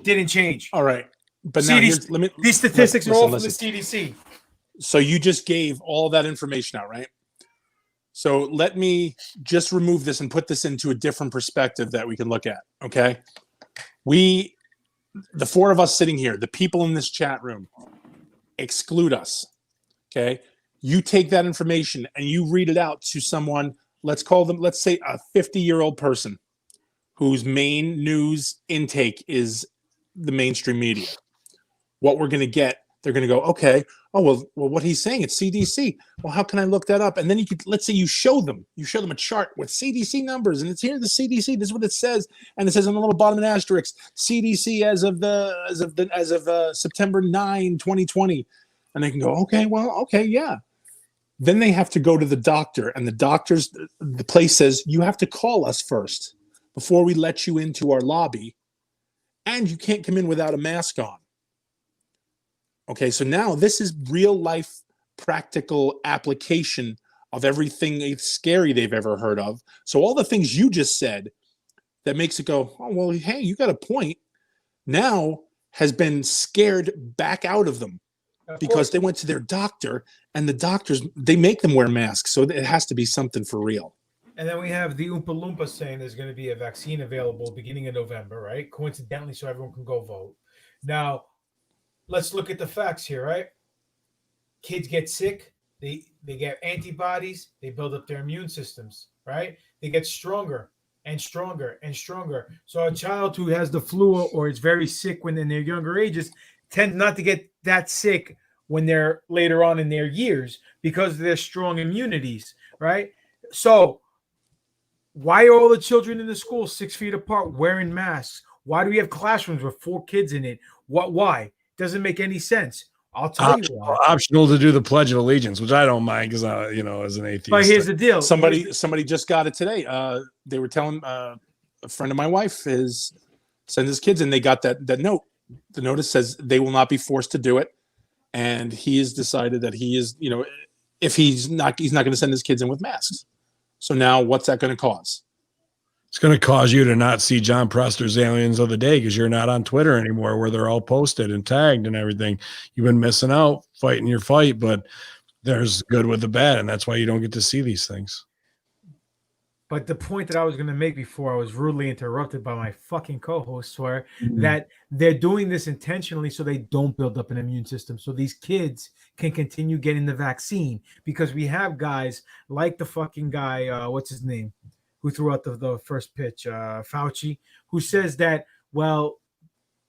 Didn't change. All right. But now these statistics are all from the CDC. So you just gave all that information out, right? So let me just remove this and put this into a different perspective that we can look at, okay? The 4 of us sitting here, the people in this chat room, exclude us, okay? You take that information and you read it out to someone, let's say a 50-year-old person whose main news intake is the mainstream media. What we're going to get, they're going to go, okay, well, what he's saying, it's CDC. Well, how can I look that up? And then let's say you show them a chart with CDC numbers, and it's here, the CDC, this is what it says. And it says on the little bottom an asterisk, CDC as of September 9, 2020. And they can go, okay, yeah. Then they have to go to the doctor, and the place says, you have to call us first before we let you into our lobby. And you can't come in without a mask on. Okay, so now this is real life practical application of everything scary they've ever heard of. So all the things you just said that makes it go, oh, well, hey, you got a point, now has been scared back out of them because they went to their doctor, and the doctors, they make them wear masks. So it has to be something for real. And then we have the Oompa Loompa saying there's going to be a vaccine available beginning of November, right? Coincidentally, so everyone can go vote. Now, let's look at the facts here, right? Kids get sick. They get antibodies. They build up their immune systems, right? They get stronger and stronger and stronger. So a child who has the flu or is very sick when in their younger ages tend not to get that sick when they're later on in their years because of their strong immunities, right? So why are all the children in the school 6 feet apart wearing masks? Why do we have classrooms with 4 kids in it? Why? Doesn't make any sense. I'll tell you why. Optional to do the Pledge of Allegiance, which I don't mind because as an atheist. But here's the deal. Somebody just got it today. They were telling a friend of my wife send his kids, and they got that note. The notice says they will not be forced to do it, and he has decided that he is, if he's not going to send his kids in with masks. So now, what's that going to cause? It's going to cause you to not see John Prester's Aliens of the Day because you're not on Twitter anymore where they're all posted and tagged and everything. You've been missing out fighting your fight, but there's good with the bad, and that's why you don't get to see these things. But the point that I was going to make before I was rudely interrupted by my fucking co-hosts were that they're doing this intentionally so they don't build up an immune system. So these kids can continue getting the vaccine, because we have guys like the fucking guy, what's his name, who threw out the first pitch, Fauci, who says that, well,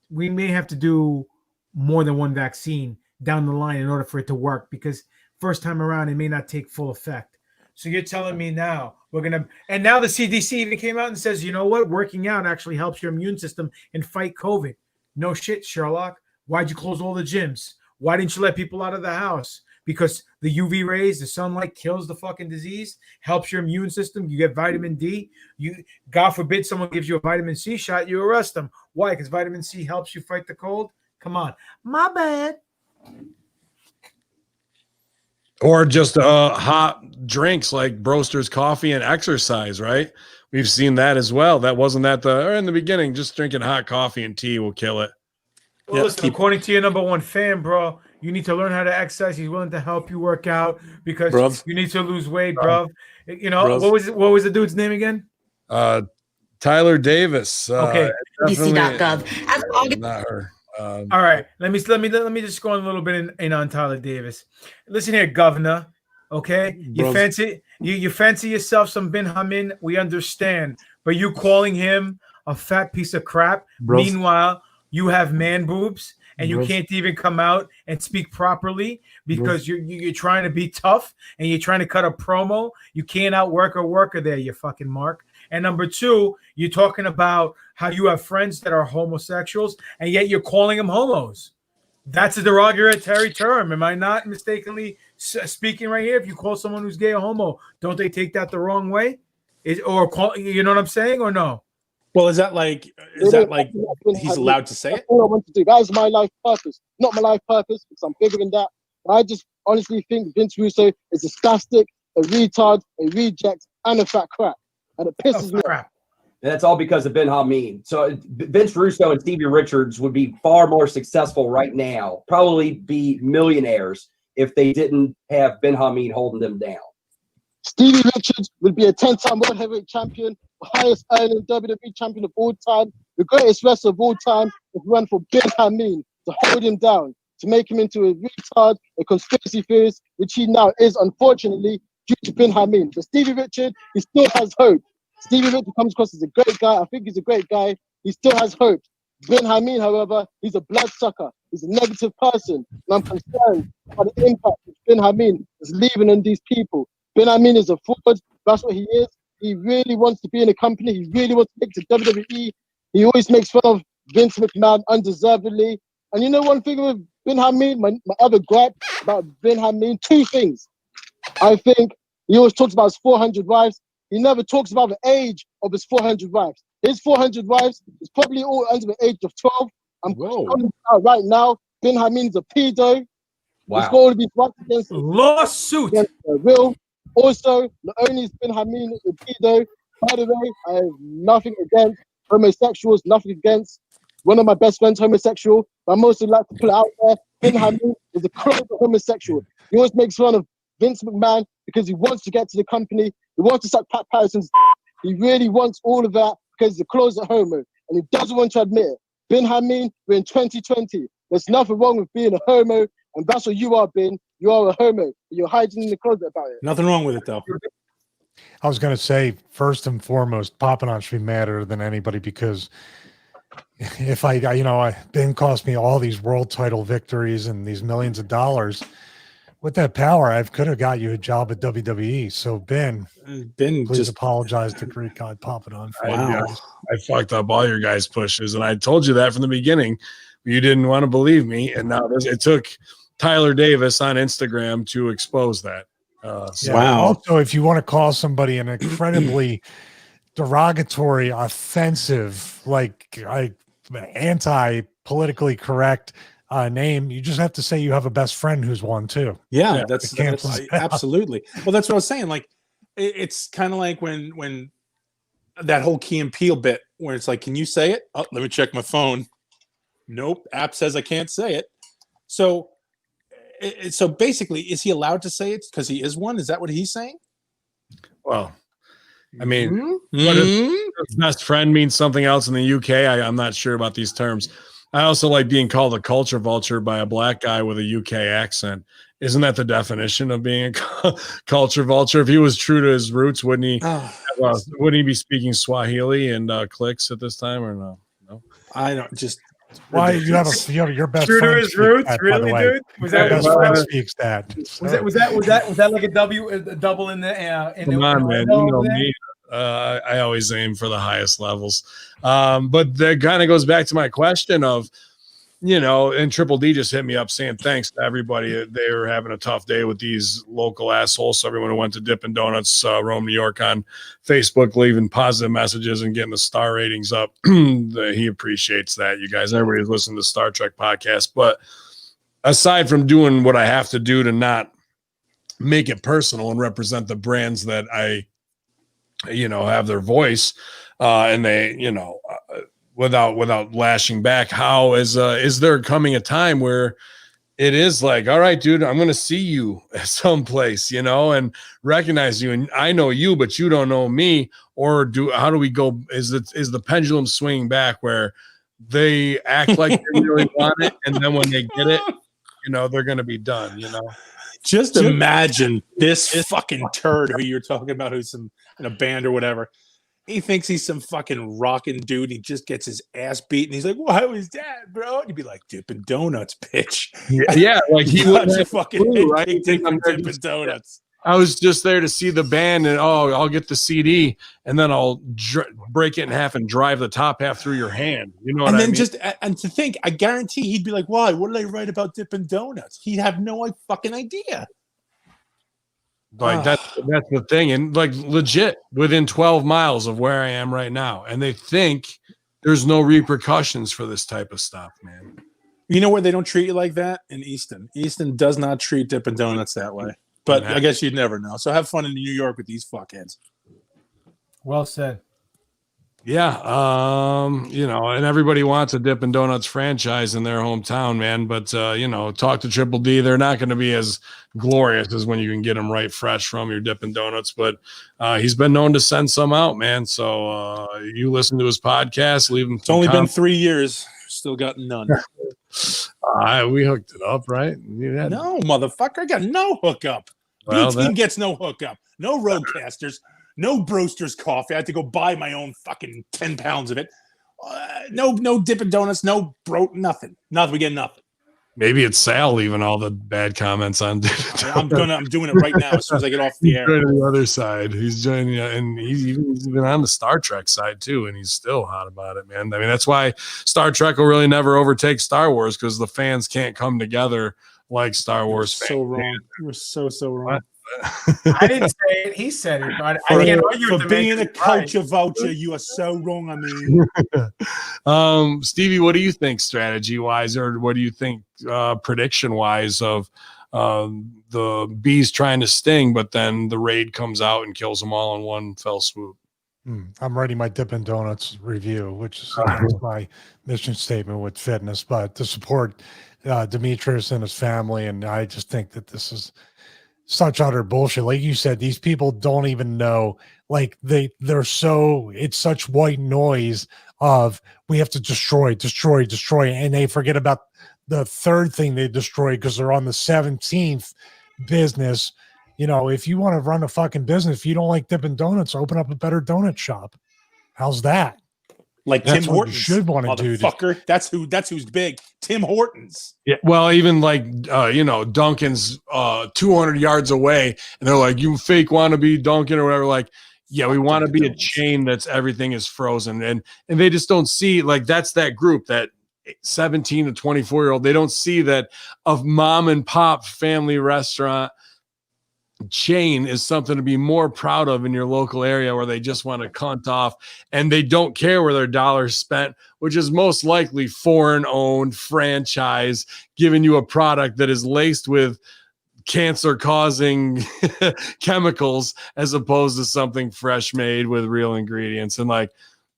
we may have to do more than one vaccine down the line in order for it to work, because first time around it may not take full effect. So you're telling me now and now the CDC even came out and says, you know what, working out actually helps your immune system and fight COVID. No shit, Sherlock. Why'd you close all the gyms? Why didn't you let people out of the house? Because the UV rays, the sunlight kills the fucking disease, helps your immune system. You get vitamin D. God forbid someone gives you a vitamin C shot, you arrest them. Why? Because vitamin C helps you fight the cold? Come on. My bad. Or just hot drinks like Broster's coffee and exercise, right? We've seen that as well. That wasn't that in the beginning, just drinking hot coffee and tea will kill it. Well, listen, according to your number one fan, bro, you need to learn how to exercise. He's willing to help you work out because you need to lose weight, bro. You know, what was the dude's name again? Tyler Davis. Okay. DC.gov. Not her. All right, let me just go on a little bit in on Tyler Davis. Listen here, Governor. Okay, you fancy yourself some Bin Hamin. We understand, but you calling him a fat piece of crap. Meanwhile, you have man boobs and you can't even come out and speak properly because you're trying to be tough and you're trying to cut a promo. You can't outwork a worker there, you fucking mark. And number two, you're talking about how you have friends that are homosexuals, and yet you're calling them homos. That's a derogatory term. Am I not mistakenly speaking right here? If you call someone who's gay a homo, don't they take that the wrong way? You know what I'm saying, or no? Well, is that like he's allowed to say it? That's all I want to do. That is my life purpose. Not my life purpose, because I'm bigger than that. But I just honestly think Vince Russo is a spastic, a retard, a reject, and a fat crap. And it pisses me off. And that's all because of Ben Hameen. So Vince Russo and Stevie Richards would be far more successful right now, probably be millionaires if they didn't have Ben Hameen holding them down. Stevie Richards would be a 10-time world heavyweight champion, the highest earning WWE champion of all time, the greatest wrestler of all time, if run for Ben Hameen to hold him down, to make him into a retard, a conspiracy theorist, which he now is, unfortunately, due to Ben Hameen. For Stevie Richards, he still has hope. Stevie Richards comes across as a great guy. I think he's a great guy. He still has hope. Ben Hameen, however, he's a bloodsucker. He's a negative person. And I'm concerned by the impact that Ben Hameen is leaving on these people. Ben Hameen is a fraud. That's what he is. He really wants to be in a company. He really wants to take to WWE. He always makes fun of Vince McMahon undeservedly. And you know one thing with Ben Hameen, my other gripe about Ben Hameen, two things. I think he always talks about his 400 wives. He never talks about the age of his 400 wives. His 400 wives is probably all under the age of 12. I'm calling out right now. Ben Hameen is a pedo. Wow. He's going to be brought against lawsuit. Will. Also, not only is Ben Hameen a pedo, by the way, I have nothing against homosexuals, nothing against one of my best friends homosexual, but I'm also like to put it out there. Ben Hameen is a crazy homosexual. He always makes fun of Vince McMahon because he wants to get to the company. He wants to suck Pat Patterson's. He really wants all of that because he's a closet homo and he doesn't want to admit it. Ben Hameen, we're in 2020. There's nothing wrong with being a homo, and that's what you are, Ben. You are a homo. You're hiding in the closet about it. Nothing wrong with it, though. I was going to say, first and foremost, Papanon should be madder than anybody because if Ben cost me all these world title victories and these millions of dollars. With that power, I could have got you a job at WWE. So Ben please just apologize to Greek God Papanon. I fucked up all your guys' pushes, and I told you that from the beginning. You didn't want to believe me, and now it took Tyler Davis on Instagram to expose that. Also, if you want to call somebody an incredibly derogatory, offensive, anti-politically correct name, you just have to say you have a best friend who's one too. Yeah, that's absolutely. Well, that's what I was saying. Like, it's kind of like when that whole Key and Peele bit where it's like, can you say it? Oh, let me check my phone. Nope, app says I can't say it. So basically, is he allowed to say it because he is one? Is that what he's saying? Well, I mean, what if his best friend means something else in the UK? I'm not sure about these terms. I also like being called a culture vulture by a black guy with a UK accent. Isn't that the definition of being a culture vulture? If he was true to his roots, wouldn't he? Wouldn't he be speaking Swahili and clicks at this time, or no? No, I don't just. Why you have your best True to friend his speaks roots, that, really, by the way. dude? Was Your that best friend speaks that? Was that like a double in the in come the, on, in man. the You know there? me. I always aim for the highest levels. But that kind of goes back to my question of, you know, and Triple D just hit me up saying thanks to everybody. They were having a tough day with these local assholes. So everyone who went to Dippin' Donuts, Rome, New York on Facebook, leaving positive messages and getting the star ratings up. He appreciates that, you guys. Everybody's listening to Star Trek podcast. But aside from doing what I have to do to not make it personal and represent the brands that I, you know, have their voice, and they, you know, without lashing back, how is there coming a time where it is like, all right, dude, I'm going to see you at some place, you know, and recognize you, and I know you, but you don't know me, or how do we go? Is the pendulum swinging back where they act like they really want it, and then when they get it, you know, they're going to be done, you know? Just imagine this fucking turd who you're talking about, who's in a band or whatever. He thinks he's some fucking rockin' dude. He just gets his ass beat, and he's like, "Why was that, bro?" And you'd be like, "Dippin' Donuts, bitch." Yeah, like he got would your fucking head right? kicked in from Dippin' Donuts. I was just there to see the band, and I'll get the CD, and then I'll break it in half and drive the top half through your hand. You know what I mean? And to think, I guarantee he'd be like, "Why? What did I write about Dippin' Donuts?" He'd have no fucking idea. Like that's the thing, and like legit within 12 miles of where I am right now, and they think there's no repercussions for this type of stuff, man. You know where they don't treat you like that? In Easton. Easton does not treat Dippin' Donuts that way. But I guess you'd never know. So have fun in New York with these fuckheads. Well said. Yeah, you know, and everybody wants a Dippin' Donuts franchise in their hometown, man. But you know, talk to Triple D; they're not going to be as glorious as when you can get them right fresh from your Dippin' Donuts. But he's been known to send some out, man. So you listen to his podcast, leave him. It's only been 3 years, still got none. We hooked it up, right? No, motherfucker, I got no hookup. Well, Blue team gets no hookup. No roadcasters. No Broster's coffee. I had to go buy my own fucking 10 pounds of it. No Dippin' Donuts. No bro. Nothing. We get nothing. Maybe it's Sal leaving all the bad comments on. I'm doing it right now as soon as I get off the air. He's joining the other side. He's joining, and he's been on the Star Trek side too, and he's still hot about it, man. I mean, that's why Star Trek will really never overtake Star Wars, because the fans can't come together like Star Wars. So wrong. You're so wrong. I didn't say it. He said it. But I can't argue with for the being man. a culture vulture, you are so wrong. I mean, Stevie, what do you think strategy wise, or what do you think prediction wise of the bees trying to sting, but then the raid comes out and kills them all in one fell swoop? I'm writing my Dippin' Donuts review, which is against my mission statement with fitness, but to support Demetrius and his family. And I just think that this is such utter bullshit. Like you said, these people don't even know, like they're so, it's such white noise of we have to destroy, and they forget about the third thing they destroy because they're on the 17th business. You know, if you want to run a fucking business, if you don't like Dippin' Donuts, open up a better donut shop. How's that? Like That's Tim what Hortons, you should want to do. Fucker. That's who's big. Tim Hortons. Yeah, well, even like you know, Dunkin's 200 yards away, and they're like, "You fake want to be Dunkin' or whatever." Like, yeah, we want to be a chain that's everything is frozen, and they just don't see, like, that's that group, that 17 to 24-year-old. They don't see that a mom and pop family restaurant chain is something to be more proud of in your local area, where they just want to cunt off and they don't care where their dollars spent, which is most likely foreign owned franchise, giving you a product that is laced with cancer causing chemicals as opposed to something fresh made with real ingredients. And like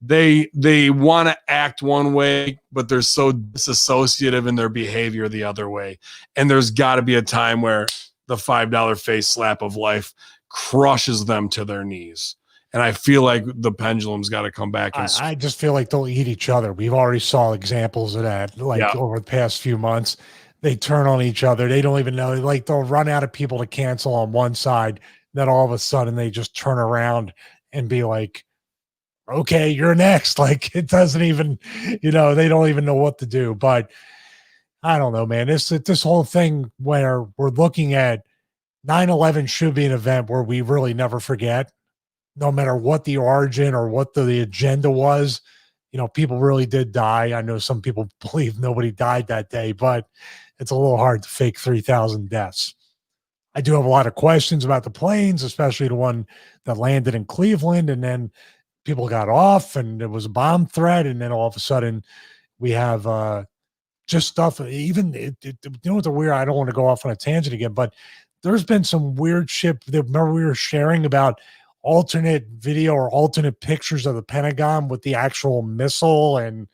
they want to act one way, but they're so disassociative in their behavior the other way. And there's got to be a time where the $5 face slap of life crushes them to their knees. And I feel like the pendulum's got to come back. And I just feel like they'll eat each other. We've already saw examples of that, like over the past few months. They turn on each other. They don't even know. Like they'll run out of people to cancel on one side. Then all of a sudden they just turn around and be like, okay, you're next. Like it doesn't even, they don't even know what to do. But I don't know, man. This whole thing where we're looking at 9/11 should be an event where we really never forget, no matter what the origin or what the agenda was. People really did die. I know some people believe nobody died that day, but it's a little hard to fake 3,000 deaths. I do have a lot of questions about the planes, especially the one that landed in Cleveland, and then people got off and there was a bomb threat. And then all of a sudden we have just stuff, even, it's a weird, I don't want to go off on a tangent again, but there's been some weird shit. Remember we were sharing about alternate video or alternate pictures of the Pentagon with the actual missile, and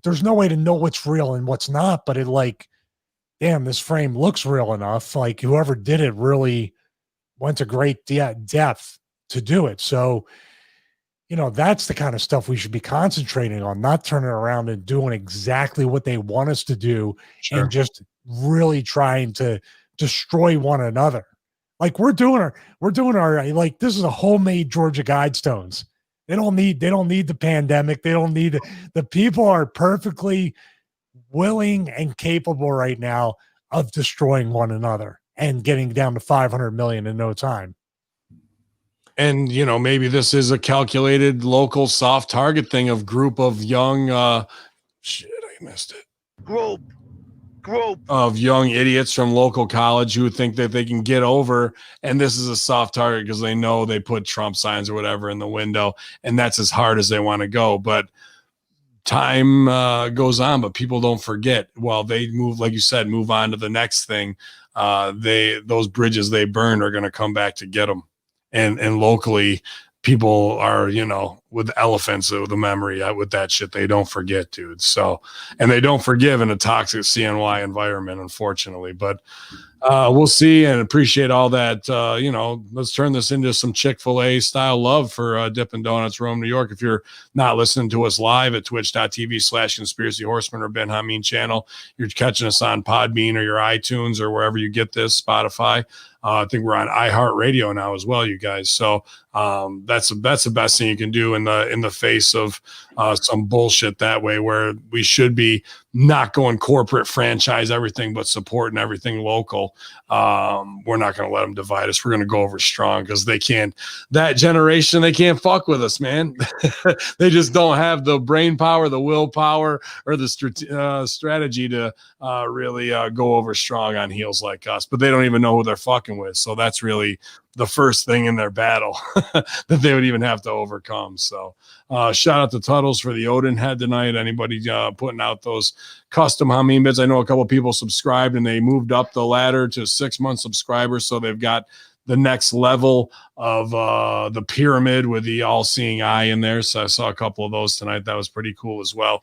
there's no way to know what's real and what's not, but damn, this frame looks real enough. Like whoever did it really went to great depth to do it. So, that's the kind of stuff we should be concentrating on, not turning around and doing exactly what they want us to do and just really trying to destroy one another. Like we're doing our like this is a homemade Georgia Guidestones. They don't need the pandemic. They don't need the people are perfectly willing and capable right now of destroying one another and getting down to 500 million in no time. And, maybe this is a calculated local soft target thing of group of young, I missed it. Group of young idiots from local college who think that they can get over. And this is a soft target because they know they put Trump signs or whatever in the window. And that's as hard as they want to go. But time goes on, but people don't forget. While they move, like you said, move on to the next thing. Those bridges they burned are going to come back to get them. And locally, people are, with elephants with the memory with that shit. They don't forget, dude. So, and they don't forgive in a toxic CNY environment, unfortunately. But we'll see and appreciate all that. Let's turn this into some Chick-fil-A style love for Dippin' Donuts, Rome, New York. If you're not listening to us live at twitch.tv/Conspiracy Horsemen or Ben Hameen channel, you're catching us on Podbean or your iTunes or wherever you get this, Spotify. I think we're on iHeartRadio now as well, you guys. So that's the best thing you can do in the face of some bullshit that way, where we should be not going corporate franchise everything, but supporting everything local. We're not going to let them divide us. We're going to go over strong because they can't. That generation, they can't fuck with us, man. They just don't have the brain power, the willpower, or the strategy to really go over strong on heels like us. But they don't even know who they're fucking with. So that's really the first thing in their battle that they would even have to overcome. So shout out to Tuttles for the Odin head tonight. Anybody putting out those custom Hameen bits? I know a couple people subscribed and they moved up the ladder to 6-month subscribers. So they've got the next level of the pyramid with the all-seeing eye in there. So I saw a couple of those tonight. That was pretty cool as well.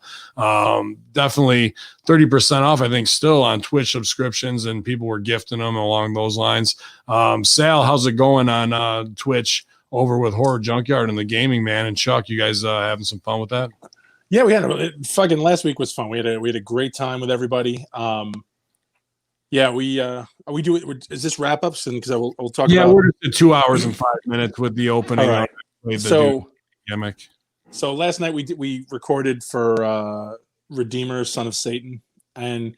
Definitely 30% off, I think, still on Twitch subscriptions, and people were gifting them along those lines. Sal, how's it going on Twitch over with Horror Junkyard and the Gaming Man? And Chuck, you guys having some fun with that? Yeah, we had fucking last week was fun. We had a great time with everybody. Yeah, we do it. Is this wrap ups? And because we'll talk. Yeah, about, we're just at 2 hours and 5 minutes with the opening. All right. So gimmick. So last night we recorded for Redeemer, Son of Satan, and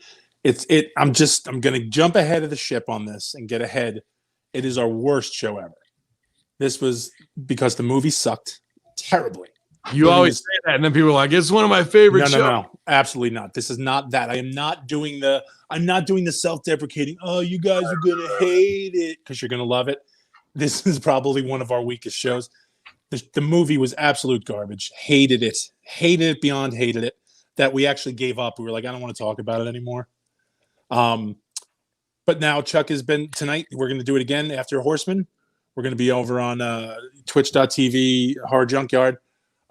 I'm gonna jump ahead of the ship on this and get ahead. It is our worst show ever. This was because the movie sucked terribly. You always say that, and then people are like, "It's one of my favorite shows." No, absolutely not. This is not that. I'm not doing the self-deprecating. Oh, you guys are gonna hate it because you're gonna love it. This is probably one of our weakest shows. The movie was absolute garbage. Hated it beyond hated it. That we actually gave up. We were like, I don't want to talk about it anymore. But now Chuck has been tonight. We're going to do it again after Horseman. We're going to be over on twitch.tv, Horror Junkyard.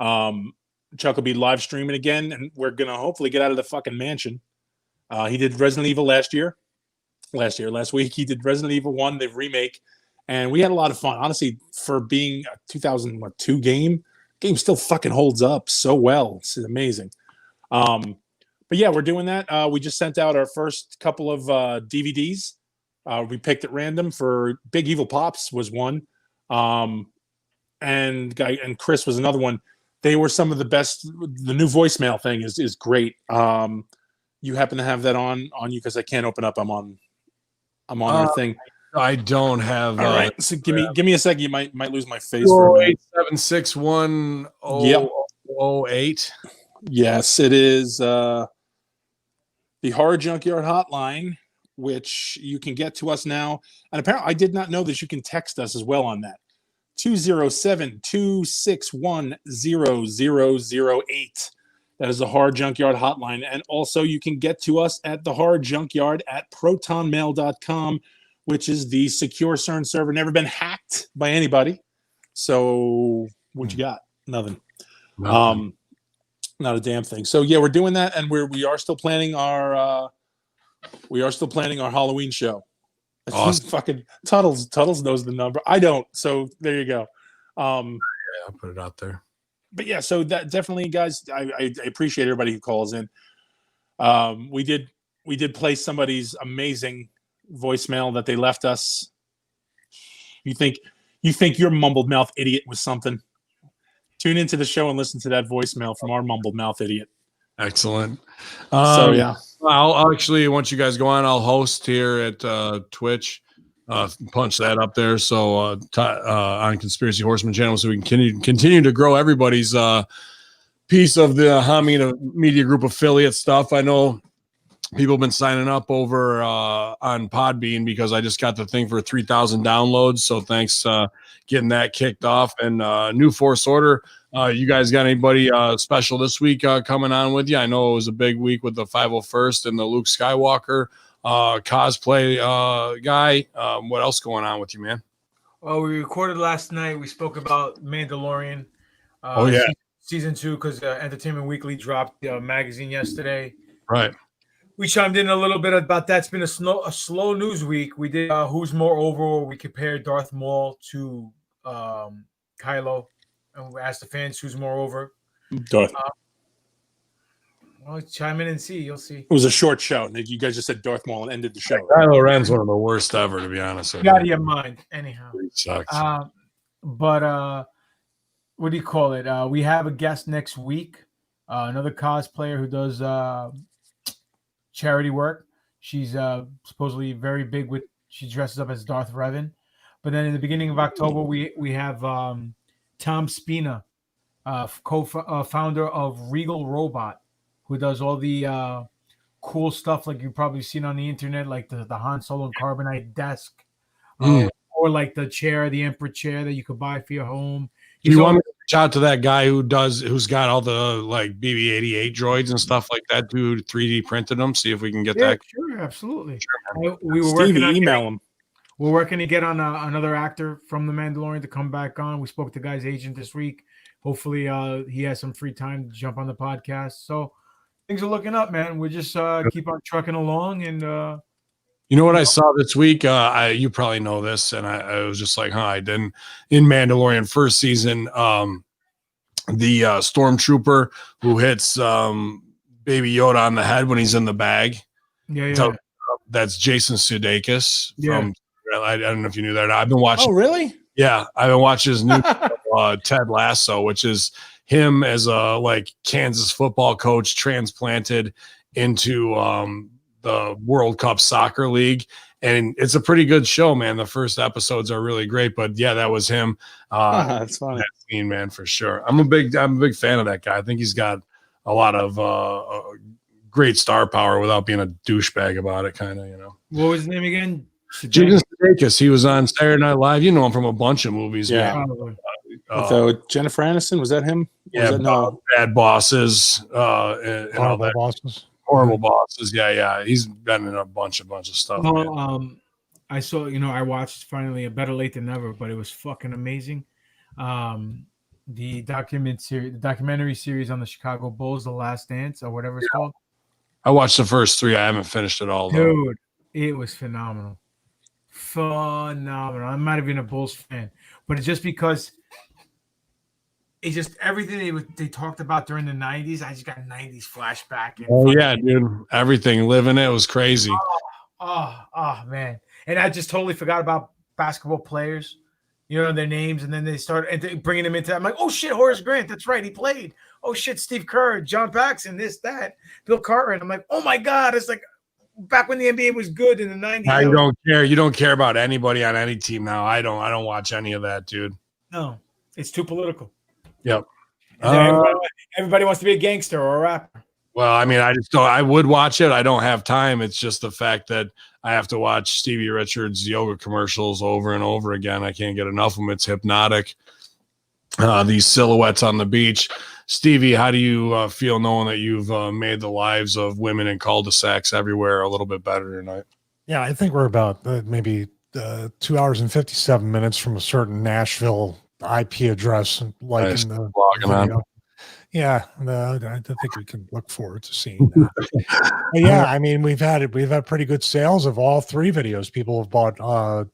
Chuck will be live streaming again, and we're going to hopefully get out of the fucking mansion. He did Resident Evil last week. He did Resident Evil 1, the remake, and we had a lot of fun. Honestly, for being a 2002 game still fucking holds up so well. It's amazing. But yeah, we're doing that. We just sent out our first couple of DVDs. We picked at random for Big Evil Pops was one. And Chris was another one. They were some of the best. The new voicemail thing is great. You happen to have that on you because I can't open up. I'm on our thing. I don't have. All right, so give me a second. You might lose my face for a minute. 761-008. Yes, it is the Horror Junkyard Hotline, which you can get to us now. And apparently, I did not know that you can text us as well on that. 207-261-0008. That is the Horror Junkyard Hotline. And also, you can get to us at the Horror Junkyard at protonmail.com, which is the secure CERN server. Never been hacked by anybody. So what you got? Nothing. Not a damn thing. So yeah, we're doing that, and we are still planning our Halloween show. Awesome. Fucking Tuttles knows the number. I don't. So there you go. I'll put it out there. But yeah, so that definitely, guys, I appreciate everybody who calls in. We did play somebody's amazing voicemail that they left us. You think your mumbled mouth idiot was something? Tune into the show and listen to that voicemail from our mumbled mouth idiot. Excellent. So yeah, I'll actually, once you guys go on, I'll host here at Twitch. Punch that up there. So on Conspiracy Horsemen channel, so we can continue to grow everybody's piece of the Hameen Media Group affiliate stuff. I know people have been signing up over on Podbean because I just got the thing for 3,000 downloads. So thanks getting that kicked off. And New Force Order, you guys got anybody special this week coming on with you? I know it was a big week with the 501st and the Luke Skywalker cosplay guy. What else going on with you, man? Well, we recorded last night. We spoke about Mandalorian. Season 2, because Entertainment Weekly dropped the magazine yesterday. Right. We chimed in a little bit about that. It's been a slow news week. We did Who's More Over, where we compared Darth Maul to Kylo, and we asked the fans who's more over. Darth. Well, chime in and see. You'll see. It was a short show. You guys just said Darth Maul and ended the show. Kylo Ren's one of the worst ever, to be honest with you. Out of your mind, anyhow. It sucks. But what do you call it? We have a guest next week. Another cosplayer who does charity work. She's supposedly very big with. She dresses up as Darth Revan. But then in the beginning of October, we have Tom Spina, co-founder of Regal Robot, who does all the cool stuff like you've probably seen on the internet, like the Han Solo and Carbonite desk, or like the chair, the Emperor chair that you could buy for your home. Do you want me to reach out to that guy who's got all the like BB-88 droids and stuff like that, dude? 3D printed them. See if we can get that. Sure, absolutely. Sure, we were Stevie, email him. We're working to get on another actor from The Mandalorian to come back on. We spoke to the guy's agent this week. Hopefully, he has some free time to jump on the podcast. So things are looking up, man. We just keep on trucking along. And you know what I saw this week? You probably know this, and I was just like, I didn't. In Mandalorian first season, the stormtrooper who hits Baby Yoda on the head when he's in the bag. Yeah. That's Jason Sudeikis from. I don't know if you knew that. I've been watching. Oh, really? Yeah, I've been watching his new Ted Lasso, which is him as a Kansas football coach transplanted into the World Cup Soccer League, and it's a pretty good show, man. The first episodes are really great, but yeah, that was him. That's funny, that scene, man, for sure. I'm a big fan of that guy. I think he's got a lot of great star power without being a douchebag about it, kind of, you know. What was his name again? Jason Sudeikis. He was on Saturday Night Live. You know him from a bunch of movies. Yeah. Man. Jennifer Aniston, was that him? Yeah. No. Bad Bosses. And Horrible Bosses. Horrible Bosses. Yeah. He's been in a bunch of stuff. Well, I saw. I watched finally a Better Late Than Never, but it was fucking amazing. The documentary series on the Chicago Bulls, The Last Dance, or whatever it's called. I watched the first 3. I haven't finished it all, though. Dude, it was phenomenal. phenomenal. I'm not even a Bulls fan, but it's just because it's just everything they talked about during the 90s. I just got 90s flashback. Oh yeah, dude. Everything, living it was crazy. Oh, man. And I just totally forgot about basketball players, their names. And then they started bringing them into, I'm like, oh shit, Horace Grant. That's right. He played. Oh shit, Steve Kerr, John Paxson, this, that, Bill Cartwright. I'm like, oh my God. It's like back when the NBA was good in the 90s. Now you don't care. You don't care about anybody on any team now. I don't watch any of that, dude. No, it's too political. Yep. Everybody wants to be a gangster or a rapper. Well, I mean, I would watch it. I don't have time. It's just the fact that I have to watch Stevie Richards' yoga commercials over and over again. I can't get enough of them. It's hypnotic. These silhouettes on the beach. Stevie, how do you feel knowing that you've made the lives of women in cul-de-sacs everywhere a little bit better tonight? Yeah, I think we're about maybe 2 hours and 57 minutes from a certain Nashville IP address, like in the video. Yeah, I think we can look forward to seeing that. But yeah, I mean, we've had pretty good sales of all 3 videos. People have bought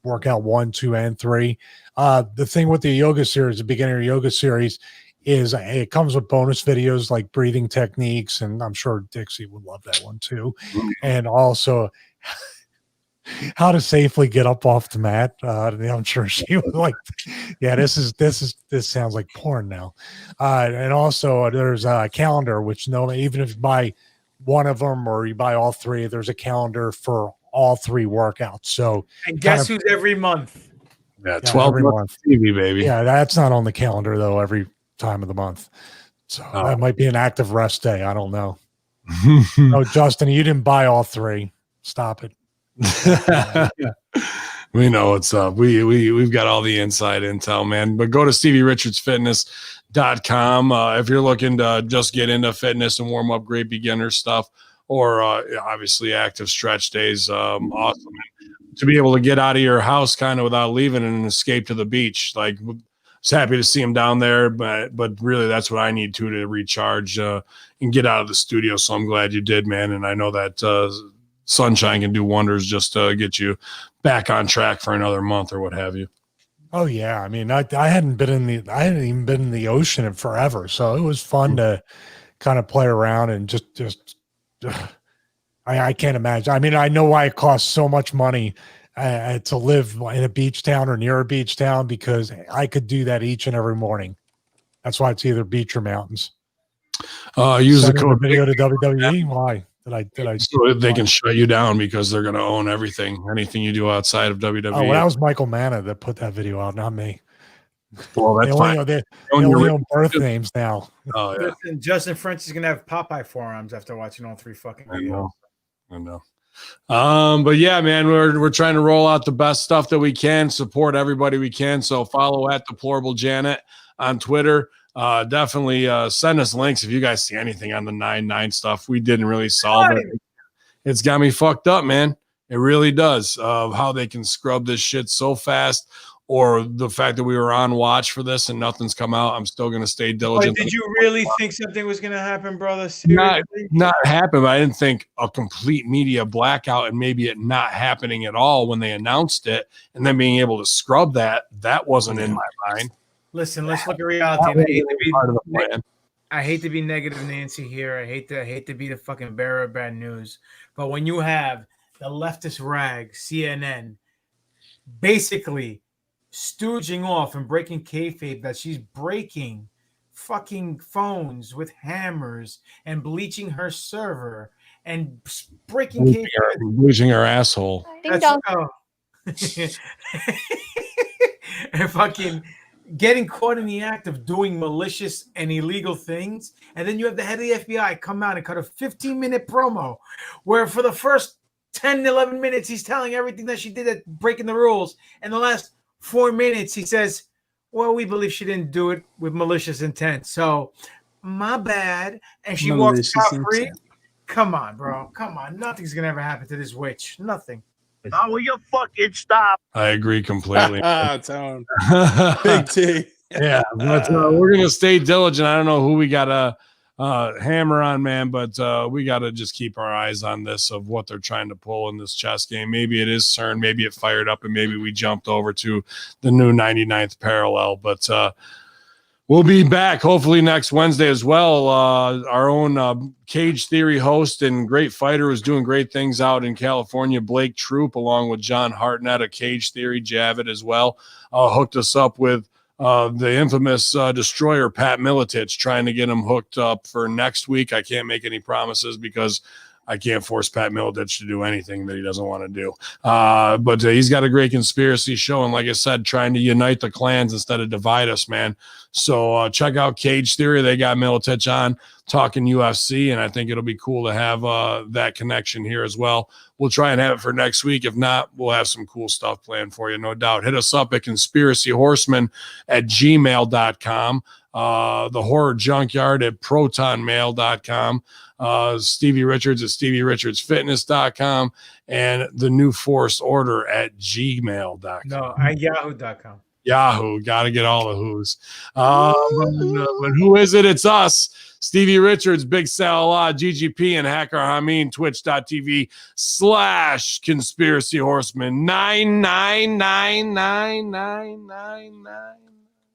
workout 1, 2, and 3. The thing with the yoga series, the beginner yoga series, is it comes with bonus videos like breathing techniques, and I'm sure Dixie would love that one too. And also how to safely get up off the mat. I'm sure she would like. Yeah, this sounds like porn now. And also there's a calendar, which even if you buy one of them or you buy all 3, there's a calendar for all 3 workouts. So and guess who's every month? Yeah, 12 months TV, baby. Yeah, that's not on the calendar though. Every time of the month, so that might be an active rest day. I don't know. No, Justin, you didn't buy all 3. Stop it. We know what's up. We've got all the inside intel, man. But go to StevieRichardsFitness.com if you're looking to just get into fitness and warm up, great beginner stuff, or obviously active stretch days. Awesome to be able to get out of your house kind of without leaving and escape to the beach. Like, was happy to see him down there, but really that's what I need to recharge and get out of the studio. So I'm glad you did, man. And I know that sunshine can do wonders just to get you back on track for another month or what have you. Oh yeah, I mean, I hadn't even been in the ocean in forever, so it was fun to kind of play around and just. I can't imagine. I mean, I know why it costs so much money to live in a beach town or near a beach town, because I could do that each and every morning. That's why it's either beach or mountains. Use the code video to WWE. Why did I? So they can shut you down because they're going to own everything. Anything you do outside of WWE. Oh, well, that was Michael Manna that put that video out, not me. Well, that's fine. They only own birth names now. Oh yeah. Listen, Justin French is gonna have Popeye forearms after watching all 3 fucking videos. I know. But yeah, man, we're trying to roll out the best stuff that we can, support everybody we can. So follow at Deplorable Janet on Twitter. Definitely send us links if you guys see anything on the 9/9 stuff. We didn't really solve it. It's got me fucked up, man. It really does. How they can scrub this shit so fast, or the fact that we were on watch for this and nothing's come out. I'm still going to stay diligent. Did you really think something was going to happen, brother? Seriously? Not happen, but I didn't think a complete media blackout and maybe it not happening at all when they announced it, and then being able to scrub that wasn't in my mind. Listen, let's look at reality. I hate to be negative Nancy here. I hate to be the fucking bearer of bad news. But when you have the leftist rag, CNN, basically stooging off and breaking kayfabe that she's breaking fucking phones with hammers and bleaching her server and breaking kayfabe. Bleaching her asshole. And fucking getting caught in the act of doing malicious and illegal things. And then you have the head of the FBI come out and cut a 15-minute promo where for the first 10, 11 minutes, he's telling everything that she did at breaking the rules. And the last 4 minutes, he says, well, we believe she didn't do it with malicious intent. So, my bad. And she walks scot-free. Come on, bro. Come on. Nothing's going to ever happen to this witch. Nothing. How will you fucking stop? I agree completely. Tone. Big T. Yeah, but we're going to stay diligent. I don't know who we got hammer on, man. But we got to just keep our eyes on this of what they're trying to pull in this chess game. Maybe it is CERN, maybe it fired up, and maybe we jumped over to the new 99th parallel. But we'll be back hopefully next Wednesday as well. Our own Cage Theory host and great fighter who's doing great things out in California, Blake Troop, along with John Hartnett of Cage Theory, Javid as well, hooked us up with the infamous destroyer, Pat Miletich, trying to get him hooked up for next week. I can't make any promises because I can't force Pat Miletich to do anything that he doesn't want to do. But he's got a great conspiracy show. And like I said, trying to unite the clans instead of divide us, man. So check out Cage Theory. They got Miletich on talking UFC. And I think it'll be cool to have that connection here as well. We'll try and have it for next week. If not, we'll have some cool stuff planned for you, no doubt. Hit us up at conspiracyhorsemen@gmail.com. The Horror Junkyard at protonmail.com. Stevie Richards at StevieRichardsFitness.com, and the New Force Order at gmail.com. No, at yahoo.com. Yahoo, got to get all the who's. But who is it? It's us. Stevie Richards, Big Sal Allah, GGP, and Hacker Hameen, twitch.tv/Conspiracy Horsemen 9999999.